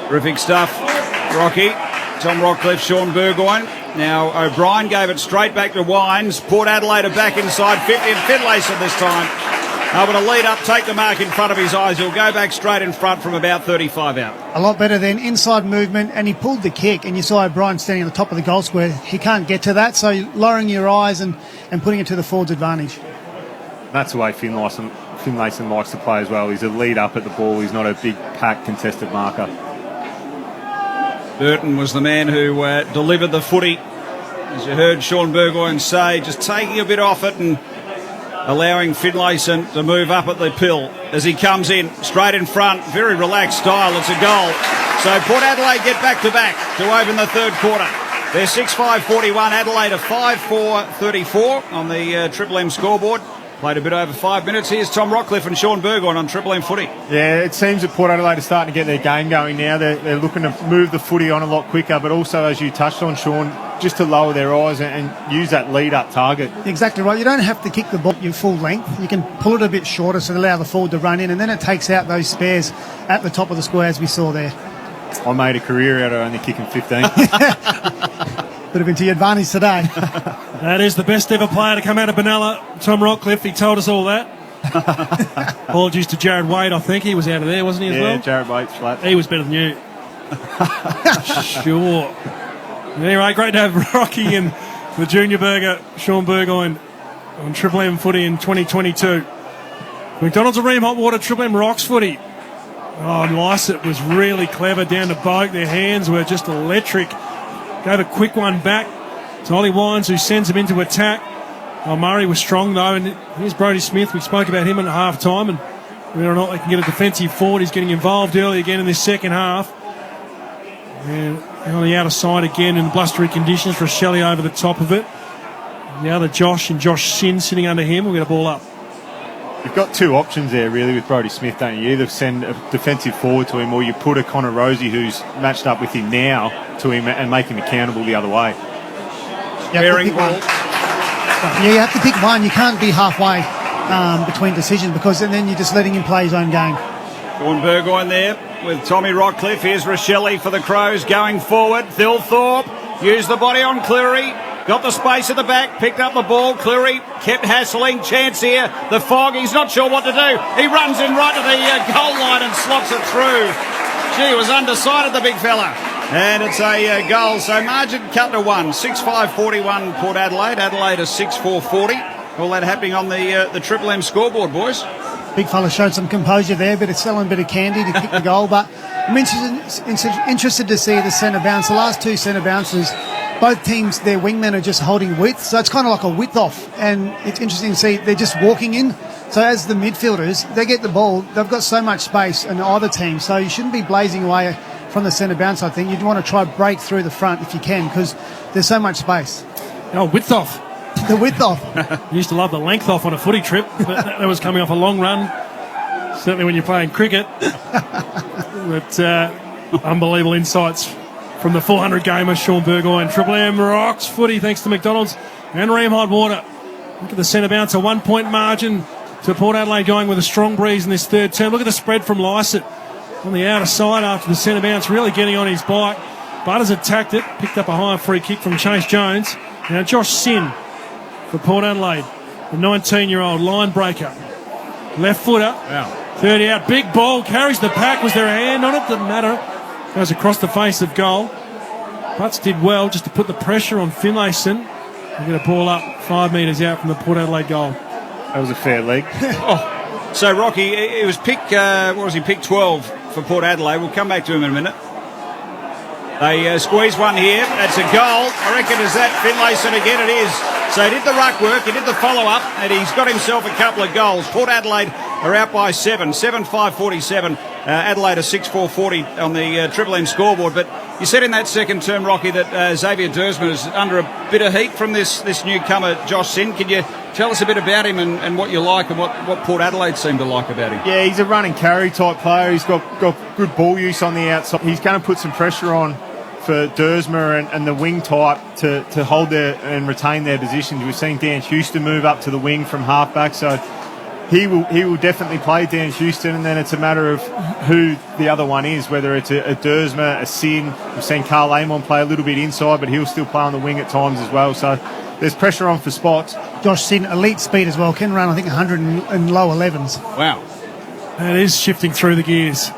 Terrific stuff, Rocky. Tom Rockcliffe, Sean Burgoyne. Now O'Brien gave it straight back to Wines. Port Adelaide are back inside 50, and Finlayson this time able to lead up, take the mark in front of his eyes. He'll go back straight in front from about 35 out. A lot better than inside movement, and he pulled the kick, and you saw O'Brien standing on the top of the goal square. He can't get to that, so lowering your eyes and putting it to the forward's advantage. That's the way Finlayson likes to play as well. He's a lead up at the ball. He's not a big pack contested marker. Burton was the man who delivered the footy. As you heard Sean Burgoyne say, just taking a bit off it and allowing Finlayson to move up at the pill as he comes in, straight in front, very relaxed style. It's a goal. So Port Adelaide get back to open the third quarter. They're 6-5-41. Adelaide a 5-4-34 on the Triple M scoreboard. Played a bit over 5 minutes. Here's Tom Rockcliffe and Sean Burgoyne on Triple M footy. Yeah, it seems that Port Adelaide are starting to get their game going now. They're looking to move the footy on a lot quicker, but also, as you touched on, Sean, just to lower their eyes and use that lead-up target. Exactly right. You don't have to kick the ball your full length. You can pull it a bit shorter so allow the forward to run in, and then it takes out those spares at the top of the square, as we saw there. I made a career out of only kicking 15. Would have been to your advantage today. That is the best ever player to come out of Benalla, Tom Rockcliffe. He told us all that. Apologies to Jared Wade, I think. He was out of there, wasn't he, as well? Yeah, Jared Wade's flat. He was better than you. Sure. Anyway, great to have Rocky and the junior burger, Sean Burgoyne, on Triple M footy in 2022. McDonald's and Ream Hot Water, Triple M Rocks footy. Oh, Lysett was really clever down to Boak. Their hands were just electric. Gave a quick one back to Ollie Wines, who sends him into attack. Oh, Murray was strong, though. And here's Brodie Smith. We spoke about him at half time, and whether or not they can get a defensive forward. He's getting involved early again in this second half. And on the outer side again in blustery conditions. Rochelle over the top of it. And the other Josh and Josh Sin sitting under him. We'll get a ball up. You've got two options there, really, with Brodie Smith, don't you? You either send a defensive forward to him, or you put a Connor Rosie, who's matched up with him now, to him and make him accountable the other way. You have to pick one. You can't be halfway between decisions, because then you're just letting him play his own game. Sean Burgoyne there with Tommy Rockcliffe. Here's Rochelle for the Crows going forward. Thilthorpe used the body on Cleary. Got the space at the back, picked up the ball. Cleary kept hassling. Chance here. The fog, he's not sure what to do. He runs in right to the goal line and slots it through. Gee, he was undecided, the big fella. And it's a goal. So margin cut to 1. 6-5-41 Port Adelaide. Adelaide is 6-4-40. All that happening on the Triple M scoreboard, boys. Big fella showed some composure there, but it's selling a bit of candy to kick the goal. But I'm interested to see the centre bounce. The last two centre bounces, both teams, their wingmen are just holding width, so it's kind of like a width off, and it's interesting to see they're just walking in. So as the midfielders, they get the ball, they've got so much space in either team, so you shouldn't be blazing away from the centre bounce. I think you'd want to try break through the front if you can, because there's so much space. Oh, width off. The width off. You used to love the length off on a footy trip, but that was coming off a long run, certainly when you're playing cricket. But unbelievable insights from the 400 gamer Sean Burgoyne. Triple M Rocks footy thanks to McDonald's and Ream Hot Water. Look at the centre bounce, a 1 point margin to Port Adelaide, going with a strong breeze in this third term. Look at the spread from Lysett on the outer side after the centre bounce, really getting on his bike. Butters attacked it, picked up a high free kick from Chase Jones. Now Josh Sin for Port Adelaide, the 19-year-old line breaker. Left footer, wow. 30 out, big ball, carries the pack. Was there a hand on it? Doesn't matter. Goes across the face of goal. Butts did well just to put the pressure on Finlayson. We're going to ball up 5 metres out from the Port Adelaide goal. That was a fair leg. So, Rocky, it was pick 12 for Port Adelaide. We'll come back to him in a minute. They squeeze one here. That's a goal. I reckon is that Finlayson again? It is. So he did the ruck work, he did the follow-up, and he's got himself a couple of goals. Port Adelaide are out by 7-5-47. Adelaide are 6-4-40 on the Triple M scoreboard. But you said in that second term, Rocky, that Xavier Dersman is under a bit of heat from this newcomer, Josh Sin. Can you tell us a bit about him and what you like and what Port Adelaide seem to like about him? Yeah, he's a run and carry type player. He's got good ball use on the outside. He's going to put some pressure on for Dersmer and the wing type to hold their and retain their positions. We've seen Dan Houston move up to the wing from halfback, so he will definitely play Dan Houston, and then it's a matter of who the other one is, whether it's a Dersmer, a Sin. We've seen Carl Amon play a little bit inside, but he'll still play on the wing at times as well, so there's pressure on for spots. Josh Sin, elite speed as well, can run I think 100 in low 11s. Wow. That is shifting through the gears.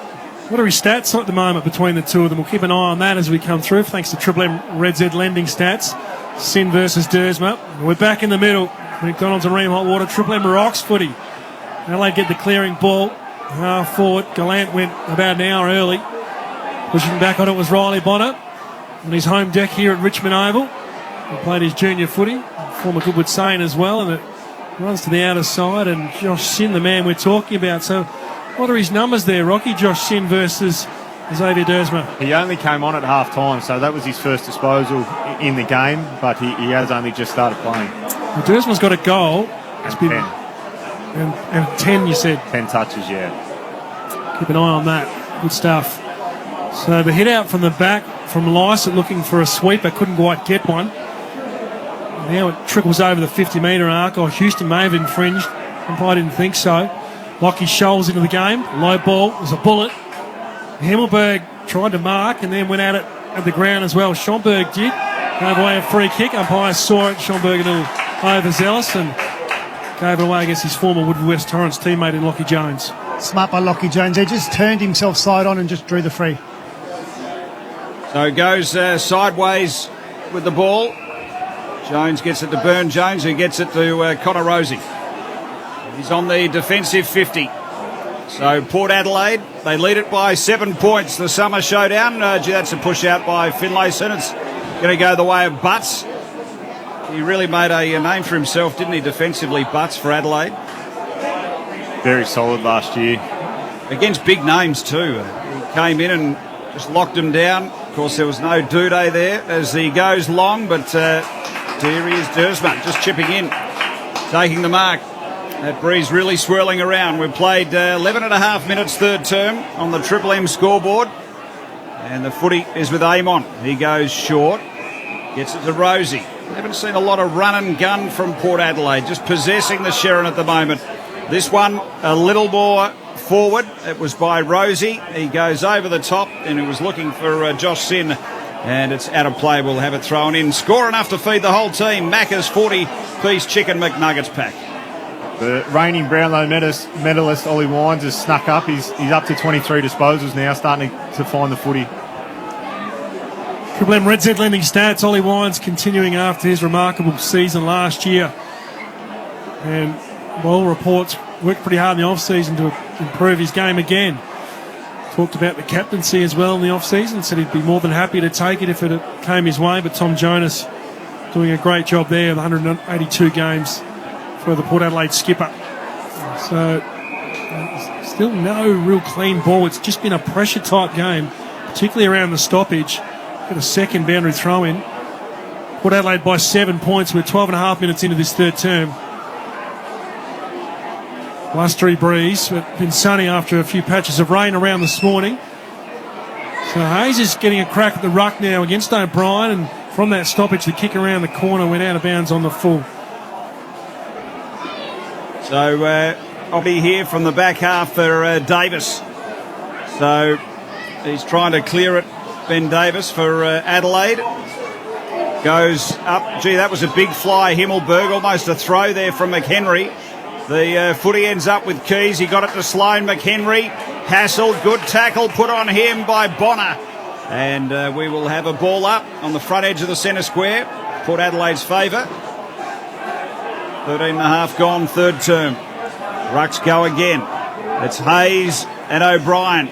What are his stats at the moment between the two of them? We'll keep an eye on that as we come through, thanks to Triple M Red Z lending stats. Sin versus Dersmer. We're back in the middle. McDonald's and Ream Hot Water. Triple M Rocks footy. Adelaide get the clearing ball. Half forward. Gallant went about an hour early. Pushing back on it was Riley Bonner on his home deck here at Richmond Oval. He played his junior footy. Former Goodwood Saint as well. And it runs to the outer side. And Josh Sin, the man we're talking about. So what are his numbers there, Rocky? Josh Sin versus Xavier Dersma. He only came on at half time, so that was his first disposal in the game, but he has only just started playing. Well, Dersma's got a goal. It's been 10. And 10, you said. 10 touches, yeah. Keep an eye on that. Good stuff. So the hit out from the back from Lycett looking for a sweeper. Couldn't quite get one. Now it trickles over the 50-metre arc. Oh, Houston may have infringed. I didn't think so. Lockie Scholes into the game. Low ball. There's a bullet. Himmelberg tried to mark and then went at it at the ground as well. Schomburg did. Gave away a free kick. Umpire saw it. Schomburg a little overzealous and gave it away against his former Woodford West Torrens teammate in Lockie Jones. Smart by Lockie Jones. He just turned himself side on and just drew the free. So goes sideways with the ball. Jones gets it to Burn Jones, who gets it to Connor Rosie. He's on the defensive 50. So Port Adelaide, they lead it by 7 points. The summer showdown. That's a push out by Finlayson. It's going to go the way of Butts. He really made a name for himself, didn't he, defensively, Butts, for Adelaide? Very solid last year. Against big names too. He came in and just locked them down. Of course, there was no Duday there as he goes long, but here he is, Dersma, just chipping in, taking the mark. That breeze really swirling around. We've played 11 and a half minutes third term on the Triple M scoreboard. And the footy is with Amon. He goes short, gets it to Rosie. Haven't seen a lot of run and gun from Port Adelaide, just possessing the Sherrin at the moment. This one a little more forward. It was by Rosie. He goes over the top and he was looking for Josh Sin. And it's out of play. We'll have it thrown in. Score enough to feed the whole team. Macca's 40-piece chicken McNuggets pack. The reigning Brownlow medalist Ollie Wines has snuck up. He's up to 23 disposals now, starting to find the footy. Triple M Red Z lending stats. Ollie Wines continuing after his remarkable season last year. And well, reports worked pretty hard in the off-season to improve his game again. Talked about the captaincy as well in the off-season. Said he'd be more than happy to take it if it came his way. But Tom Jonas doing a great job there, the 182 games for the Port Adelaide skipper. So still no real clean ball. It's just been a pressure type game, particularly around the stoppage. Got a second boundary throw in. Port Adelaide by 7 points. We're 12 and a half minutes into this third term. Blustery breeze, but been sunny after a few patches of rain around this morning. So Hayes is getting a crack at the ruck now against O'Brien, and from that stoppage the kick around the corner went out of bounds on the full. So I'll be here from the back half for Davis. So he's trying to clear it, Ben Davis, for Adelaide. Goes up. Gee, that was a big fly, Himmelberg. Almost a throw there from McHenry. The footy ends up with Keys. He got it to Sloane. McHenry hassled. Good tackle put on him by Bonner. And we will have a ball up on the front edge of the centre square. Port Adelaide's favour. 13 and a half gone, third term. Rucks go again. It's Hayes and O'Brien.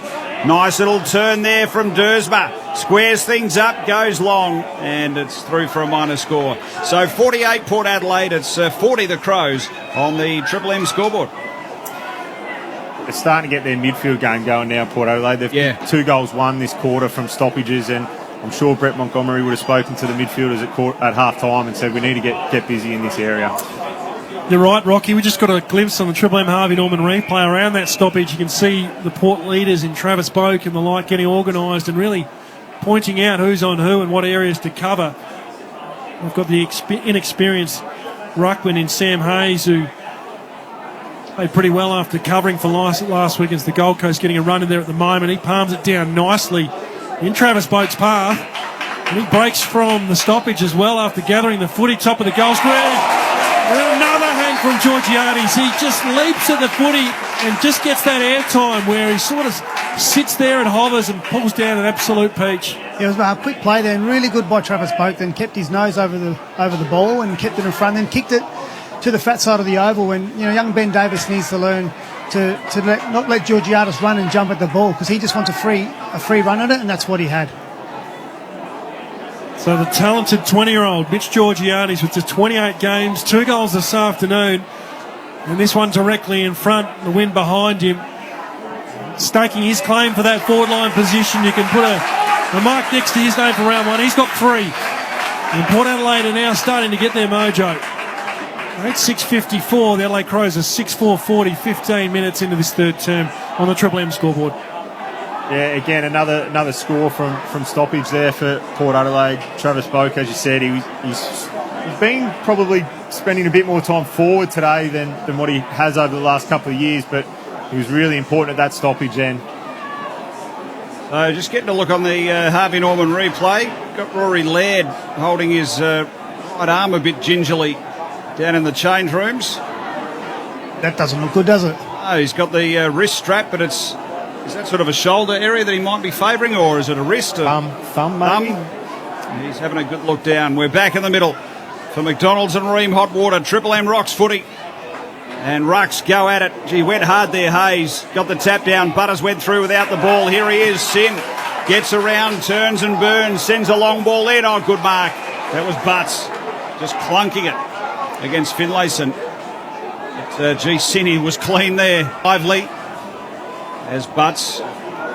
Nice little turn there from Dersma. Squares things up, goes long, and it's through for a minor score. So 48 Port Adelaide, it's 40 the Crows on the Triple M scoreboard. It's starting to get their midfield game going now, Port Adelaide. They've 2 goals won this quarter from stoppages, and I'm sure Brett Montgomery would have spoken to the midfielders at half-time and said we need to get busy in this area. You're right, Rocky. We just got a glimpse on the Triple M Harvey Norman replay around that stoppage. You can see the Port leaders in Travis Boak and the like getting organised and really pointing out who's on who and what areas to cover. We've got the inexperienced ruckman in Sam Hayes, who played pretty well after covering for last week against the Gold Coast, getting a run in there at the moment. He palms it down nicely in Travis Boak's path. And he breaks from the stoppage as well after gathering the footy top of the goal square. And another hang from Georgiades. He just leaps at the footy and just gets that airtime where he sort of sits there and hovers and pulls down an absolute peach. It was a quick play there and really good by Travis Boak, then kept his nose over the ball and kept it in front, then kicked it to the fat side of the oval when young Ben Davis needs to learn to not let Georgiades run and jump at the ball, because he just wants a free run at it, and that's what he had. So the talented 20-year-old Mitch Georgiades with just 28 games, 2 goals this afternoon, and this one directly in front, the wind behind him. staking his claim for that forward line position. You can put a mark next to his name for round one. He's got 3. And Port Adelaide are now starting to get their mojo. 8:6:54. The Adelaide Crows are 6:4:40, 15 minutes into this third term on the Triple M scoreboard. Yeah, again, another score from stoppage there for Port Adelaide. Travis Boak, as you said, he's been probably spending a bit more time forward today than what he has over the last couple of years, but he was really important at that stoppage then. So just getting a look on the Harvey Norman replay. Got Rory Laird holding his right arm a bit gingerly down in the change rooms. That doesn't look good, does it? No, he's got the wrist strap, but is that sort of a shoulder area that he might be favouring, or is it a wrist? Thumb maybe? He's having a good look down. We're back in the middle for McDonald's and Ream Hot Water. Triple M Rocks footy. And Rucks go at it. Gee, went hard there, Hayes. Got the tap down. Butters went through without the ball. Here he is, Sin. Gets around, turns and burns. Sends a long ball in. Oh, good mark. That was Butts. Just clunking it against Finlayson. Sin was clean there. Lively. As Butts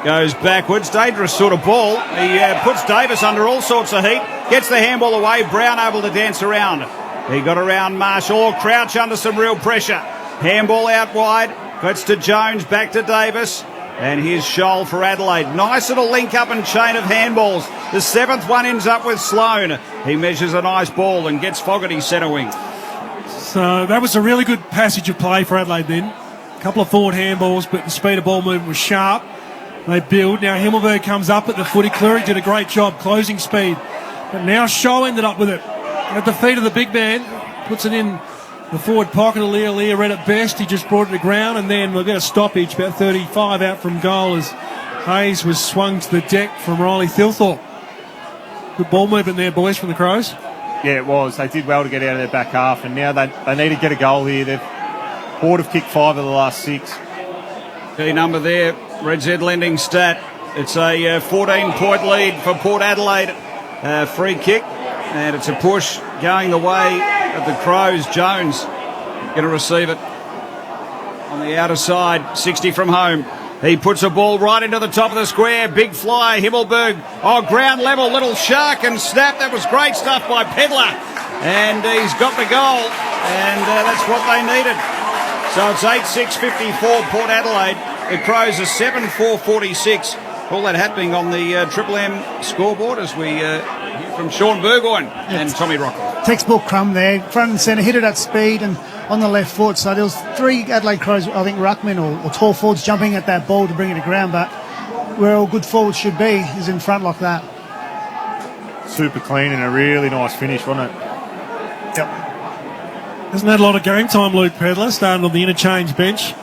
goes backwards. Dangerous sort of ball. He puts Davis under all sorts of heat. Gets the handball away. Brown able to dance around. He got around Marshall. Crouch under some real pressure. Handball out wide. Gets to Jones. Back to Davis. And here's Scholl for Adelaide. Nice little link up and chain of handballs. The 7th one ends up with Sloan. He measures a nice ball and gets Fogarty centre wing. So that was a really good passage of play for Adelaide then. A couple of forward handballs, but the speed of ball movement was sharp. They build. Now Himmelberg comes up at the footy. Cleary did a great job closing speed. But now Scholl ended up with it. At the feet of the big man. Puts it in the forward pocket of Lear read it best. He just brought it to ground, and then we'll get a stoppage about 35 out from goal as Hayes was swung to the deck from Riley Thilthorpe. Good ball movement there, boys, from the Crows. Yeah, it was. They did well to get out of their back half, and now they need to get a goal here. Port have kicked 5 of the last 6. Key number there, Red Z lending stat. It's a 14-point lead for Port Adelaide. Free kick, and it's a push going the way of the Crows. Jones going to receive it on the outer side, 60 from home. He puts a ball right into the top of the square. Big fly, Himmelberg. Oh, ground level, little shark and snap. That was great stuff by Pedler. And he's got the goal, and that's what they needed. So it's 8:6:54 Port Adelaide. The Crows are 7:4:46. All that happening on the Triple M scoreboard as we hear from Sean Burgoyne and Tommy Rockwell. Textbook crumb there, front and centre, hit it at speed and on the left foot. So there was 3 Adelaide Crows, I think ruckmen or tall forwards jumping at that ball to bring it to ground, but where all good forwards should be is in front like that. Super clean and a really nice finish, wasn't it? Yep. Hasn't had a lot of game time, Luke Pedler, starting on the interchange bench.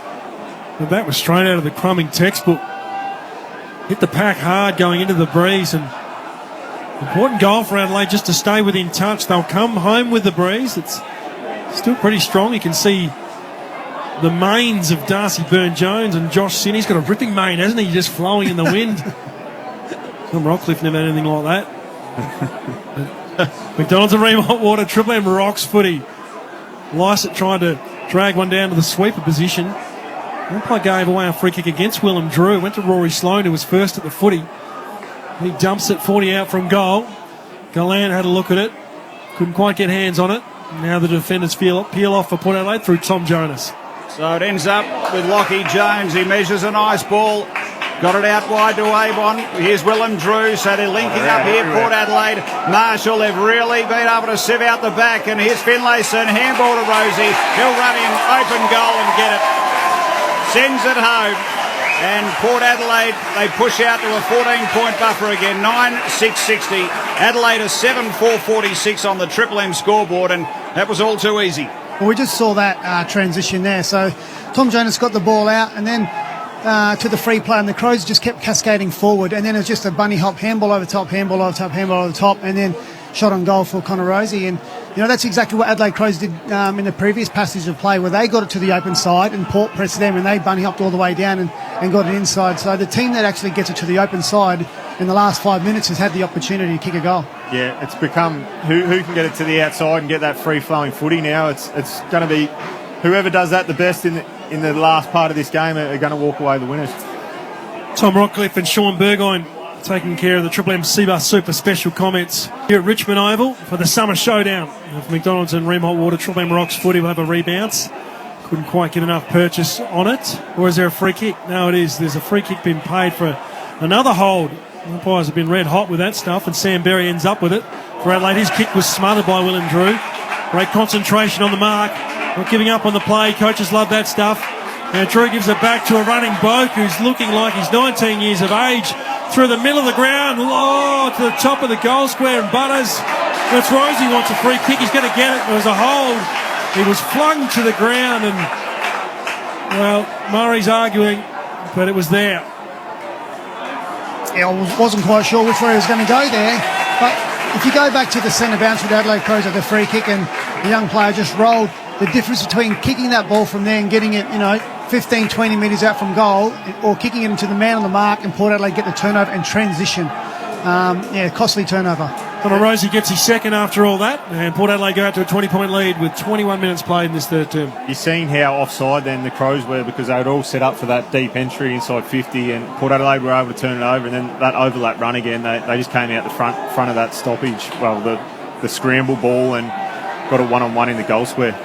But that was straight out of the crumbing textbook. Hit the pack hard going into the breeze, and important goal for Adelaide just to stay within touch. They'll come home with the breeze. It's still pretty strong. You can see the manes of Darcy Byrne-Jones and Josh Sin. He's got a ripping mane, hasn't he? Just flowing in the wind. Tom Rockcliffe never had anything like that. McDonald's and Ream Hot Water, Triple M Rocks footy. Lysett trying to drag one down to the sweeper position. Umpire gave away a free kick against Willem Drew. Went to Rory Sloan, who was first at the footy. He dumps it 40 out from goal. Gallant had a look at it. Couldn't quite get hands on it. Now the defenders peel off for Port Adelaide through Tom Jonas. So it ends up with Lockie Jones. He measures a nice ball. Got it out wide to Avon. Here's Willem Drew. So they're linking up here, Port Adelaide. Marshall have really been able to sieve out the back. And here's Finlayson. Handball to Rosie. He'll run in, open goal and get it. Sends it home. And Port Adelaide, they push out to a 14-point buffer again. 9-6-60. Adelaide are 7-4-46 on the Triple M scoreboard. And that was all too easy. Well, we just saw that transition there. So Tom Jonas got the ball out and then to the free play, and the Crows just kept cascading forward, and then it was just a bunny hop, handball over top, handball over top, handball over the top, and then shot on goal for Connor Rosie. And you know, that's exactly what Adelaide Crows did in the previous passage of play, where they got it to the open side and Port pressed them, and they bunny hopped all the way down and got it inside. So the team that actually gets it to the open side in the last 5 minutes has had the opportunity to kick a goal. Yeah, it's become who can get it to the outside and get that free-flowing footy now. It's going to be whoever does that the best in the last part of this game are going to walk away the winners. Tom Rockcliffe and Sean Burgoyne taking care of the Triple M C-Bus Super Special comments here at Richmond Oval for the summer showdown of McDonald's and Ream Hot Water. Triple M Rocks footy will have a rebounce. Couldn't quite get enough purchase on it. Or is there a free kick? No, it is. There's a free kick being paid for another hold. The umpires have been red hot with that stuff, and Sam Berry ends up with it. For Adelaide, his kick was smothered by Willem Drew. Great concentration on the mark. Not giving up on the play. Coaches love that stuff. Now Drew gives it back to a running Boak who's looking like he's 19 years of age. Through the middle of the ground, to the top of the goal square, and Butters. That's Rosie wants a free kick. He's going to get it. There was a hold. He was flung to the ground, and, well, Murray's arguing, but it was there. Yeah, I wasn't quite sure which way he was going to go there, but if you go back to the centre bounce with Adelaide Crows at the free kick and the young player just rolled, the difference between kicking that ball from there and getting it, 15, 20 metres out from goal, or kicking it into the man on the mark and Port Adelaide get the turnover and transition. Costly turnover. Connor Rosie gets his second after all that, and Port Adelaide go out to a 20-point lead with 21 minutes played in this third term. You're seeing how offside then the Crows were, because they were all set up for that deep entry inside 50, and Port Adelaide were able to turn it over, and then that overlap run again, they just came out the front of that stoppage, the scramble ball, and got a one-on-one in the goal square.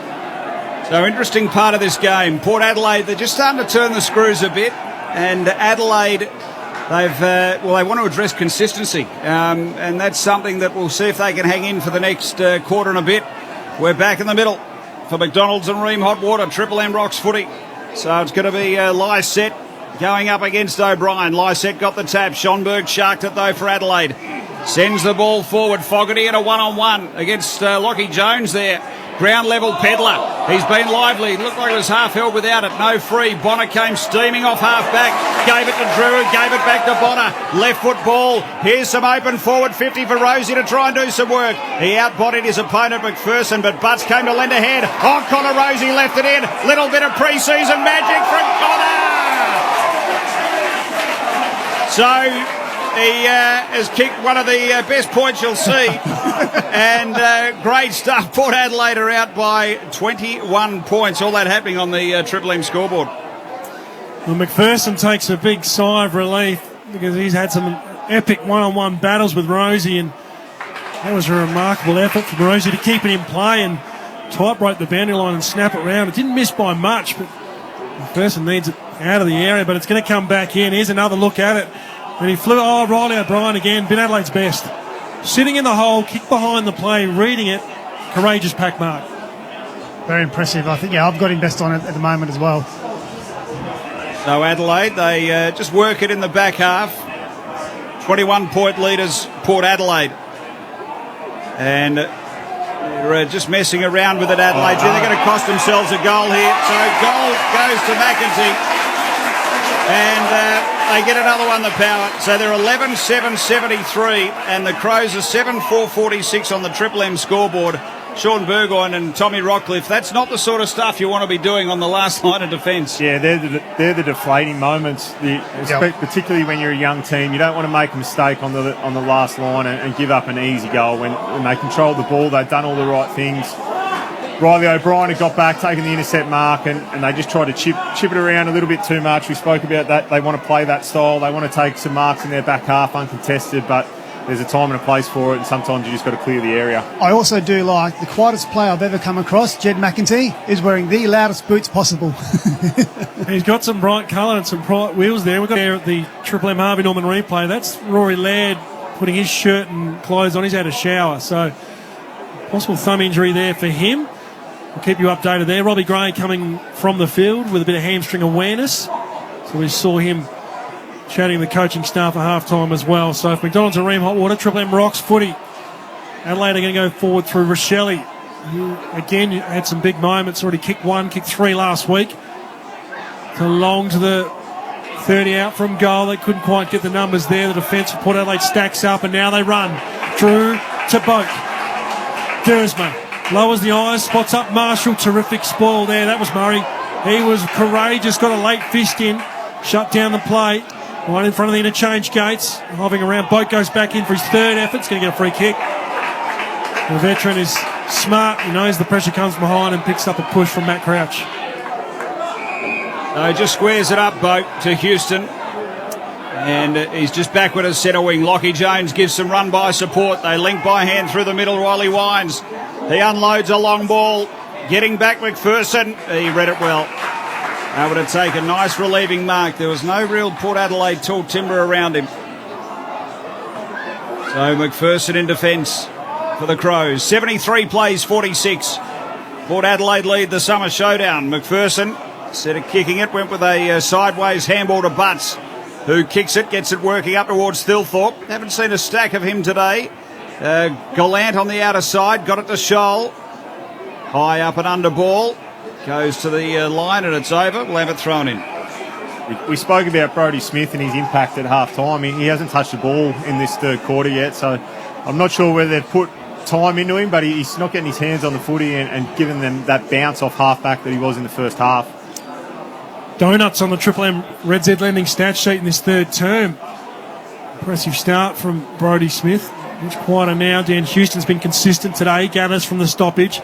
So interesting part of this game. Port Adelaide, they're just starting to turn the screws a bit, and Adelaide, they want to address consistency, and that's something that we'll see if they can hang in for the next quarter and a bit. We're back in the middle for McDonald's and Ream Hot Water, Triple M Rocks footy. So it's going to be Lysette going up against O'Brien. Lysette got the tap. Schonberg sharked it though for Adelaide. Sends the ball forward. Fogarty in a one-on-one against Lockie Jones there. Ground level Pedler. He's been lively. Looked like it was half held without it. No free. Bonner came steaming off half back. Gave it to Drew. Gave it back to Bonner. Left foot ball. Here's some open forward 50 for Rosie to try and do some work. He outbodied his opponent McPherson, but Butts came to lend a hand. Oh, Connor Rosie left it in. Little bit of pre-season magic from Connor. So he has kicked one of the best points you'll see. And great stuff. Port Adelaide are out by 21 points. All that happening on the Triple M scoreboard. Well, McPherson takes a big sigh of relief because he's had some epic one-on-one battles with Rosie, and that was a remarkable effort from Rosie to keep it in play and type-break the boundary line and snap it round. It didn't miss by much, but McPherson needs it out of the area, but it's going to come back in. Here's another look at it. And he flew, Riley O'Brien again, been Adelaide's best. Sitting in the hole, kick behind the play, reading it, courageous pack mark. Very impressive. I think, I've got him best on it at the moment as well. So Adelaide, they just work it in the back half. 21-point leaders, Port Adelaide. And they're just messing around with it, Adelaide. They're going to cost themselves a goal here. So goal goes to McEntee. And they get another one, the power. So they're 11-7-73, and the Crows are 7-4-46 on the Triple M scoreboard. Sean Burgoyne and Tommy Rockcliffe, that's not the sort of stuff you want to be doing on the last line of defence. Yeah, they're the deflating moments, particularly when you're a young team. You don't want to make a mistake on the last line and give up an easy goal. When they controlled the ball, they've done all the right things. Riley O'Brien had got back, taken the intercept mark, and they just tried to chip it around a little bit too much. We spoke about that. They want to play that style. They want to take some marks in their back half uncontested, but there's a time and a place for it, and sometimes you just got to clear the area. I also do like the quietest player I've ever come across, Jed McEntee, is wearing the loudest boots possible. He's got some bright colour and some bright wheels there. We've got there at the Triple M Harvey Norman replay. That's Rory Laird putting his shirt and clothes on. He's had a shower, so possible thumb injury there for him. We'll keep you updated there. Robbie Gray coming from the field with a bit of hamstring awareness. So we saw him chatting to the coaching staff at half-time as well. So if McDonald's and Ream Hot Water, Triple M Rocks footy. Adelaide are going to go forward through Rochelle, who again had some big moments. Already kicked one, kicked three last week. So long to the 30 out from goal. They couldn't quite get the numbers there. The defence for Port Adelaide stacks up, and now they run. Drew to Boak. Dersma lowers the eyes, spots up Marshall. Terrific spoil there. That was Murray. He was courageous, got a late fist in, shut down the play. Right in front of the interchange gates, hovering around. Boat goes back in for his third effort. He's going to get a free kick. The veteran is smart. He knows the pressure comes from behind and picks up a push from Matt Crouch. He just squares it up, Boat, to Houston. And he's just backward as centre wing. Lockie Jones gives some run by support. They link by hand through the middle. Riley Wines. He unloads a long ball. Getting back McPherson. He read it well. Able to take a nice relieving mark. There was no real Port Adelaide tall timber around him. So McPherson in defence for the Crows. 73 plays 46. Port Adelaide lead the summer showdown. McPherson, instead of kicking it, went with a sideways handball to Butts, who kicks it, gets it working up towards Thilthorpe. Haven't seen a stack of him today. Gallant on the outer side, got it to Scholl. High up and under ball. Goes to the line and it's over. We'll have it thrown in. We spoke about Brodie Smith and his impact at half-time. He hasn't touched the ball in this third quarter yet, so I'm not sure whether they've put time into him, but he's not getting his hands on the footy and giving them that bounce off half-back that he was in the first half. Donuts on the Triple M Red Z Lending stat sheet in this third term. Impressive start from Brodie Smith. Much quieter now. Dan Houston's been consistent today. Gathers from the stoppage.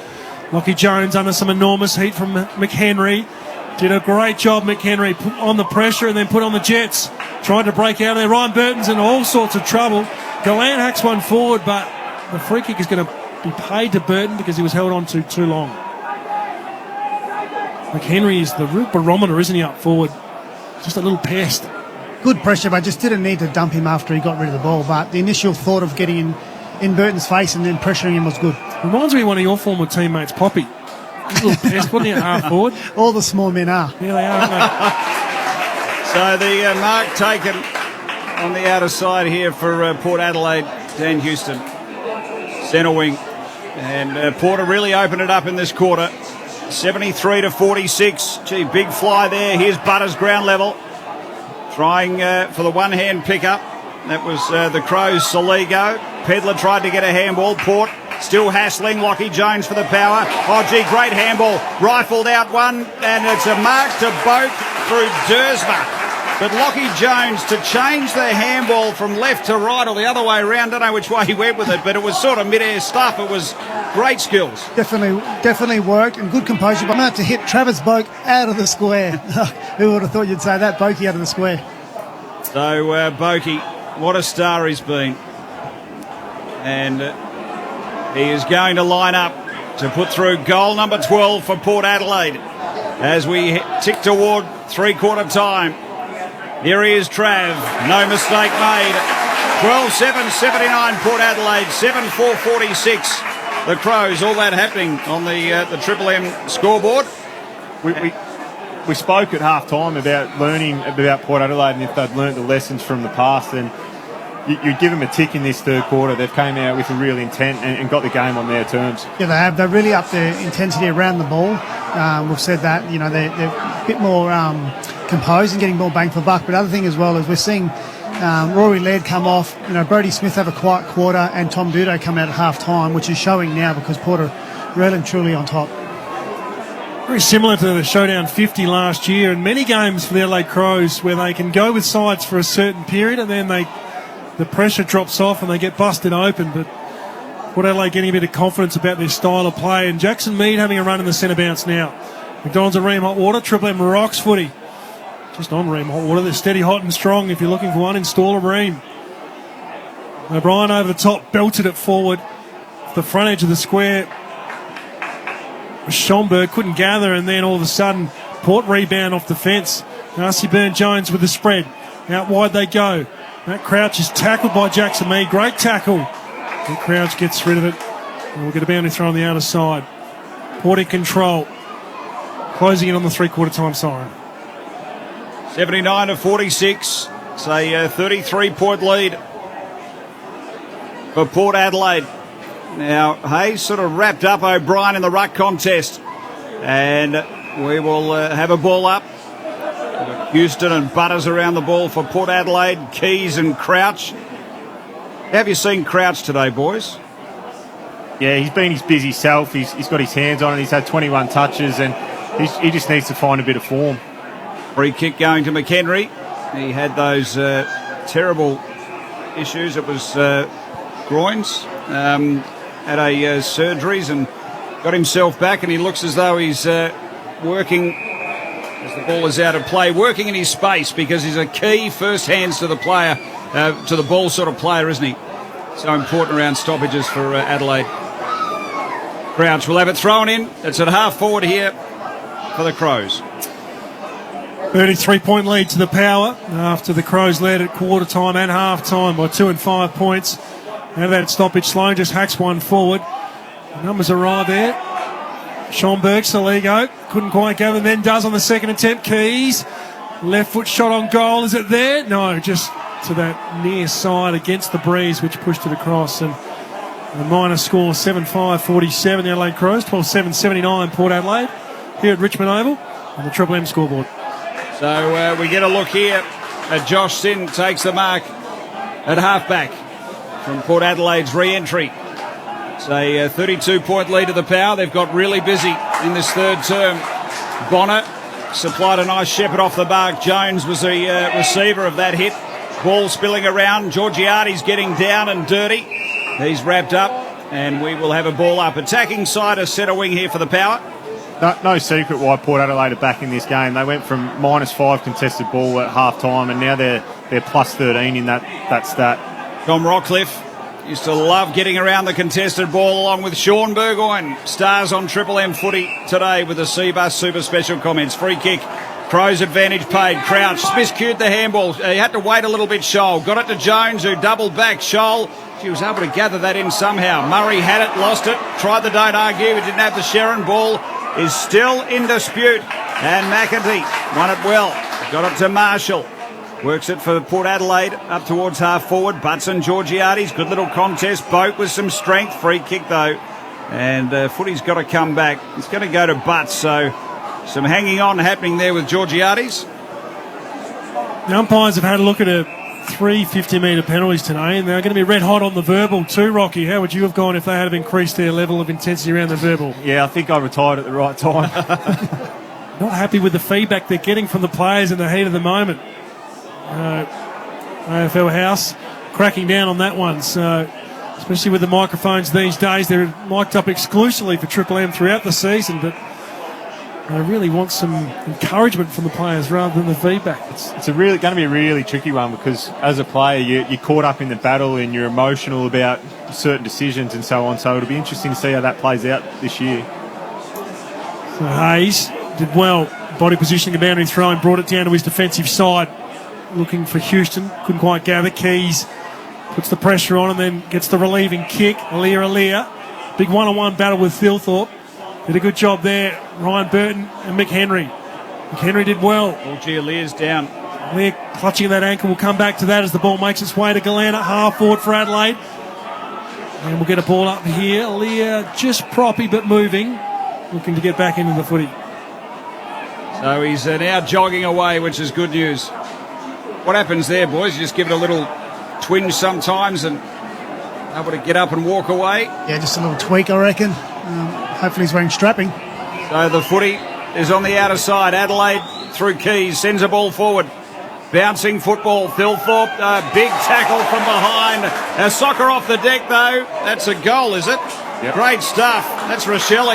Lockie Jones under some enormous heat from McHenry. Did a great job, McHenry, put on the pressure and then put on the Jets. Tried to break out of there. Ryan Burton's in all sorts of trouble. Gallant hacks one forward, but the free kick is going to be paid to Burton because he was held on to too long. McHenry is the real barometer, isn't he, up forward? Just a little pest. Good pressure, but just didn't need to dump him after he got rid of the ball. But the initial thought of getting in Burton's face and then pressuring him was good. Reminds me of one of your former teammates, Poppy. He's a little pest, wasn't he, at half forward? All the small men are. Yeah, they are, aren't So the mark taken on the outer side here for Port Adelaide, Dan Houston. Centre wing. And Porter really opened it up in this quarter. 73 to 46. Gee, big fly there. Here's Butters ground level. Trying for the one-hand pickup. That was the Crows' Saligo. Pedler tried to get a handball. Port still hassling. Lockie Jones for the power. Oh, gee, great handball. Rifled out one, and it's a mark to Boak through Dersma. But Lockie Jones to change the handball from left to right or the other way around. Don't know which way he went with it, but it was sort of mid-air stuff. It was great skills. Definitely worked and good composure. But I'm about to hit Travis Boak out of the square. Who would have thought you'd say that? Boakey out of the square. So Boakey, what a star he's been. And he is going to line up to put through goal number 12 for Port Adelaide as we tick toward three-quarter time. Here he is, Trav. No mistake made. 12-7-79 Port Adelaide. 7-4-46 the Crows. All that happening on the Triple M scoreboard. We spoke at half-time about learning about Port Adelaide and if they'd learnt the lessons from the past, and you'd give them a tick in this third quarter. They've came out with a real intent and got the game on their terms. Yeah, they have. They've really upped their intensity around the ball. We've said that, you know, they're a bit more composed and getting more bang for buck. But the other thing as well is we're seeing Rory Laird come off, you know, Brodie Smith have a quiet quarter, and Tom Dudo come out at half-time, which is showing now because Port are really and truly on top. Very similar to the Showdown 50 last year, and many games for the Adelaide Crows where they can go with sides for a certain period and then the pressure drops off and they get busted open. But Port Adelaide getting a bit of confidence about their style of play, and Jackson Mead having a run in the centre bounce now. McDonald's and Ream Hot Water, Triple M rocks footy. Just on Ream Hot Water, they're steady, hot and strong. If you're looking for one, install a Ream. O'Brien over the top, belted it forward. The front edge of the square. Schomburg couldn't gather, and then all of a sudden Port rebound off the fence. Darcy Byrne-Jones with the spread. Out wide they go. Matt Crouch is tackled by Jackson Mead. Great tackle. And Crouch gets rid of it. And we'll get a boundary throw on the outer side. Port in control. Closing in on the three-quarter time siren. 79 to 46. It's a 33-point lead for Port Adelaide. Now, Hayes sort of wrapped up O'Brien in the ruck contest. And we will have a ball up. Houston and Butters around the ball for Port Adelaide. Keys and Crouch. Have you seen Crouch today, boys? Yeah, he's been his busy self. He's got his hands on it. He's had 21 touches, and he just needs to find a bit of form. Free kick going to McHenry. He had those terrible issues. It was groins. Had surgeries and got himself back, and he looks as though he's working as the ball is out of play, working in his space because he's a key first hands to the player, to the ball sort of player, isn't he? So important around stoppages for Adelaide. Crouch will have it thrown in. It's at half forward here for the Crows. 33-point lead to the Power after the Crows led at quarter time and half time by 2 and 5 points. Now that stoppage, Sloan just hacks one forward. The numbers are right there. Schomburg, Saligo couldn't quite gather, then does on the second attempt. Keys, left foot shot on goal. Is it there? No, just to that near side against the breeze, which pushed it across. And the minor score 7-5-47. The Adelaide Crows 12-7-79 Port Adelaide here at Richmond Oval on the Triple M scoreboard. So we get a look here at Josh Sin takes the mark at halfback from Port Adelaide's re-entry. It's a 32-point lead to the Power. They've got really busy in this third term. Bonner supplied a nice shepherd off the mark. Jones was the receiver of that hit. Ball spilling around. Georgiades getting down and dirty. He's wrapped up, and we will have a ball up. Attacking side, a centre wing here for the Power. No secret why Port Adelaide are back in this game. They went from -5 contested ball at half time, and now they're plus 13 in that stat. Tom Rockcliffe used to love getting around the contested ball along with Sean Burgoyne. Stars on Triple M footy today with the C-Bus Super Special comments. Free kick. Crows advantage paid. Crouch miscued the handball. He had to wait a little bit. Scholl got it to Jones, who doubled back. Scholl, she was able to gather that in somehow. Murray had it, lost it. Tried the don't argue. He didn't have the Sharon ball. Is still in dispute. And McEntee won it well. Got it to Marshall. Works it for Port Adelaide up towards half forward. Butts and Georgiades. Good little contest. Boat with some strength. Free kick though. And footy's got to come back. It's going to go to Butts. So some hanging on happening there with Georgiades. The umpires have had a look at 3 50-metre penalties today, and they're going to be red hot on the verbal too, Rocky. How would you have gone if they had increased their level of intensity around the verbal? Yeah, I think I retired at the right time. Not happy with the feedback they're getting from the players in the heat of the moment. AFL House cracking down on that one. So, especially with the microphones these days, they're mic'd up exclusively for Triple M throughout the season, but I really want some encouragement from the players rather than the feedback. It's going to be a really tricky one because as a player, you're caught up in the battle and you're emotional about certain decisions and so on. So it'll be interesting to see how that plays out this year. So Hayes did well. Body positioning, a boundary throwing, brought it down to his defensive side. Looking for Houston. Couldn't quite gather. Keys puts the pressure on and then gets the relieving kick. Alia. Big one-on-one battle with Thilthorpe. Did a good job there. Ryan Burton and McHenry. McHenry did well. Algier Lear's down. Lear clutching that ankle. We'll come back to that as the ball makes its way to Galena. Half forward for Adelaide. And we'll get a ball up here. Lear just proppy but moving. Looking to get back into the footy. So he's now jogging away, which is good news. What happens there, boys? You just give it a little twinge sometimes and able to get up and walk away. Yeah, just a little tweak, I reckon. Hopefully he's wearing strapping. So the footy is on the outer side. Adelaide through Keys, sends a ball forward. Bouncing football. Thilthorpe, big tackle from behind. Soccer off the deck, though. That's a goal, is it? Yep. Great stuff. That's Rochelle.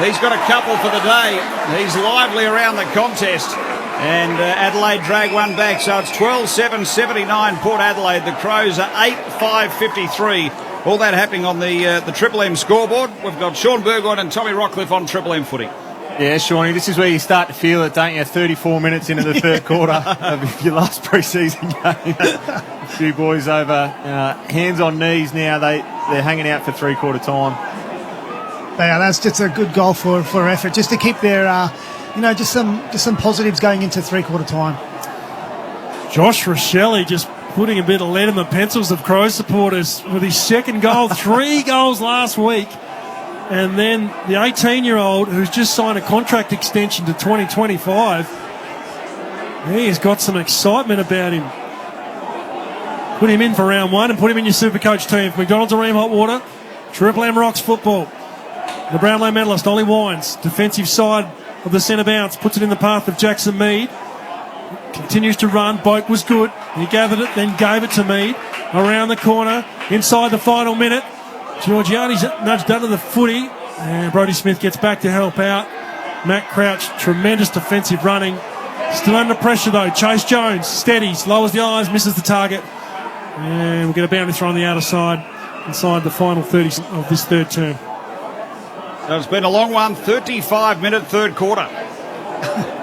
He's got a couple for the day. He's lively around the contest. And Adelaide drag one back. So it's 12-7-79 Port Adelaide. The Crows are 8-5-53. All that happening on the Triple M scoreboard. We've got Sean Burgoyne and Tommy Rockcliffe on Triple M footy. Yeah, Shawnee, this is where you start to feel it, don't you? 34 minutes into the third quarter of your last pre-season game. A few boys over, hands on knees now. They're hanging out for three-quarter time. Yeah, that's just a good goal for effort, just to keep their, just some positives going into three-quarter time. Josh Rochelle just putting a bit of lead in the pencils of Crows supporters with his second goal. 3 goals last week. And then the 18-year-old who's just signed a contract extension to 2025, he's got some excitement about him. Put him in for round 1 and put him in your Supercoach team. For McDonald's Areem Hot Water, Triple M Rocks football. The Brownlow medalist, Ollie Wines, defensive side of the centre bounce, puts it in the path of Jackson Mead. Continues to run. Boak was good. He gathered it, then gave it to Mead. Around the corner, inside the final minute. Georgiades nudged under the footy. And Brodie Smith gets back to help out. Matt Crouch, tremendous defensive running. Still under pressure though. Chase Jones steadies, lowers the eyes, misses the target. And we'll get a boundary throw on the outer side inside the final 30 of this third term. So it's been a long one, 35-minute third quarter.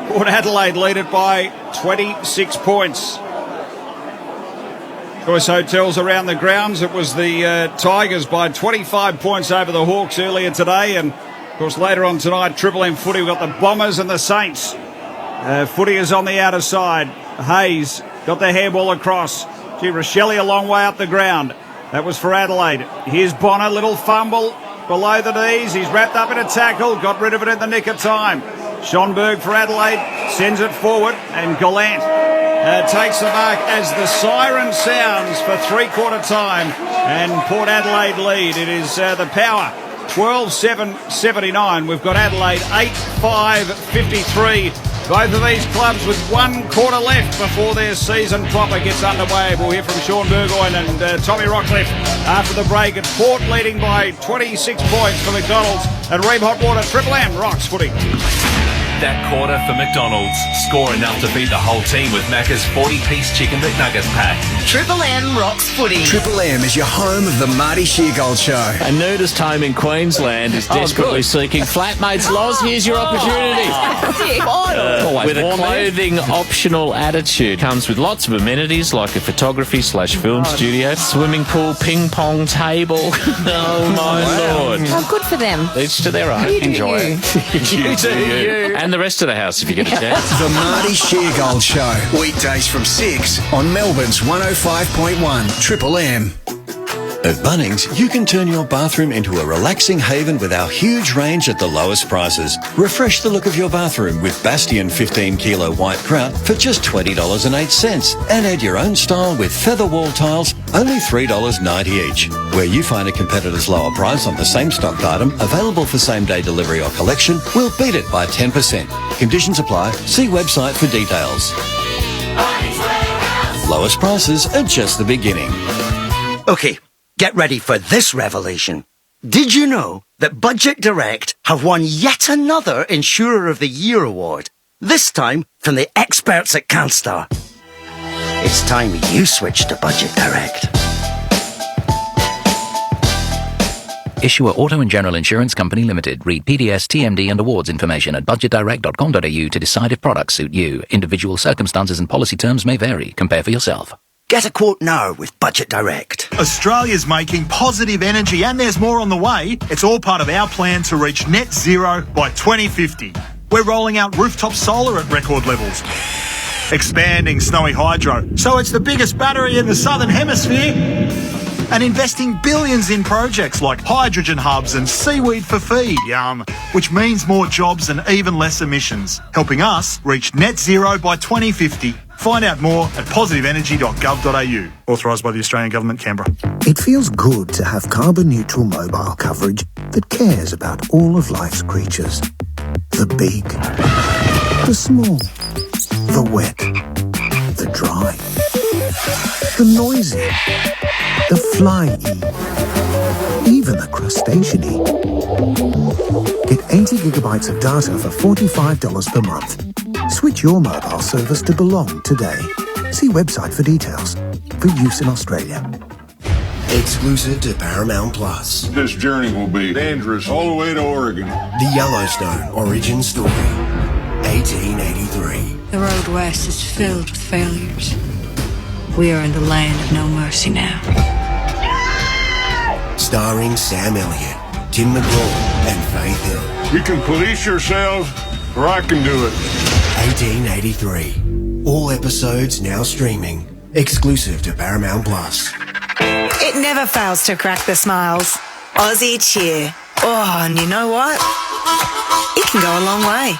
Port Adelaide lead it by 26 points. Choice Hotels around the grounds. It was the Tigers by 25 points over the Hawks earlier today. And, of course, later on tonight, Triple M footy, we've got the Bombers and the Saints. Footy is on the outer side. Hayes got the hairball across. Rochelle a long way up the ground. That was for Adelaide. Here's Bonner, little fumble below the knees. He's wrapped up in a tackle, got rid of it in the nick of time. Schonberg for Adelaide sends it forward, and Gallant takes the mark as the siren sounds for three-quarter time, and Port Adelaide lead. It is the Power 12-7-79. We've got Adelaide 8-5-53. Both of these clubs with 1 quarter left before their season proper gets underway. We'll hear from Sean Burgoyne and Tommy Rockcliffe after the break. It's Port leading by 26 points for McDonald's, and Ream Hot Water Triple M rocks footy. That quarter for McDonald's. Score enough to feed the whole team with Macca's 40-piece chicken McNuggets pack. Triple M rocks footy. Triple M is your home of the Marty Sheargold Show. A nudist home in Queensland is desperately seeking flatmates. Loz, here's your opportunity. With a clothing optional attitude. Comes with lots of amenities like a photography/film studio, swimming pool, ping pong table. Oh my lord. Oh, good for them. Each to their own. Enjoy it. You do you. And the rest of the house if you get a chance. The Marty Sheargold Show. Weekdays from 6 on Melbourne's 105.1 Triple M. At Bunnings, you can turn your bathroom into a relaxing haven with our huge range at the lowest prices. Refresh the look of your bathroom with Bastion 15-kilo white grout for just $20.08. And add your own style with feather wall tiles, only $3.90 each. Where you find a competitor's lower price on the same stocked item, available for same-day delivery or collection, we'll beat it by 10%. Conditions apply. See website for details. Lowest prices are just the beginning. Okay. Get ready for this revelation. Did you know that Budget Direct have won yet another Insurer of the Year award? This time from the experts at CanStar. It's time you switch to Budget Direct. Issuer Auto and General Insurance Company Limited. Read PDS, TMD and awards information at budgetdirect.com.au to decide if products suit you. Individual circumstances and policy terms may vary. Compare for yourself. Get a quote now with Budget Direct. Australia's making positive energy, and there's more on the way. It's all part of our plan to reach net zero by 2050. We're rolling out rooftop solar at record levels, expanding snowy hydro, so it's the biggest battery in the southern hemisphere, and investing billions in projects like hydrogen hubs and seaweed for feed, which means more jobs and even less emissions, helping us reach net zero by 2050. Find out more at positiveenergy.gov.au. Authorised by the Australian Government, Canberra. It feels good to have carbon-neutral mobile coverage that cares about all of life's creatures. The big, the small, the wet, the dry, the noisy, the fly-y, even the crustacean-y. Get 80 gigabytes of data for $45 per month. Switch your mobile service to Belong today. See website for details. For use in Australia. Exclusive to Paramount Plus. This journey will be dangerous all the way to Oregon. The Yellowstone origin story. 1883. The road west is filled with failures. We are in the land of no mercy now. Starring Sam Elliott, Tim McGraw, and Faith Hill. You can police yourselves, or I can do it. 1883. All episodes now streaming. Exclusive to Paramount Plus. It never fails to crack the smiles. Aussie cheer. Oh, and you know what? It can go a long way.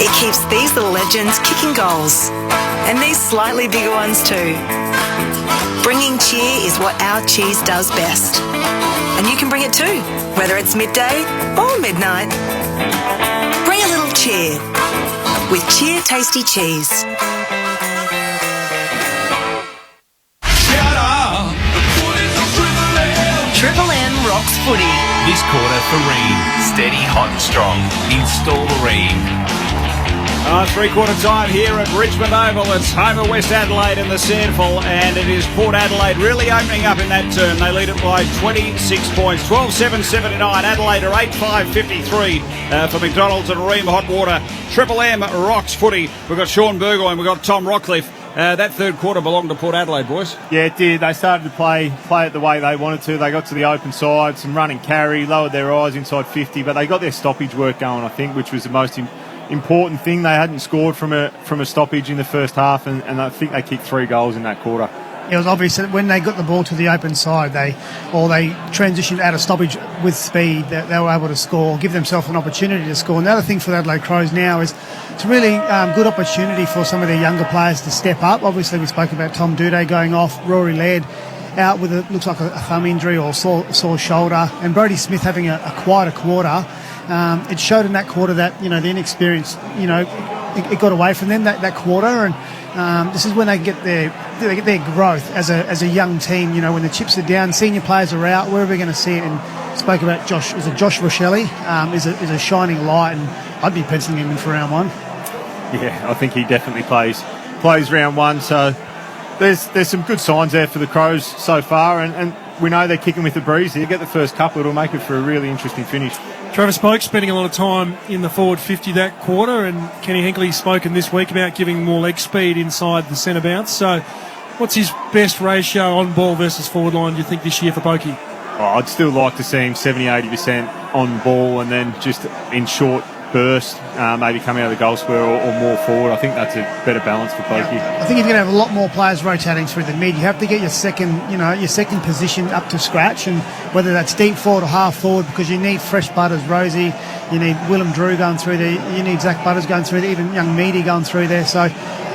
It keeps these little legends kicking goals. And these slightly bigger ones too. Bringing cheer is what our cheese does best. And you can bring it too, whether it's midday or midnight. Bring a little cheer with Cheer Tasty Cheese. Triple M rocks footy. This quarter for Rheem. Steady, hot and strong. Install Rheem. Three-quarter time here at Richmond Oval. It's home of West Adelaide in the Sandful, and it is Port Adelaide really opening up in that turn. They lead it by 26 points, 12-7-79. Adelaide are 8-5-53 for McDonald's and Rheem Hot Water. Triple M rocks footy. We've got Sean Burgoyne, we've got Tom Rockcliffe. That third quarter belonged to Port Adelaide, boys. Yeah, it did. They started to play it the way they wanted to. They got to the open side, some run and carry, lowered their eyes inside 50, but they got their stoppage work going, I think, which was the most important thing. They hadn't scored from a stoppage in the first half, and I think they kicked 3 goals in that quarter. It was obvious that when they got the ball to the open side, they transitioned out of stoppage with speed, that they were able to score, give themselves an opportunity to score. And the other thing for the Adelaide Crows now is it's a really good opportunity for some of their younger players to step up. Obviously, we spoke about Tom Duday going off, Rory Laird out with looks like a thumb injury or sore shoulder, and Brodie Smith having a quieter quarter. It showed in that quarter that, the inexperience, it got away from them that quarter, and this is when they get their growth as a young team. When the chips are down, senior players are out, where are we going to see it? And spoke about Josh Rochelle is a shining light, and I'd be penciling him in for round one. Yeah, I think he definitely plays round one. So there's some good signs there for the Crows so far, and we know they're kicking with the breeze here. Get the first couple, it'll make it for a really interesting finish. Travis Spoke spending a lot of time in the forward 50 that quarter, and Kenny Hinkley's spoken this week about giving more leg speed inside the centre bounce. So what's his best ratio on ball versus forward line, do you think, this year for Pokey? I'd still like to see him 70-80% on ball, and then just in short burst, maybe coming out of the goal square or more forward. I think that's a better balance for Pokey. I think you're going to have a lot more players rotating through the mid. You have to get your second position up to scratch, and whether that's deep forward or half forward, because you need fresh Butters, Rosie, you need Willem Drew going through there, you need Zach Butters going through there, even young Meady going through there. So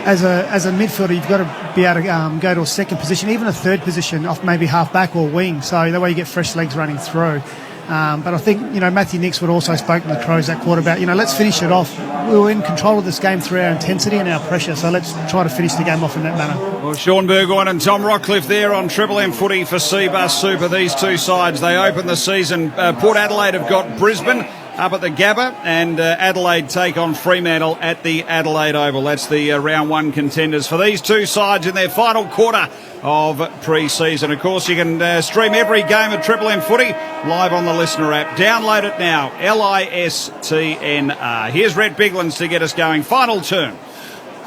as a midfielder, you've got to be able to go to a second position, even a third position off maybe half back or wing, so that way you get fresh legs running through. But I think, Matthew Nix would also spoke to the Crows that quarter about, let's finish it off. We were in control of this game through our intensity and our pressure, so let's try to finish the game off in that manner. Well, Sean Burgoyne and Tom Rockcliffe there on Triple M footy for Seabus Super. These two sides, they open the season. Port Adelaide have got Brisbane up at the Gabba, and Adelaide take on Fremantle at the Adelaide Oval. That's the round one contenders for these two sides in their final quarter of pre-season. Of course, you can stream every game of Triple M footy live on the Listener app. Download it now, LISTNR. Here's Rhett Biglands to get us going. Final turn.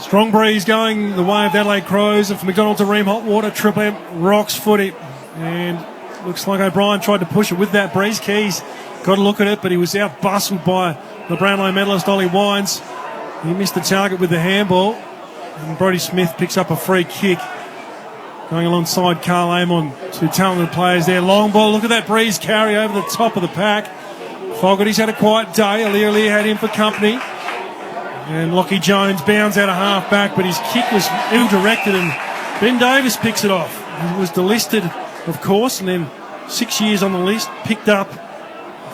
Strong breeze going the way of the Adelaide Crows, and for McDonald's and Rheem Hot Water, Triple M rocks footy. And looks like O'Brien tried to push it with that breeze. Keys got a look at it, but he was out-bustled by the Brownlow medalist, Ollie Wines. He missed the target with the handball. And Brodie Smith picks up a free kick. Going alongside Carl Amon, two talented players there. Long ball, look at that breeze carry over the top of the pack. Fogarty's had a quiet day. Aliir had him for company. And Lockie Jones bounds out of half-back, but his kick was ill-directed, and Ben Davis picks it off. He was delisted, of course, and then 6 years on the list, picked up.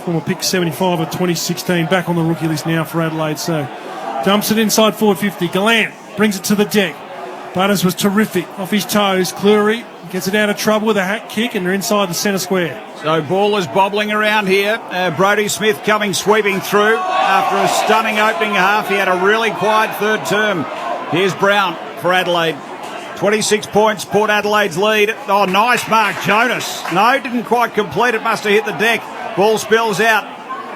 Former pick 75 of 2016, back on the rookie list now for Adelaide. So dumps it inside forward 50. Gallant brings it to the deck. Butters was terrific off his toes. Cleary gets it out of trouble with a hack kick, and they're inside the centre square. So ball is bobbling around here. Brodie Smith coming sweeping through after a stunning opening half. He had a really quiet third term. Here's Brown for Adelaide. 26 points, Port Adelaide's lead. Oh, nice mark, Jonas. No, didn't quite complete it. Must have hit the deck. Ball spills out.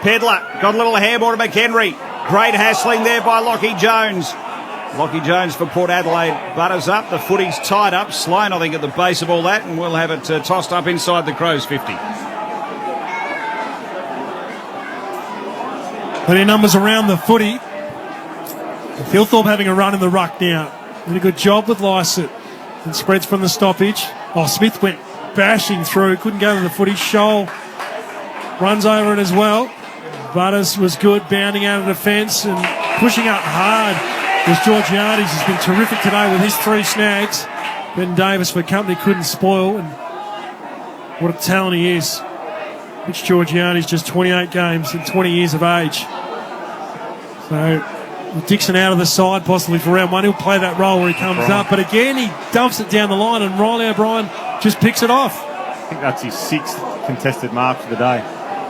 Pedler got a little handball to McHenry. Great hassling there by Lockie Jones. Lockie Jones for Port Adelaide. Butters up. The footy's tied up. Sloan, I think, at the base of all that, and we'll have it tossed up inside the Crows 50. Plenty of numbers around the footy. Hillthorpe having a run in the ruck now. Did a good job with Lysett. And spreads from the stoppage. Oh, Smith went bashing through. Couldn't go to the footy. Scholl runs over it as well. Butters was good, bounding out of defence and pushing up hard. Was Georgiades. He's been terrific today with his 3 snags. Ben Davis for company couldn't spoil. And what a talent he is. Mitch Georgiades, just 28 games and 20 years of age. So Dixon out of the side, possibly for round one. He'll play that role where he comes up. But again, he dumps it down the line, and Riley O'Brien just picks it off. I think that's his 6th contested mark for the day.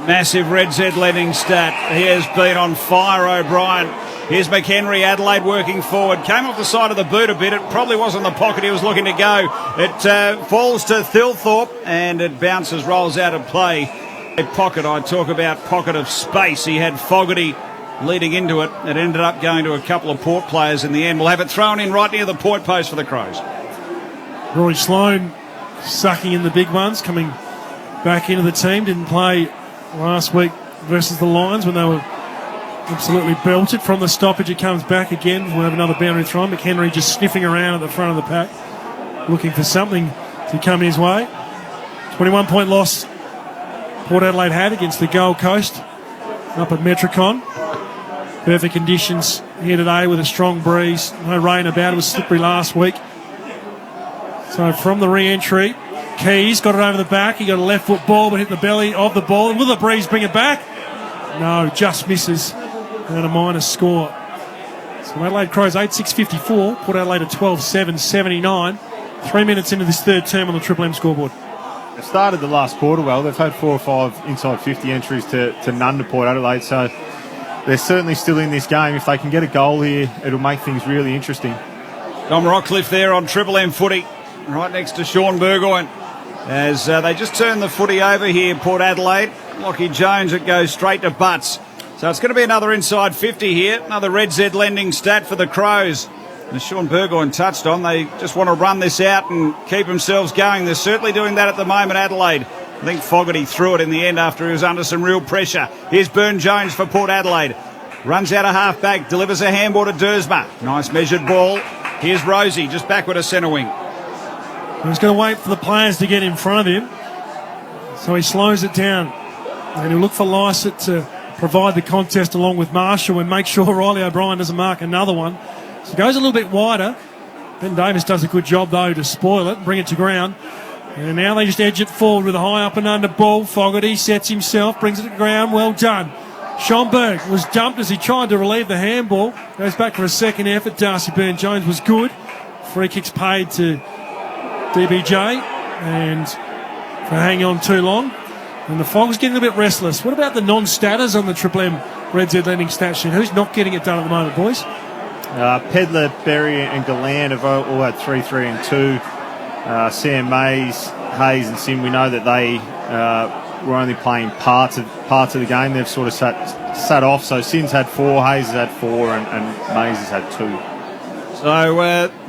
Massive Red Z lending stat. He has been on fire, O'Brien. Here's McHenry, Adelaide working forward. Came off the side of the boot a bit. It probably wasn't the pocket he was looking to go. It falls to Thilthorpe and it bounces, rolls out of play. A pocket, I talk about pocket of space. He had Fogarty leading into it. It ended up going to a couple of Port players in the end. We'll have it thrown in right near the point post for the Crows. Rory Sloane sucking in the big ones, coming back into the team. Didn't play last week versus the Lions when they were absolutely belted. From the stoppage, it comes back again. We'll have another boundary throw. McHenry just sniffing around at the front of the pack, looking for something to come his way. 21-point loss Port Adelaide had against the Gold Coast up at Metricon. Perfect conditions here today with a strong breeze. No rain about. It was slippery last week. So from the re-entry, Keys got it over the back. He got a left foot ball but hit the belly of the ball. And will the breeze bring it back? No, just misses. And a minus score. So Adelaide Crows 8-6-54. Port Adelaide a 12-7, 79. 3 minutes into this third term on the Triple M scoreboard. They started the last quarter well. They've had 4 or 5 inside 50 entries to none to Port Adelaide. So they're certainly still in this game. If they can get a goal here, it'll make things really interesting. Tom Rockcliffe there on Triple M footy, right next to Sean Burgoyne. As they just turn the footy over here, Port Adelaide. Lockie Jones, it goes straight to butts. So it's going to be another inside 50 here. Another Red Z lending stat for the Crows. As Sean Burgoyne touched on, they just want to run this out and keep themselves going. They're certainly doing that at the moment, Adelaide. I think Fogarty threw it in the end after he was under some real pressure. Here's Burn Jones for Port Adelaide. Runs out a half-back, delivers a handball to Dersma. Nice measured ball. Here's Rosie, just backward to centre wing. He's going to wait for the players to get in front of him. So he slows it down. And he'll look for Lysett to provide the contest along with Marshall and make sure Riley O'Brien doesn't mark another one. So it goes a little bit wider. Ben Davis does a good job, though, to spoil it, bring it to ground. And now they just edge it forward with a high up and under ball. Fogarty sets himself, brings it to ground. Well done. Schomburg was dumped as he tried to relieve the handball. Goes back for a second effort. Darcy Byrne-Jones was good. Free kicks paid to DBJ and for hanging on too long. And the Fog's getting a bit restless. What about the non-statters on the Triple M Red Z lending stat sheet? Who's not getting it done at the moment, boys? Pedler, Berry and Galland have all had 3, 3 and 2. Sam Mays, Hayes and Sim, we know that they were only playing parts of the game. They've sort of sat off. So Sim's had 4, Hayes has had 4 and Mays has had 2. So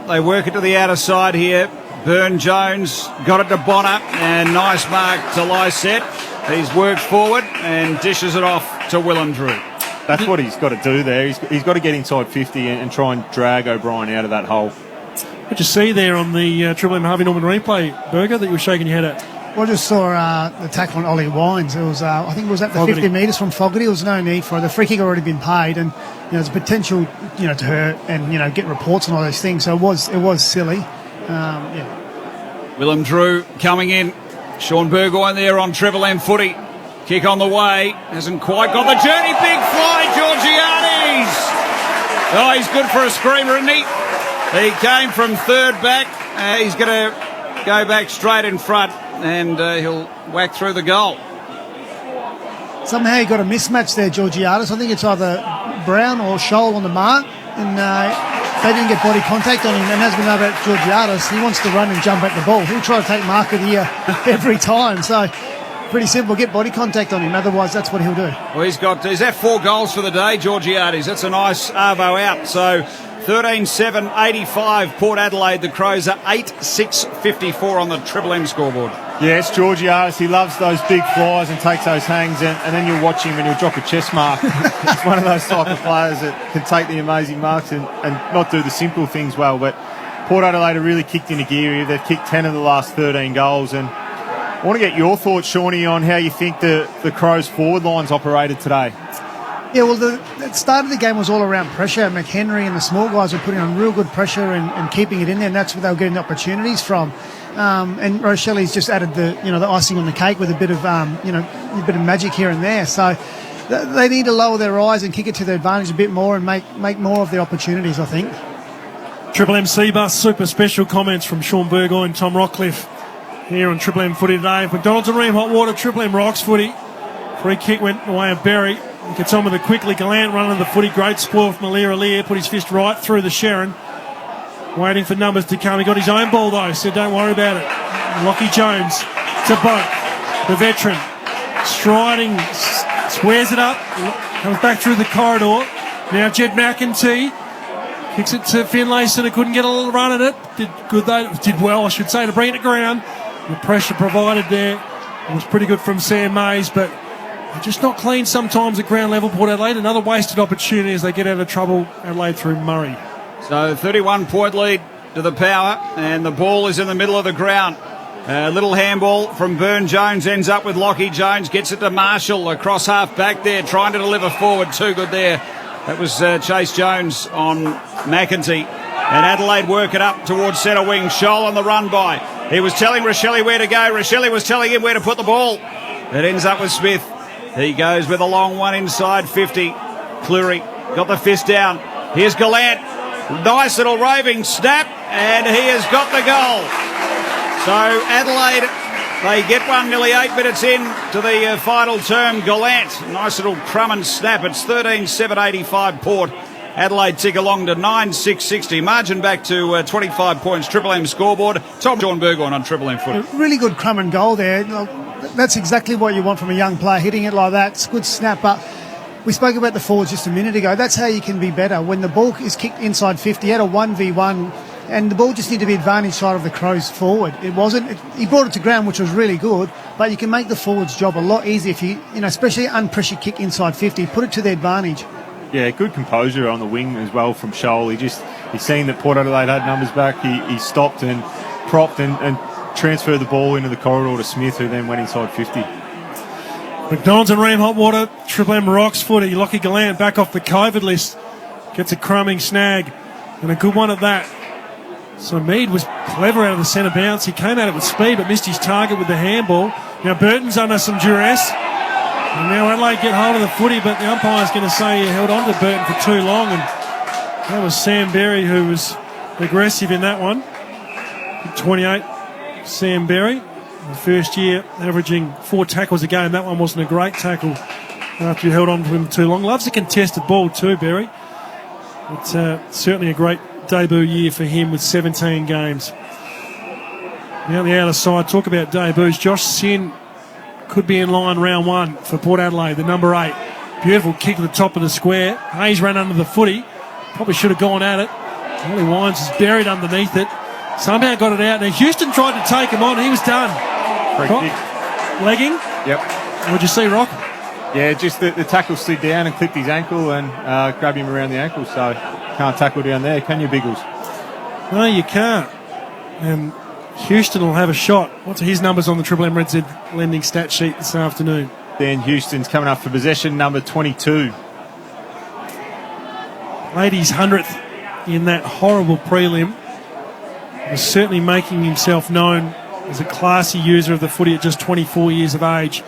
they work it to the outer side here. Byrne-Jones got it to Bonner and nice mark to Lysett. He's worked forward and dishes it off to Willem Drew. That's what he's got to do there. He's got to get inside 50 and try and drag O'Brien out of that hole. What you see there on the Triple M Harvey Norman replay, Berger, that you were shaking your head at? Well, I just saw the tackle on Ollie Wines. It was, I think it was at the Fogarty. 50 metres from Fogarty. There was no need for it. The free kick had already been paid, and there's potential, to hurt and get reports and all those things. So it was silly. Willem Drew coming in. Sean Burgoyne there on Triple M footy. Kick on the way. Hasn't quite got the journey. Big fly, Georgiades. Oh, he's good for a screamer, isn't he? He came from third back. He's going to go back straight in front and he'll whack through the goal. Somehow he got a mismatch there, Georgiades. I think it's either Brown or Scholl on the mark, and they didn't get body contact on him. And as we know about Georgiades, he wants to run and jump at the ball. He'll try to take mark of the year every time. So pretty simple, get body contact on him. Otherwise, that's what he'll do. Well, he's had 4 goals for the day, Georgiades. That's a nice arvo out. So 13-7, 85, Port Adelaide. The Crows are 8-6-54 on the Triple M scoreboard. Yeah, it's Georgiades. He loves those big flies and takes those hangs, and then you'll watch him and he'll drop a chest mark. It's one of those type of players that can take the amazing marks and not do the simple things well. But Port Adelaide have really kicked into gear here. They've kicked 10 of the last 13 goals. And I want to get your thoughts, Shawnee, on how you think the Crows' forward lines operated today. Yeah, well, the start of the game was all around pressure. McHenry and the small guys were putting on real good pressure and keeping it in there, and that's where they were getting the opportunities from. And Rochelli's just added the icing on the cake with a bit of a bit of magic here and there. So they need to lower their eyes and kick it to their advantage a bit more and make more of the opportunities, I think. Triple M C-Bus super special comments from Sean Burgoyne and Tom Rockcliffe here on Triple M footy today. McDonald's and Ream Hot Water, Triple M Rocks footy. Free kick went the way of Berry. He gets on with it quickly. Gallant running the footy. Great spoil from Aliir. Put his fist right through the Sharon. Waiting for numbers to come. He got his own ball though. Said don't worry about it. Lockie Jones to Boat. The veteran. Striding. Squares it up. Comes back through the corridor. Now Jed McEntee. Kicks it to Finlayson, who couldn't get a little run at it. Did well, I should say, to bring it to ground. The pressure provided there was pretty good from Sam Mays, but just not clean sometimes at ground level. Port Adelaide, another wasted opportunity as they get out of trouble. Adelaide through Murray. So 31-point lead to the Power, and the ball is in the middle of the ground. A little handball from Burn Jones ends up with Lockie Jones, gets it to Marshall across half back there, trying to deliver forward. Too good there. That was Chase Jones on McEntee. And Adelaide work it up towards centre wing. Scholl on the run by. He was telling Rochelle where to go. Rochelle was telling him where to put the ball. It ends up with Smith. He goes with a long one inside 50. Cleary got the fist down. Here's Gallant. Nice little roving snap. And he has got the goal. So Adelaide, they get one nearly 8 minutes in to the final term. Gallant, nice little crumb and snap. It's 13-7-85 Port. Adelaide tick along to 9-6-60. Margin back to 25 points. Triple M scoreboard. Tom John Burgoyne on Triple M footy. A really good crumb and goal there. That's exactly what you want from a young player, hitting it like that. It's a good snap. But we spoke about the forwards just a minute ago. That's how you can be better. When the ball is kicked inside 50, you had a 1v1, and the ball just needed to be advantage side of the Crows forward. It wasn't. He brought it to ground, which was really good, but you can make the forwards' job a lot easier if you especially unpressure kick inside 50, put it to their advantage. Yeah, good composure on the wing as well from Scholl. He's seen that Port Adelaide had numbers back. He stopped and propped and transferred the ball into the corridor to Smith, who then went inside 50. McDonald's and Ream Hotwater, Triple M rocks footy. Lockie Gallant back off the COVID list. Gets a crumbing snag, and a good one at that. So Mead was clever out of the centre bounce. He came at it with speed, but missed his target with the handball. Now Burton's under some duress. And now Adelaide get hold of the footy, but the umpire's going to say he held on to Burton for too long. And that was Sam Berry who was aggressive in that one. 28, Sam Berry. The first year averaging 4 tackles a game. That one wasn't a great tackle after you held on to him too long. Loves a contested ball too, Berry. It's certainly a great debut year for him with 17 games. Now the outer side, talk about debuts. Josh Sin could be in line round 1 for Port Adelaide, the number 8. Beautiful kick at the top of the square. Hayes ran under the footy. Probably should have gone at it. Ollie Wines is buried underneath it. Somehow got it out. Now Houston tried to take him on. He was done. Legging? Yep. What'd you see, Rock? Yeah, just the tackle slid down and clipped his ankle and grabbed him around the ankle. So can't tackle down there, can you, Biggles? No, you can't. And Houston will have a shot. What's his numbers on the Triple M Red Z lending stat sheet this afternoon? Dan Houston's coming up for possession, number 22. Ladies' 100th in that horrible prelim. Was certainly making himself known as a classy user of the footy at just 24 years of age.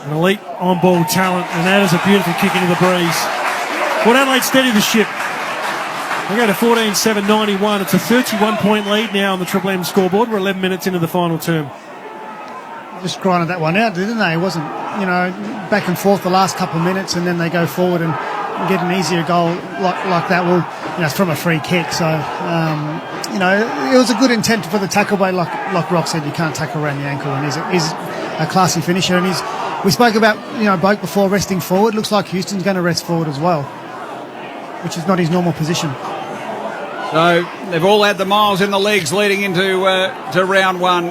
An elite on-ball talent, and that is a beautiful kick into the breeze. Port Adelaide steady the ship. They go to 14-7-91. It's a 31-point lead now on the Triple M scoreboard. We're 11 minutes into the final term. Just grinded that one out, didn't they? It wasn't, back and forth the last couple of minutes, and then they go forward and get an easier goal like that. Well, it's from a free kick, so it was a good intent for the tackle, but like Rock said, you can't tackle around the ankle, and he's a classy finisher. And we spoke about Boak before resting forward. Looks like Houston's going to rest forward as well, which is not his normal position. So they've all had the miles in the legs leading into to round 1.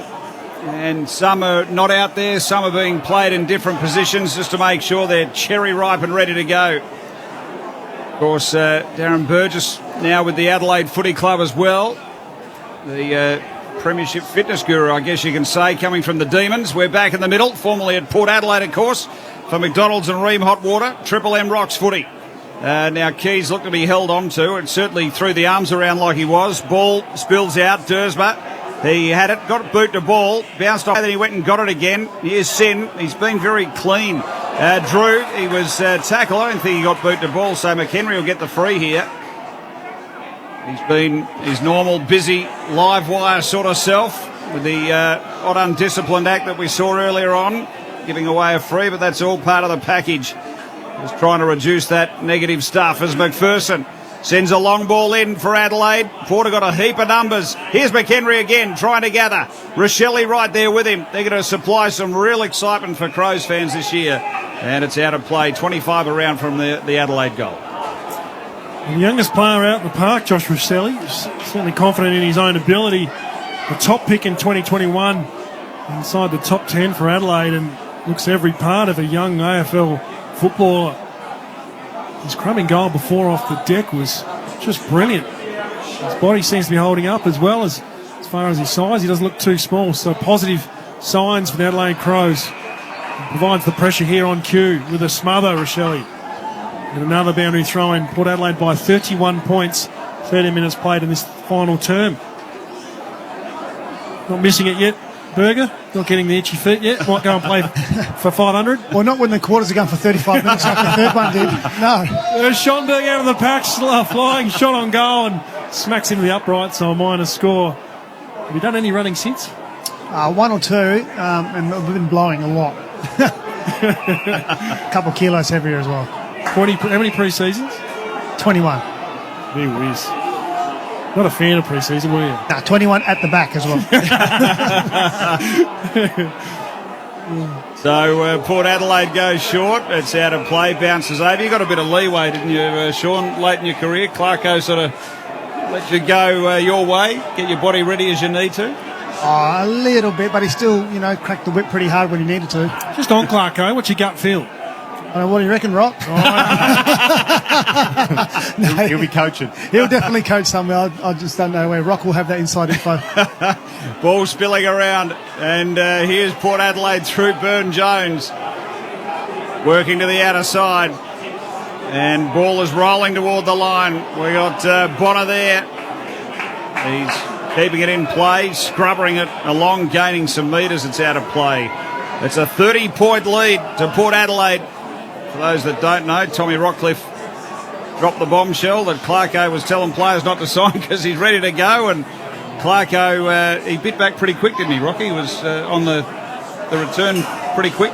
And some are not out there, some are being played in different positions just to make sure they're cherry ripe and ready to go. Of course, Darren Burgess now with the Adelaide Footy Club as well. The Premiership fitness guru, I guess you can say, coming from the Demons. We're back in the middle, formerly at Port Adelaide, of course, for McDonald's and Ream Hotwater. Triple M rocks footy. Now Keys look to be held on to, and certainly threw the arms around like he was. Ball spills out, Dersma. He had it, got boot to ball, bounced off, then he went and got it again. Here's Sin, he's been very clean. Drew, he was tackled. I don't think he got boot to ball, so McHenry will get the free here. He's been his normal, busy, live wire sort of self with the odd undisciplined act that we saw earlier on. giving away a free, but that's all part of the package. Just trying to reduce that negative stuff as McPherson sends a long ball in for Adelaide. Porter got a heap of numbers. Here's McHenry again, trying to gather. Rochelle right there with him. They're going to supply some real excitement for Crows fans this year. And it's out of play, 25 around from the Adelaide goal. The youngest player out in the park, Josh Roselli, is certainly confident in his own ability. The top pick in 2021, inside the top 10 for Adelaide, and looks every part of a young AFL footballer. His crumbing goal before off the deck was just brilliant. His body seems to be holding up as well as far as his size. He doesn't look too small, so positive signs for the Adelaide Crows. He provides the pressure here on cue with a smother, Rochelle. And another boundary throw in. Port Adelaide by 31 points, 30 minutes played in this final term. Not missing it yet, Berger. Not getting the itchy feet yet. Might go and play for 500. Well, not when the quarters are going for 35 minutes like the third one did. No. There's Schonberg out of the pack, flying shot on goal and smacks into the upright, so a minus score. Have you done any running since? One or two, and we've been blowing a lot. A couple of kilos heavier as well. How many pre-seasons? 21. Big whiz. Not a fan of pre-season, were you? No, 21 at the back as well. So Port Adelaide goes short. It's out of play, bounces over. You got a bit of leeway, didn't you, Sean, late in your career? Clarko sort of let you go your way, get your body ready as you need to? A little bit, but he still, cracked the whip pretty hard when he needed to. Just on Clarko, what's your gut feel? What do you reckon, Rock? No, he'll be coaching. He'll definitely coach somewhere. I just don't know where. Rock will have that inside info. Ball spilling around, and here's Port Adelaide through Burn-Jones. Working to the outer side. And ball is rolling toward the line. We got Bonner there. He's keeping it in play, scrubbering it along, gaining some metres. It's out of play. It's a 30-point lead to Port Adelaide. For those that don't know, Tommy Rockcliffe dropped the bombshell that Clarko was telling players not to sign because he's ready to go. And Clarko, he bit back pretty quick, didn't he, Rocky? He was on the return pretty quick.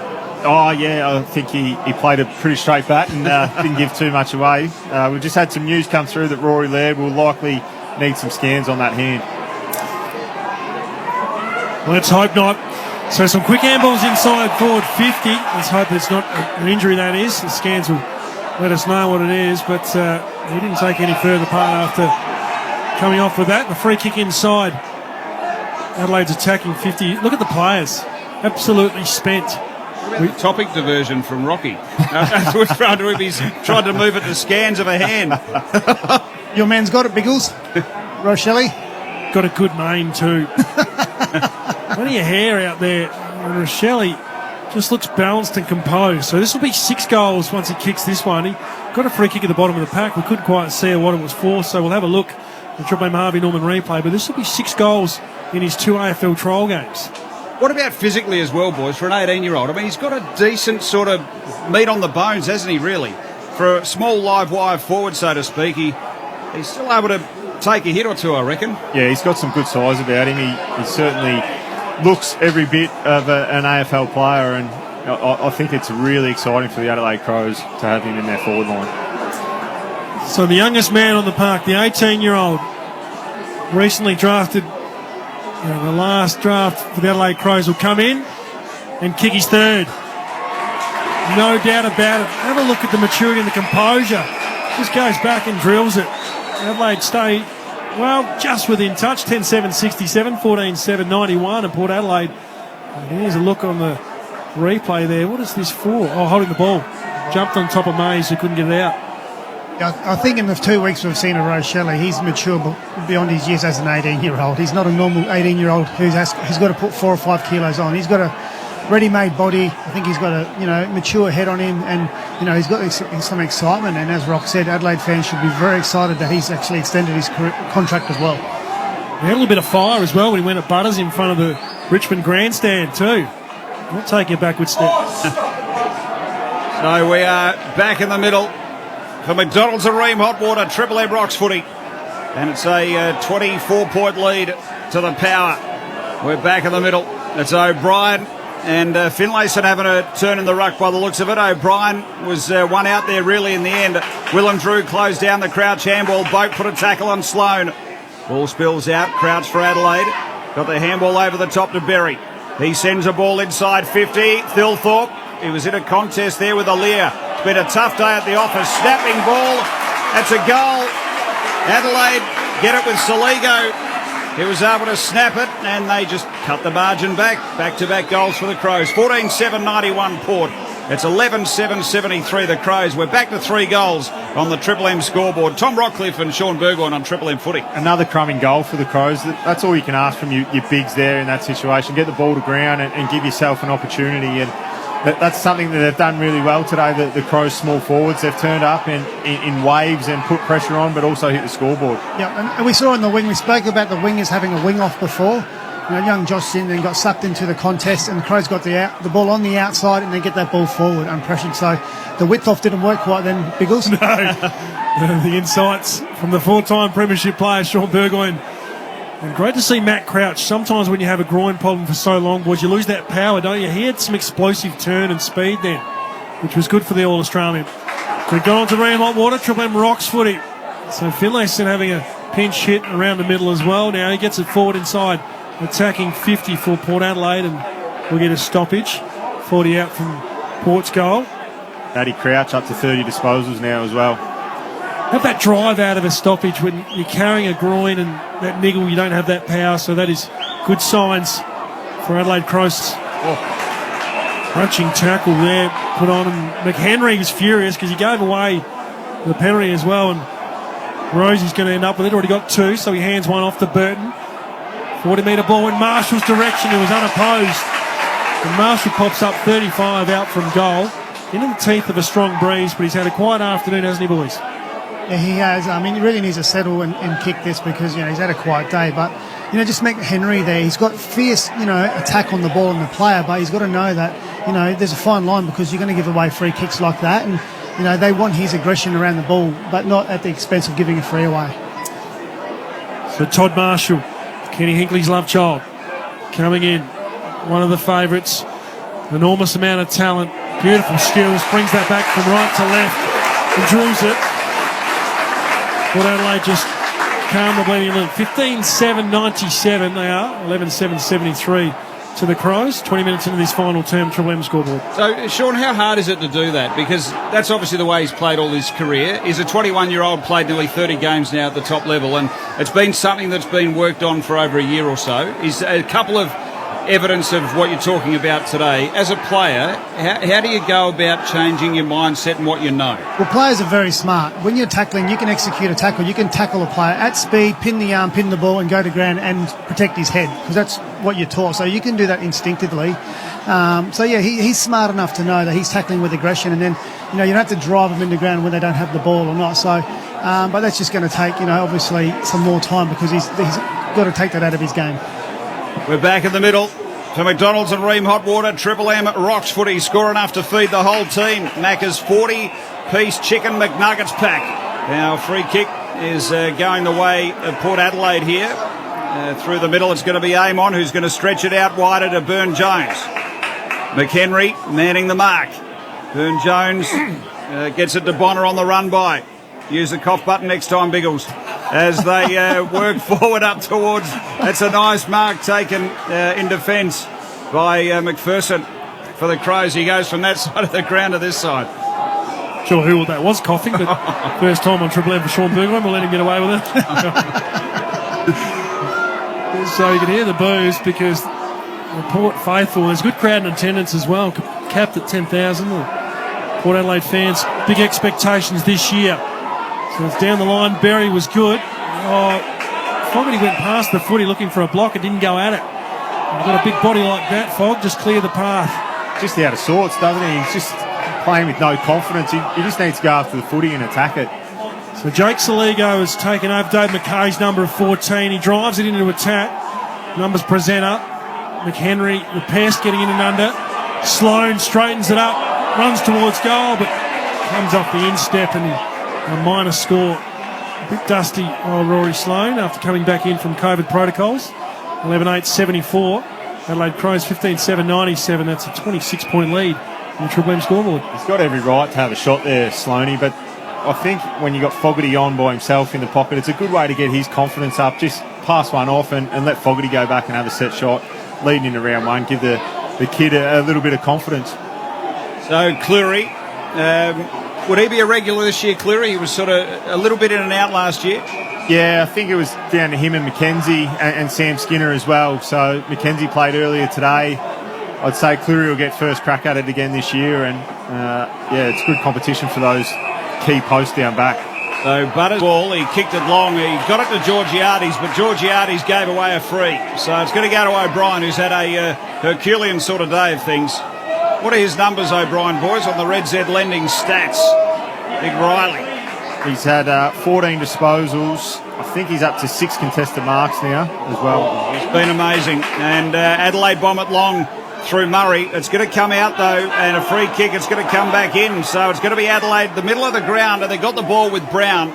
Oh, yeah, I think he played a pretty straight bat and didn't give too much away. We've just had some news come through that Rory Laird will likely need some scans on that hand. Let's hope not. So some quick handballs inside forward 50. Let's hope it's not an injury, that is. The scans will let us know what it is, but he didn't take any further part after coming off with that. The free kick inside. Adelaide's attacking 50. Look at the players. Absolutely spent. Topic diversion from Rocky. He's tried to move it to scans of a hand. Your man's got it, Biggles. Rochelle. Got a good name too. Plenty of hair out there. And Rochelle just looks balanced and composed. So this will be 6 goals once he kicks this one. He got a free kick at the bottom of the pack. We couldn't quite see what it was for, so we'll have a look at Triple M Harvey Norman replay. But this will be 6 goals in his 2 AFL trial games. What about physically as well, boys, for an 18-year-old? I mean, he's got a decent sort of meat on the bones, hasn't he, really? For a small live wire forward, so to speak, he's still able to take a hit or two, I reckon. Yeah, he's got some good size about him. He certainly looks every bit of an AFL player, and I think it's really exciting for the Adelaide Crows to have him in their forward line. So the youngest man on the park, the 18-year-old, recently drafted. The last draft for the Adelaide Crows will come in and kick his third. No doubt about it. Have a look at the maturity and the composure. Just goes back and drills it. Adelaide stay, just within touch. 10-7, 67, 14-7, 91, and Port Adelaide. And here's a look on the replay there. What is this for? Oh, holding the ball. Jumped on top of Mays, who couldn't get it out. I think in the 2 weeks we've seen of Rochelle, he's mature beyond his years as an 18-year-old. He's not a normal 18-year-old he's got to put 4 or 5 kilos on. He's got a ready-made body. I think he's got a mature head on him, and he's got some excitement. And as Rock said, Adelaide fans should be very excited that he's actually extended his contract as well. He had a little bit of fire as well when he went at Butters in front of the Richmond grandstand too. Not taking a backward step. So we are back in the middle. For McDonald's and Ream Hot Water, Triple M Rocks footy. And it's a 24-point lead to the Power. We're back in the middle. It's O'Brien And Finlayson having a turn in the ruck by the looks of it. O'Brien was one out there really in the end. Willem Drew closed down the Crouch handball. Boat put a tackle on Sloane. Ball spills out. Crouch for Adelaide. Got the handball over the top to Berry. He sends a ball inside 50. Thilthorpe. He was in a contest there with Alir. It's been a tough day at the office. Snapping ball. That's a goal. Adelaide get it with Soligo. He was able to snap it, and they just cut the margin back. Back-to-back goals for the Crows. 14-7-91 Port. It's 11-7-73 the Crows. We're back to 3 goals on the Triple M scoreboard. Tom Rockcliffe and Sean Burgoyne on Triple M footy. Another crumbing goal for the Crows. That's all you can ask from your bigs there in that situation. Get the ball to ground and give yourself an opportunity. And that's something that they've done really well today, the Crows small forwards. They've turned up in waves and put pressure on, but also hit the scoreboard. Yeah, and we saw on the wing, we spoke about the wingers having a wing off before. Young Josh Sinden got sucked into the contest, and the Crows got the ball on the outside, and they get that ball forward unpressured. So the width off didn't work quite then, Biggles. No. The insights from the 4-time premiership player, Sean Burgoyne. And great to see Matt Crouch. Sometimes when you have a groin problem for so long, boys, you lose that power, don't you? He had some explosive turn and speed then, which was good for the All-Australian. So gone on to Ryan Hotwater, Triple M rocks footy. So Finlayson having a pinch hit around the middle as well. Now he gets it forward inside, attacking 50 for Port Adelaide, and we'll get a stoppage. 40 out from Port's goal. Matty Crouch up to 30 disposals now as well. Have that drive out of a stoppage when you're carrying a groin and that niggle, you don't have that power, so that is good signs for Adelaide Crows. Crunching tackle there put on, and McHenry was furious because he gave away the penalty as well, and Rosie's going to end up with it. Already got 2, so he hands one off to Burton. 40-metre ball in Marshall's direction. It was unopposed, and Marshall pops up 35 out from goal into the teeth of a strong breeze, but he's had a quiet afternoon, hasn't he, boys? Yeah, he has. I mean, he really needs to settle and kick this because, he's had a quiet day. But, just make Henry there. He's got fierce, attack on the ball and the player, but he's got to know that, there's a fine line because you're going to give away free kicks like that. And, they want his aggression around the ball, but not at the expense of giving a free away. So Todd Marshall, Kenny Hinkley's love child, coming in. One of the favourites. Enormous amount of talent. Beautiful skills. Brings that back from right to left. And drews it. Port Adelaide just calm the bleeding lead. 15-7-97 they are. 11-7-73 to the Crows. 20 minutes into this final term, Triple M scoreboard. So, Sean, how hard is it to do that? Because that's obviously the way he's played all his career. He's a 21-year-old, played nearly 30 games now at the top level, and it's been something that's been worked on for over a year or so. He's a couple of evidence of what you're talking about today. As a player, how do you go about changing your mindset and what you know? Well, players are very smart. When you're tackling, you can execute a tackle. You can tackle a player at speed, pin the arm, pin the ball, and go to ground and protect his head, because that's what you're taught. So you can do that instinctively. He's smart enough to know that he's tackling with aggression, and then you don't have to drive them into ground when they don't have the ball or not. So, but that's just going to take obviously some more time because he's got to take that out of his game. We're back in the middle for McDonald's and Ream Hotwater. Triple M rocks footy. Score enough to feed the whole team. Macca's 40-piece chicken McNuggets pack. Now, free kick is going the way of Port Adelaide here. Through the middle, it's going to be Amon, who's going to stretch it out wider to Byrne-Jones. McHenry manning the mark. Byrne-Jones gets it to Bonner on the run by. Use the cough button next time, Biggles. As they work forward up towards... That's a nice mark taken in defence by McPherson for the Crows. He goes from that side of the ground to this side. Sure who that was coughing, but first time on Triple M for Sean Burgoyne. We'll let him get away with it. So you can hear the boos because the Port faithful, there's a good crowd in attendance as well, capped at 10,000. Port Adelaide fans, big expectations this year. So it's down the line. Berry was good. Fogarty went past the footy looking for a block and didn't go at it. You've got a big body like that, Fog, just clear the path. Just out of sorts, doesn't he? He's just playing with no confidence. He just needs to go after the footy and attack it. So Jake Soligo has taken over Dave McKay's number of 14. He drives it into attack. Numbers present up. McHenry, the pest, getting in and under. Sloane straightens it up, runs towards goal, but comes off the instep and a minor score. A bit dusty, Rory Sloane, after coming back in from COVID protocols. 11-8-74. Adelaide Crows 15-7-97. That's a 26-point lead on the Triple M scoreboard. He's got every right to have a shot there, Sloaney, but I think when you got Fogarty on by himself in the pocket, it's a good way to get his confidence up. Just pass one off and let Fogarty go back and have a set shot leading into round one. Give the kid a little bit of confidence. So Cleary, would he be a regular this year, Cleary? He was sort of a little bit in and out last year. Yeah, I think it was down to him and Mackenzie and Sam Skinner as well. So Mackenzie played earlier today. I'd say Cleary will get first crack at it again this year, and it's good competition for those key posts down back. So Butters' ball, he kicked it long. He got it to Georgiades, but Georgiades gave away a free. So it's going to go to O'Brien, who's had a Herculean sort of day of things. What are his numbers, O'Brien, boys, on the Red Z lending stats? Big Riley. He's had 14 disposals. I think he's up to 6 contested marks now as well. He's been amazing. And Adelaide bomb it long through Murray. It's going to come out, though, and a free kick. It's going to come back in. So it's going to be Adelaide, the middle of the ground, and they got the ball with Brown.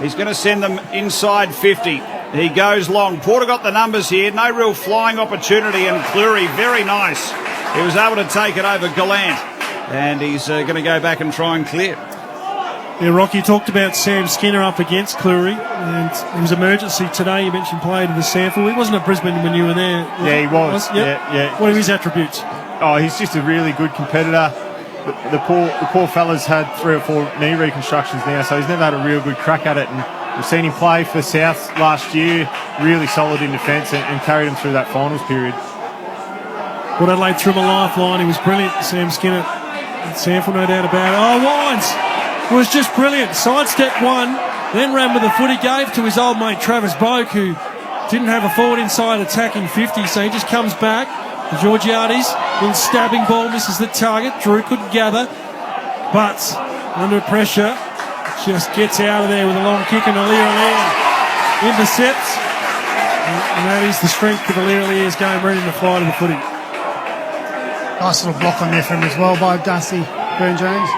He's going to send them inside 50. He goes long. Porter got the numbers here. No real flying opportunity, and Cleary, very nice. He was able to take it over Gallant, and he's going to go back and try and clear. Yeah, Rocky talked about Sam Skinner up against Cleary, and his emergency today. You mentioned played in the sample. He wasn't at Brisbane when you were there. Yeah, he was. Yeah. What are his attributes? Oh, he's just a really good competitor. The poor fella's had 3 or 4 knee reconstructions now, so he's never had a real good crack at it. And we've seen him play for South last year, really solid in defence, and carried him through that finals period. Port Adelaide threw him a lifeline. He was brilliant, Sam Skinner. Sample, no doubt about it. Oh, Wines was just brilliant. Sidestepped one, then ran with the foot. He gave to his old mate Travis Boak, who didn't have a forward inside attacking 50, so he just comes back. Georgiades, little stabbing ball, misses the target. Drew couldn't gather, but under pressure, just gets out of there with a long kick, and Aliir intercepts. And that is the strength of Aliir's game, ready to fly to the footy. Nice little block on there for him as well by Dusty Burn-Jones.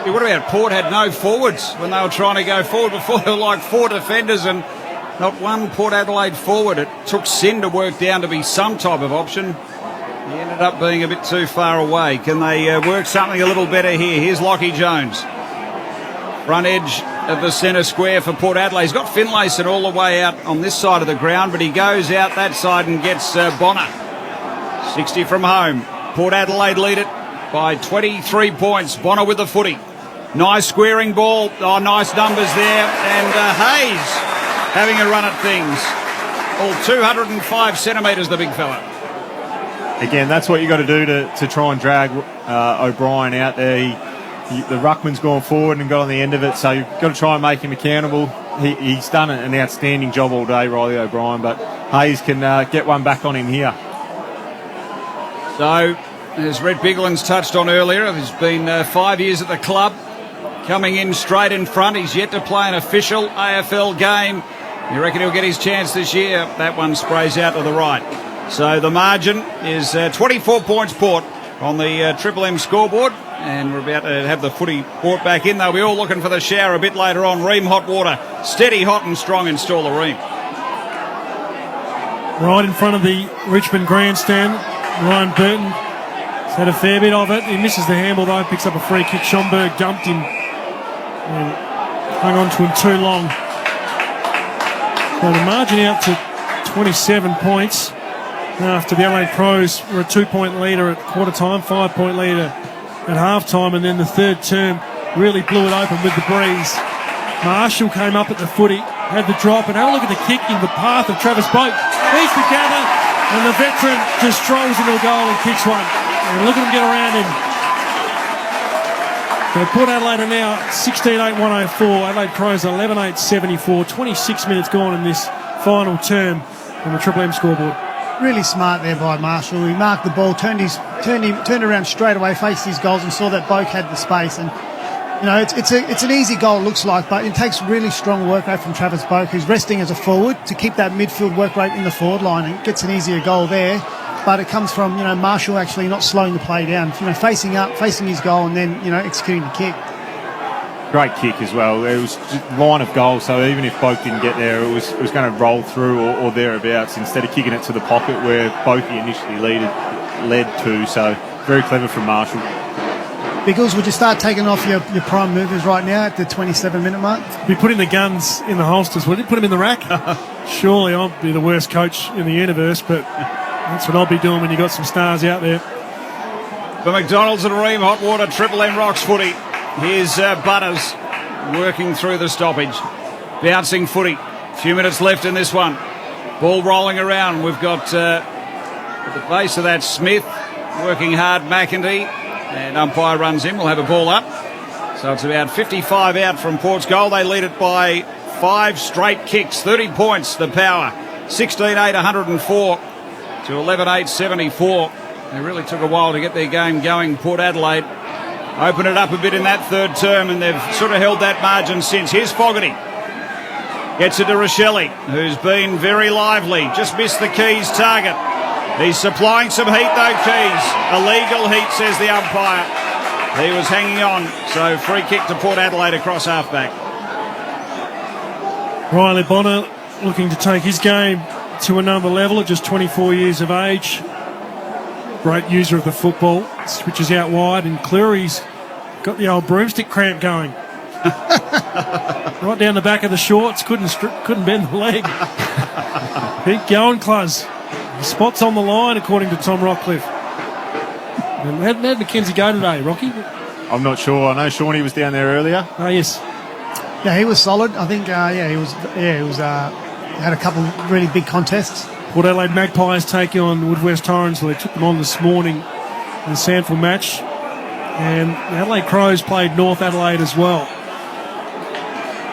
Yeah, what about Port had no forwards when they were trying to go forward before? There were like 4 defenders and not one Port Adelaide forward. It took Sin to work down to be some type of option. He ended up being a bit too far away. Can they work something a little better here? Here's Lockie Jones. Front edge of the centre square for Port Adelaide. He's got Finlayson all the way out on this side of the ground, but he goes out that side and gets Bonner. 60 from home. Port Adelaide lead it by 23 points. Bonner with the footy. Nice squaring ball. Oh, nice numbers there. And Hayes having a run at things. All 205 centimetres, the big fella. Again, that's what you got to do to try and drag O'Brien out there. The ruckman's gone forward and got on the end of it, so you've got to try and make him accountable. He's done an outstanding job all day, Riley O'Brien, but Hayes can get one back on him here. So, as Red Bigland's touched on earlier, he's been 5 years at the club, coming in straight in front. He's yet to play an official AFL game. You reckon he'll get his chance this year? That one sprays out to the right. So the margin is 24 points Port on the Triple M scoreboard, and we're about to have the footy brought back in. They'll be all looking for the shower a bit later on. Ream hot water, steady, hot and strong, install the Ream. Right in front of the Richmond grandstand, Ryan Burton has had a fair bit of it. He misses the handball though, picks up a free kick. Schomburg dumped him and hung on to him too long. So the margin out to 27 points after the Adelaide Crows were a 2-point leader at quarter time, 5-point leader at half time, and then the third term really blew it open with the breeze. Marshall came up at the footy, had the drop, and have a look at the kick in the path of Travis Boak. He's the gather, and the veteran just strolls into a goal and kicks one. And look at him get around him. So Port Adelaide are now 16-8-104. Adelaide Crows 11-8-74. 26 minutes gone in this final term on the Triple M scoreboard. Really smart there by Marshall. He marked the ball, turned around straight away, faced his goals, and saw that Boak had the space. And you know, it's an easy goal, it looks like, but it takes really strong work rate from Travis Boak, who's resting as a forward, to keep that midfield work rate in the forward line, and gets an easier goal there. But it comes from, Marshall actually not slowing the play down, facing up, facing his goal, and then, executing the kick. Great kick as well. It was just line of goal, so even if Boak didn't get there, it was going to roll through or thereabouts instead of kicking it to the pocket where Boakey initially led to. So very clever from Marshall. Biggles, would you start taking off your prime movers right now at the 27-minute mark? Be putting the guns in the holsters, would you? Put them in the rack? Surely I'll be the worst coach in the universe, but that's what I'll be doing when you got some stars out there. The McDonald's and Ream Hot Water Triple M Rocks footy. Here's Butters working through the stoppage. Bouncing footy. A few minutes left in this one. Ball rolling around. We've got at the base of that Smith working hard, McEntee. And umpire runs in. We'll have a ball up. So it's about 55 out from Port's goal. They lead it by 5 straight kicks. 30 points, the Power. 16-8, 104 to 11-8, 74. They really took a while to get their game going. Port Adelaide opened it up a bit in that third term, and they've sort of held that margin since. Here's Fogarty. Gets it to Rochelle, who's been very lively. Just missed the Keys target. He's supplying some heat, though, Keys. Illegal heat, says the umpire. He was hanging on. So free kick to Port Adelaide across halfback. Riley Bonner looking to take his game to another level at just 24 years of age. Great user of the football. Switches out wide, and Cleary's got the old broomstick cramp going. Right down the back of the shorts. Couldn't bend the leg. Keep going, Cluz. Spots on the line, according to Tom Rockcliffe. And how'd McKenzie go today, Rocky? I'm not sure. I know Shawnee was down there earlier. Oh, yes. Yeah, he was solid. I think, he was had a couple of really big contests. Port Adelaide Magpies taking on Wood West Torrens. They took them on this morning in the Sandford match. And the Adelaide Crows played North Adelaide as well.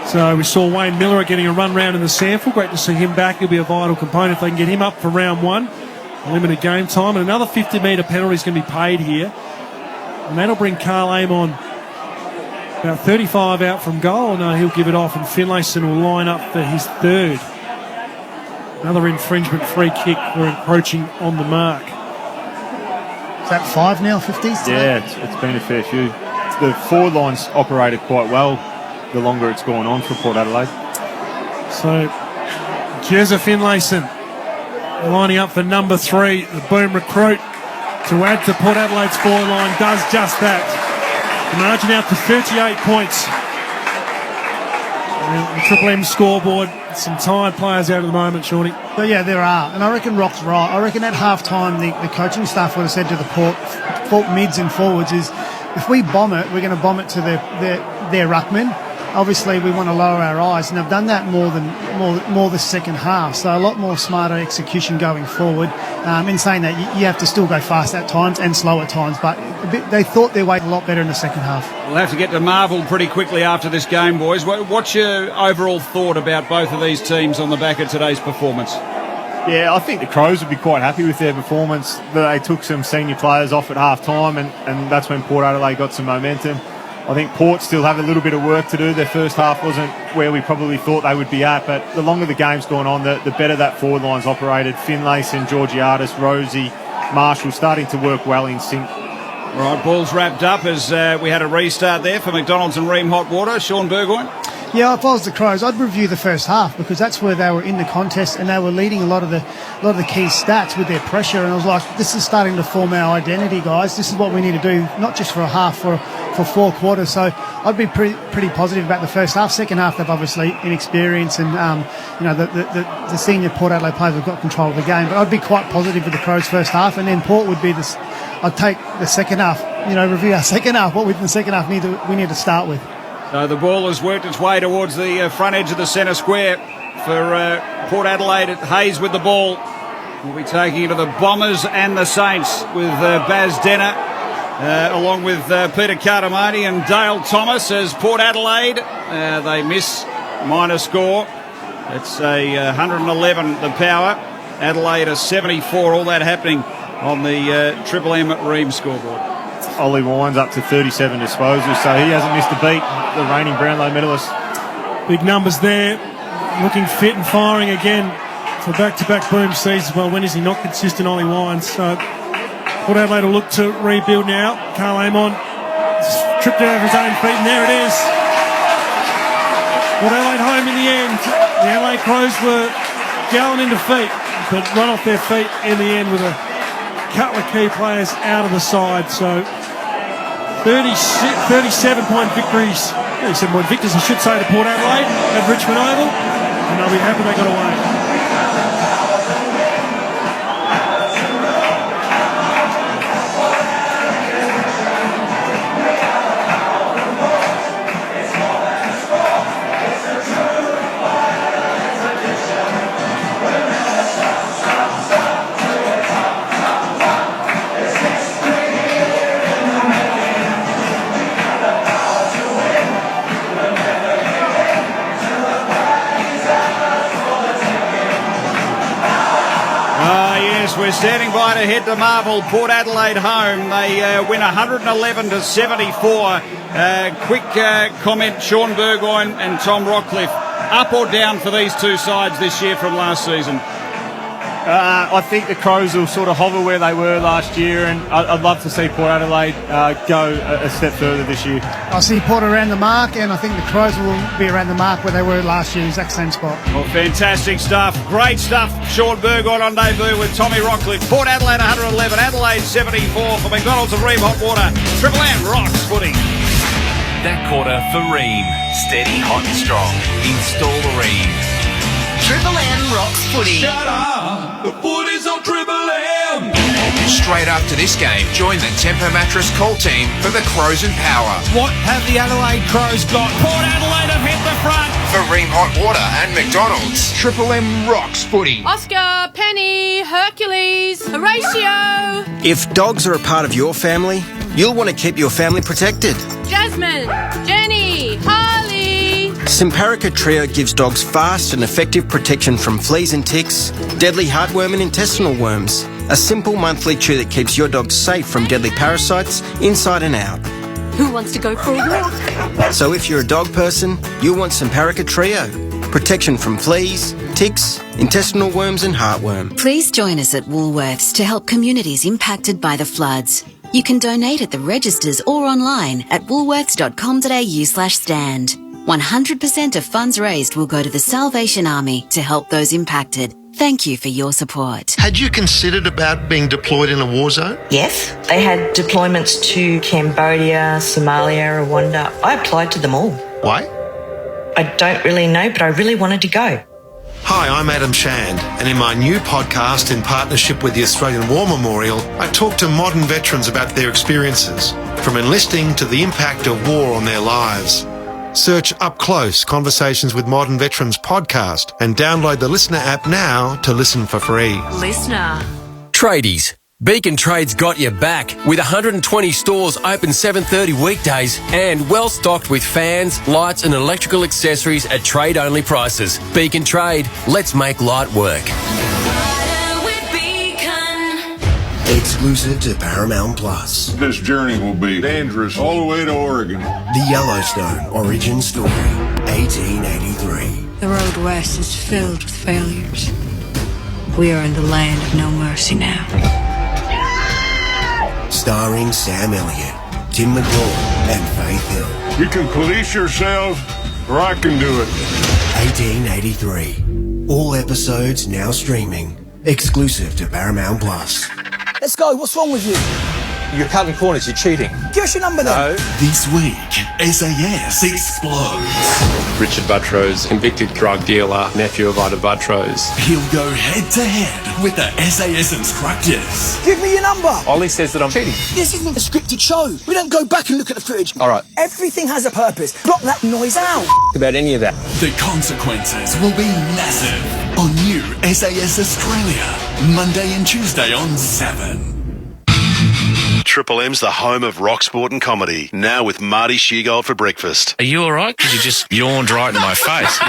So we saw Wayne Miller getting a run round in the Sandford. Great to see him back. He'll be a vital component if they can get him up for round 1. Limited game time. And another 50-metre penalty is going to be paid here. And that'll bring Carl Amon about 35 out from goal. No, he'll give it off, and Finlayson will line up for his third. Another infringement free kick. We're encroaching on the mark. Is that 5 now, 50s? Yeah, it's been a fair few. The forward line's operated quite well the longer it's gone on for Port Adelaide. So, Jezza Finlayson lining up for number 3, the boom recruit, to add to Port Adelaide's forward line. Does just that. The margin out to 38 points. And the Triple M scoreboard. Some tired players out at the moment, Shawnee. But yeah, there are. And I reckon Rock's right. I reckon at half-time the coaching staff would have said to the Port mids and forwards is, if we bomb it, we're going to bomb it to their ruckman. Obviously, we want to lower our eyes, and they've done that more the second half. So a lot more smarter execution going forward. In saying that, you have to still go fast at times and slow at times, but they thought their way a lot better in the second half. We'll have to get to Marvel pretty quickly after this game, boys. What's your overall thought about both of these teams on the back of today's performance? Yeah, I think the Crows would be quite happy with their performance. They took some senior players off at half-time, and that's when Port Adelaide got some momentum. I think Port still have a little bit of work to do. Their first half wasn't where we probably thought they would be at, but the longer the game's gone on, the better that forward line's operated. Finlayson, Georgiadis, Rosie, Marshall starting to work well in sync. All right, ball's wrapped up as we had a restart there for McDonald's and Ream Hot Water. Sean Burgoyne? Yeah, if I was the Crows, I'd review the first half, because that's where they were in the contest and they were leading a lot of the key stats with their pressure. And I was like, this is starting to form our identity, guys. This is what we need to do, not just for a half, for 4 quarters. So I'd be pretty positive about the first half. Second half, they've obviously inexperienced, and the senior Port Adelaide players have got control of the game. But I'd be quite positive with the Crows first half, and then Port would be this. I'd take the second half. Review our second half. What we in the second half we need to start with. So the ball has worked its way towards the front edge of the centre square for Port Adelaide. Hayes with the ball. We'll be taking it to the Bombers and the Saints with Baz Denner, along with Peter Cardamone and Dale Thomas as Port Adelaide. They miss minor score. It's a 111 the Power. Adelaide a 74. All that happening on the Triple M at Ream scoreboard. Ollie Wines up to 37 disposals, so he hasn't missed a beat, the reigning Brownlow medalist. Big numbers there, looking fit and firing again for back-to-back boom seasons. Well, when is he not consistent, Ollie Wines? So Port Adelaide will look to rebuild now. Carl Amon tripped out of his own feet, and there it is. Port Adelaide home in the end. The Adelaide Crows were going in defeat, but run off their feet in the end with a couple of key players out of the side. So 37-point victories, 37-point victors, I should say, to Port Adelaide at Richmond Oval, and they'll be happy they got away. We're standing by to head to Marvel. Port Adelaide home. They win 111-74. Quick comment, Sean Burgoyne and Tom Rockcliffe. Up or down for these two sides this year from last season? I think the Crows will sort of hover where they were last year, and I'd love to see Port Adelaide go a step further this year. I see Port around the mark, and I think the Crows will be around the mark where they were last year, exact same spot. Well, fantastic stuff. Great stuff. Sean Burgoyne on debut with Tommy Rockcliffe. Port Adelaide 111, Adelaide 74 for McDonald's and Ream Hot Water. Triple M rocks footy. That quarter for Ream. Steady, hot and strong. Install the Ream. Triple M rocks footy. Shut up! The footy's on Triple M! Straight after this game, join the Temper Mattress call team for the Crows and Power. What have the Adelaide Crows got? Port Adelaide have hit the front. For Ream Hot Water and McDonald's, Triple M rocks footy. Oscar, Penny, Hercules, Horatio. If dogs are a part of your family, you'll want to keep your family protected. Jasmine, Jenny, Harley. Simparica Trio gives dogs fast and effective protection from fleas and ticks, deadly heartworm and intestinal worms. A simple monthly chew that keeps your dog safe from deadly parasites inside and out. Who wants to go for a walk? So if you're a dog person, you'll want Simparica Trio. Protection from fleas, ticks, intestinal worms and heartworm. Please join us at Woolworths to help communities impacted by the floods. You can donate at the registers or online at woolworths.com.au/stand. 100% of funds raised will go to the Salvation Army to help those impacted. Thank you for your support. Had you considered about being deployed in a war zone? Yes, they had deployments to Cambodia, Somalia, Rwanda. I applied to them all. Why? I don't really know, but I really wanted to go. Hi, I'm Adam Shand, and in my new podcast in partnership with the Australian War Memorial, I talk to modern veterans about their experiences, from enlisting to the impact of war on their lives. Search Up Close Conversations with Modern Veterans podcast and download the Listener app now to listen for free. Listener. Tradies. Beacon Trade's got your back with 120 stores open 7:30 weekdays and well stocked with fans, lights and electrical accessories at trade-only prices. Beacon Trade, let's make light work. Exclusive to Paramount Plus. This journey will be dangerous all the way to Oregon. The Yellowstone origin story, 1883. The road west is filled with failures. We are in the land of no mercy now. Starring Sam Elliott, Tim McGraw, and Faith Hill. You can police yourself, or I can do it. 1883. All episodes now streaming. Exclusive to Paramount Plus. Let's go. What's wrong with you? You're cutting corners. You're cheating. Give us your number then. This week, SAS explodes. Richard Buttrose, convicted drug dealer, nephew of Ida Buttrose. He'll go head-to-head with the SAS instructors. Give me your number. Ollie says that I'm cheating. This isn't a scripted show. We don't go back and look at the footage. All right. Everything has a purpose. Block that noise out. About any of that. The consequences will be massive on new SAS Australia, Monday and Tuesday on 7. Triple M's the home of rock, sport and comedy. Now with Marty Sheargold for breakfast. Are you all right? Because you just yawned right into my face.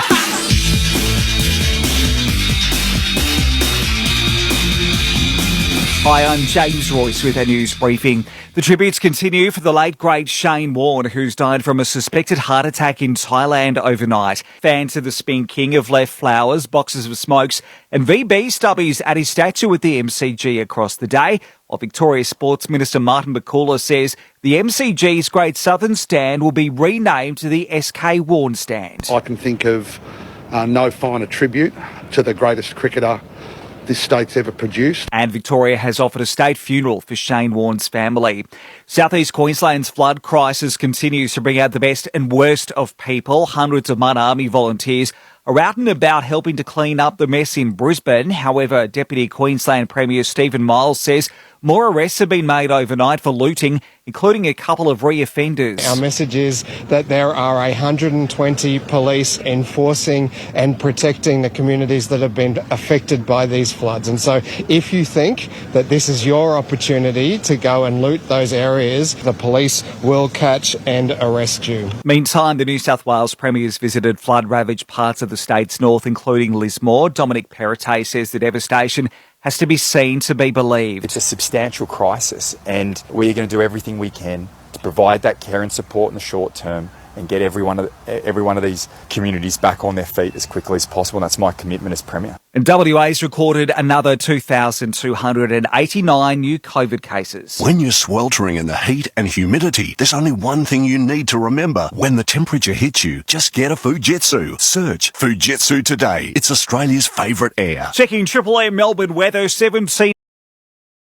Hi, I'm James Royce with our news briefing. The tributes continue for the late great Shane Warne, who's died from a suspected heart attack in Thailand overnight. Fans of the Spin King have left flowers, boxes of smokes and VB stubbies at his statue at the MCG across the day, while Victoria Sports Minister Martin Bakula says the MCG's Great Southern Stand will be renamed to the SK Warne Stand. I can think of no finer tribute to the greatest cricketer this state's ever produced. And Victoria has offered a state funeral for Shane Warne's family. Southeast Queensland's flood crisis continues to bring out the best and worst of people. Hundreds of Mud Army volunteers are out and about helping to clean up the mess in Brisbane. However, Deputy Queensland Premier Stephen Miles says more arrests have been made overnight for looting, including a couple of re-offenders. Our message is that there are 120 police enforcing and protecting the communities that have been affected by these floods. And so if you think that this is your opportunity to go and loot those areas, the police will catch and arrest you. Meantime, the New South Wales Premier's visited flood-ravaged parts of the state's north, including Lismore. Dominic Perrottet says the devastation has to be seen to be believed. It's a substantial crisis, and we're going to do everything we can to provide that care and support in the short term and get every one of these communities back on their feet as quickly as possible. And that's my commitment as Premier. And WA's recorded another 2,289 new COVID cases. When you're sweltering in the heat and humidity, there's only one thing you need to remember. When the temperature hits you, just get a Fujitsu. Search Fujitsu today. It's Australia's favourite air. Checking Triple M Melbourne weather, 17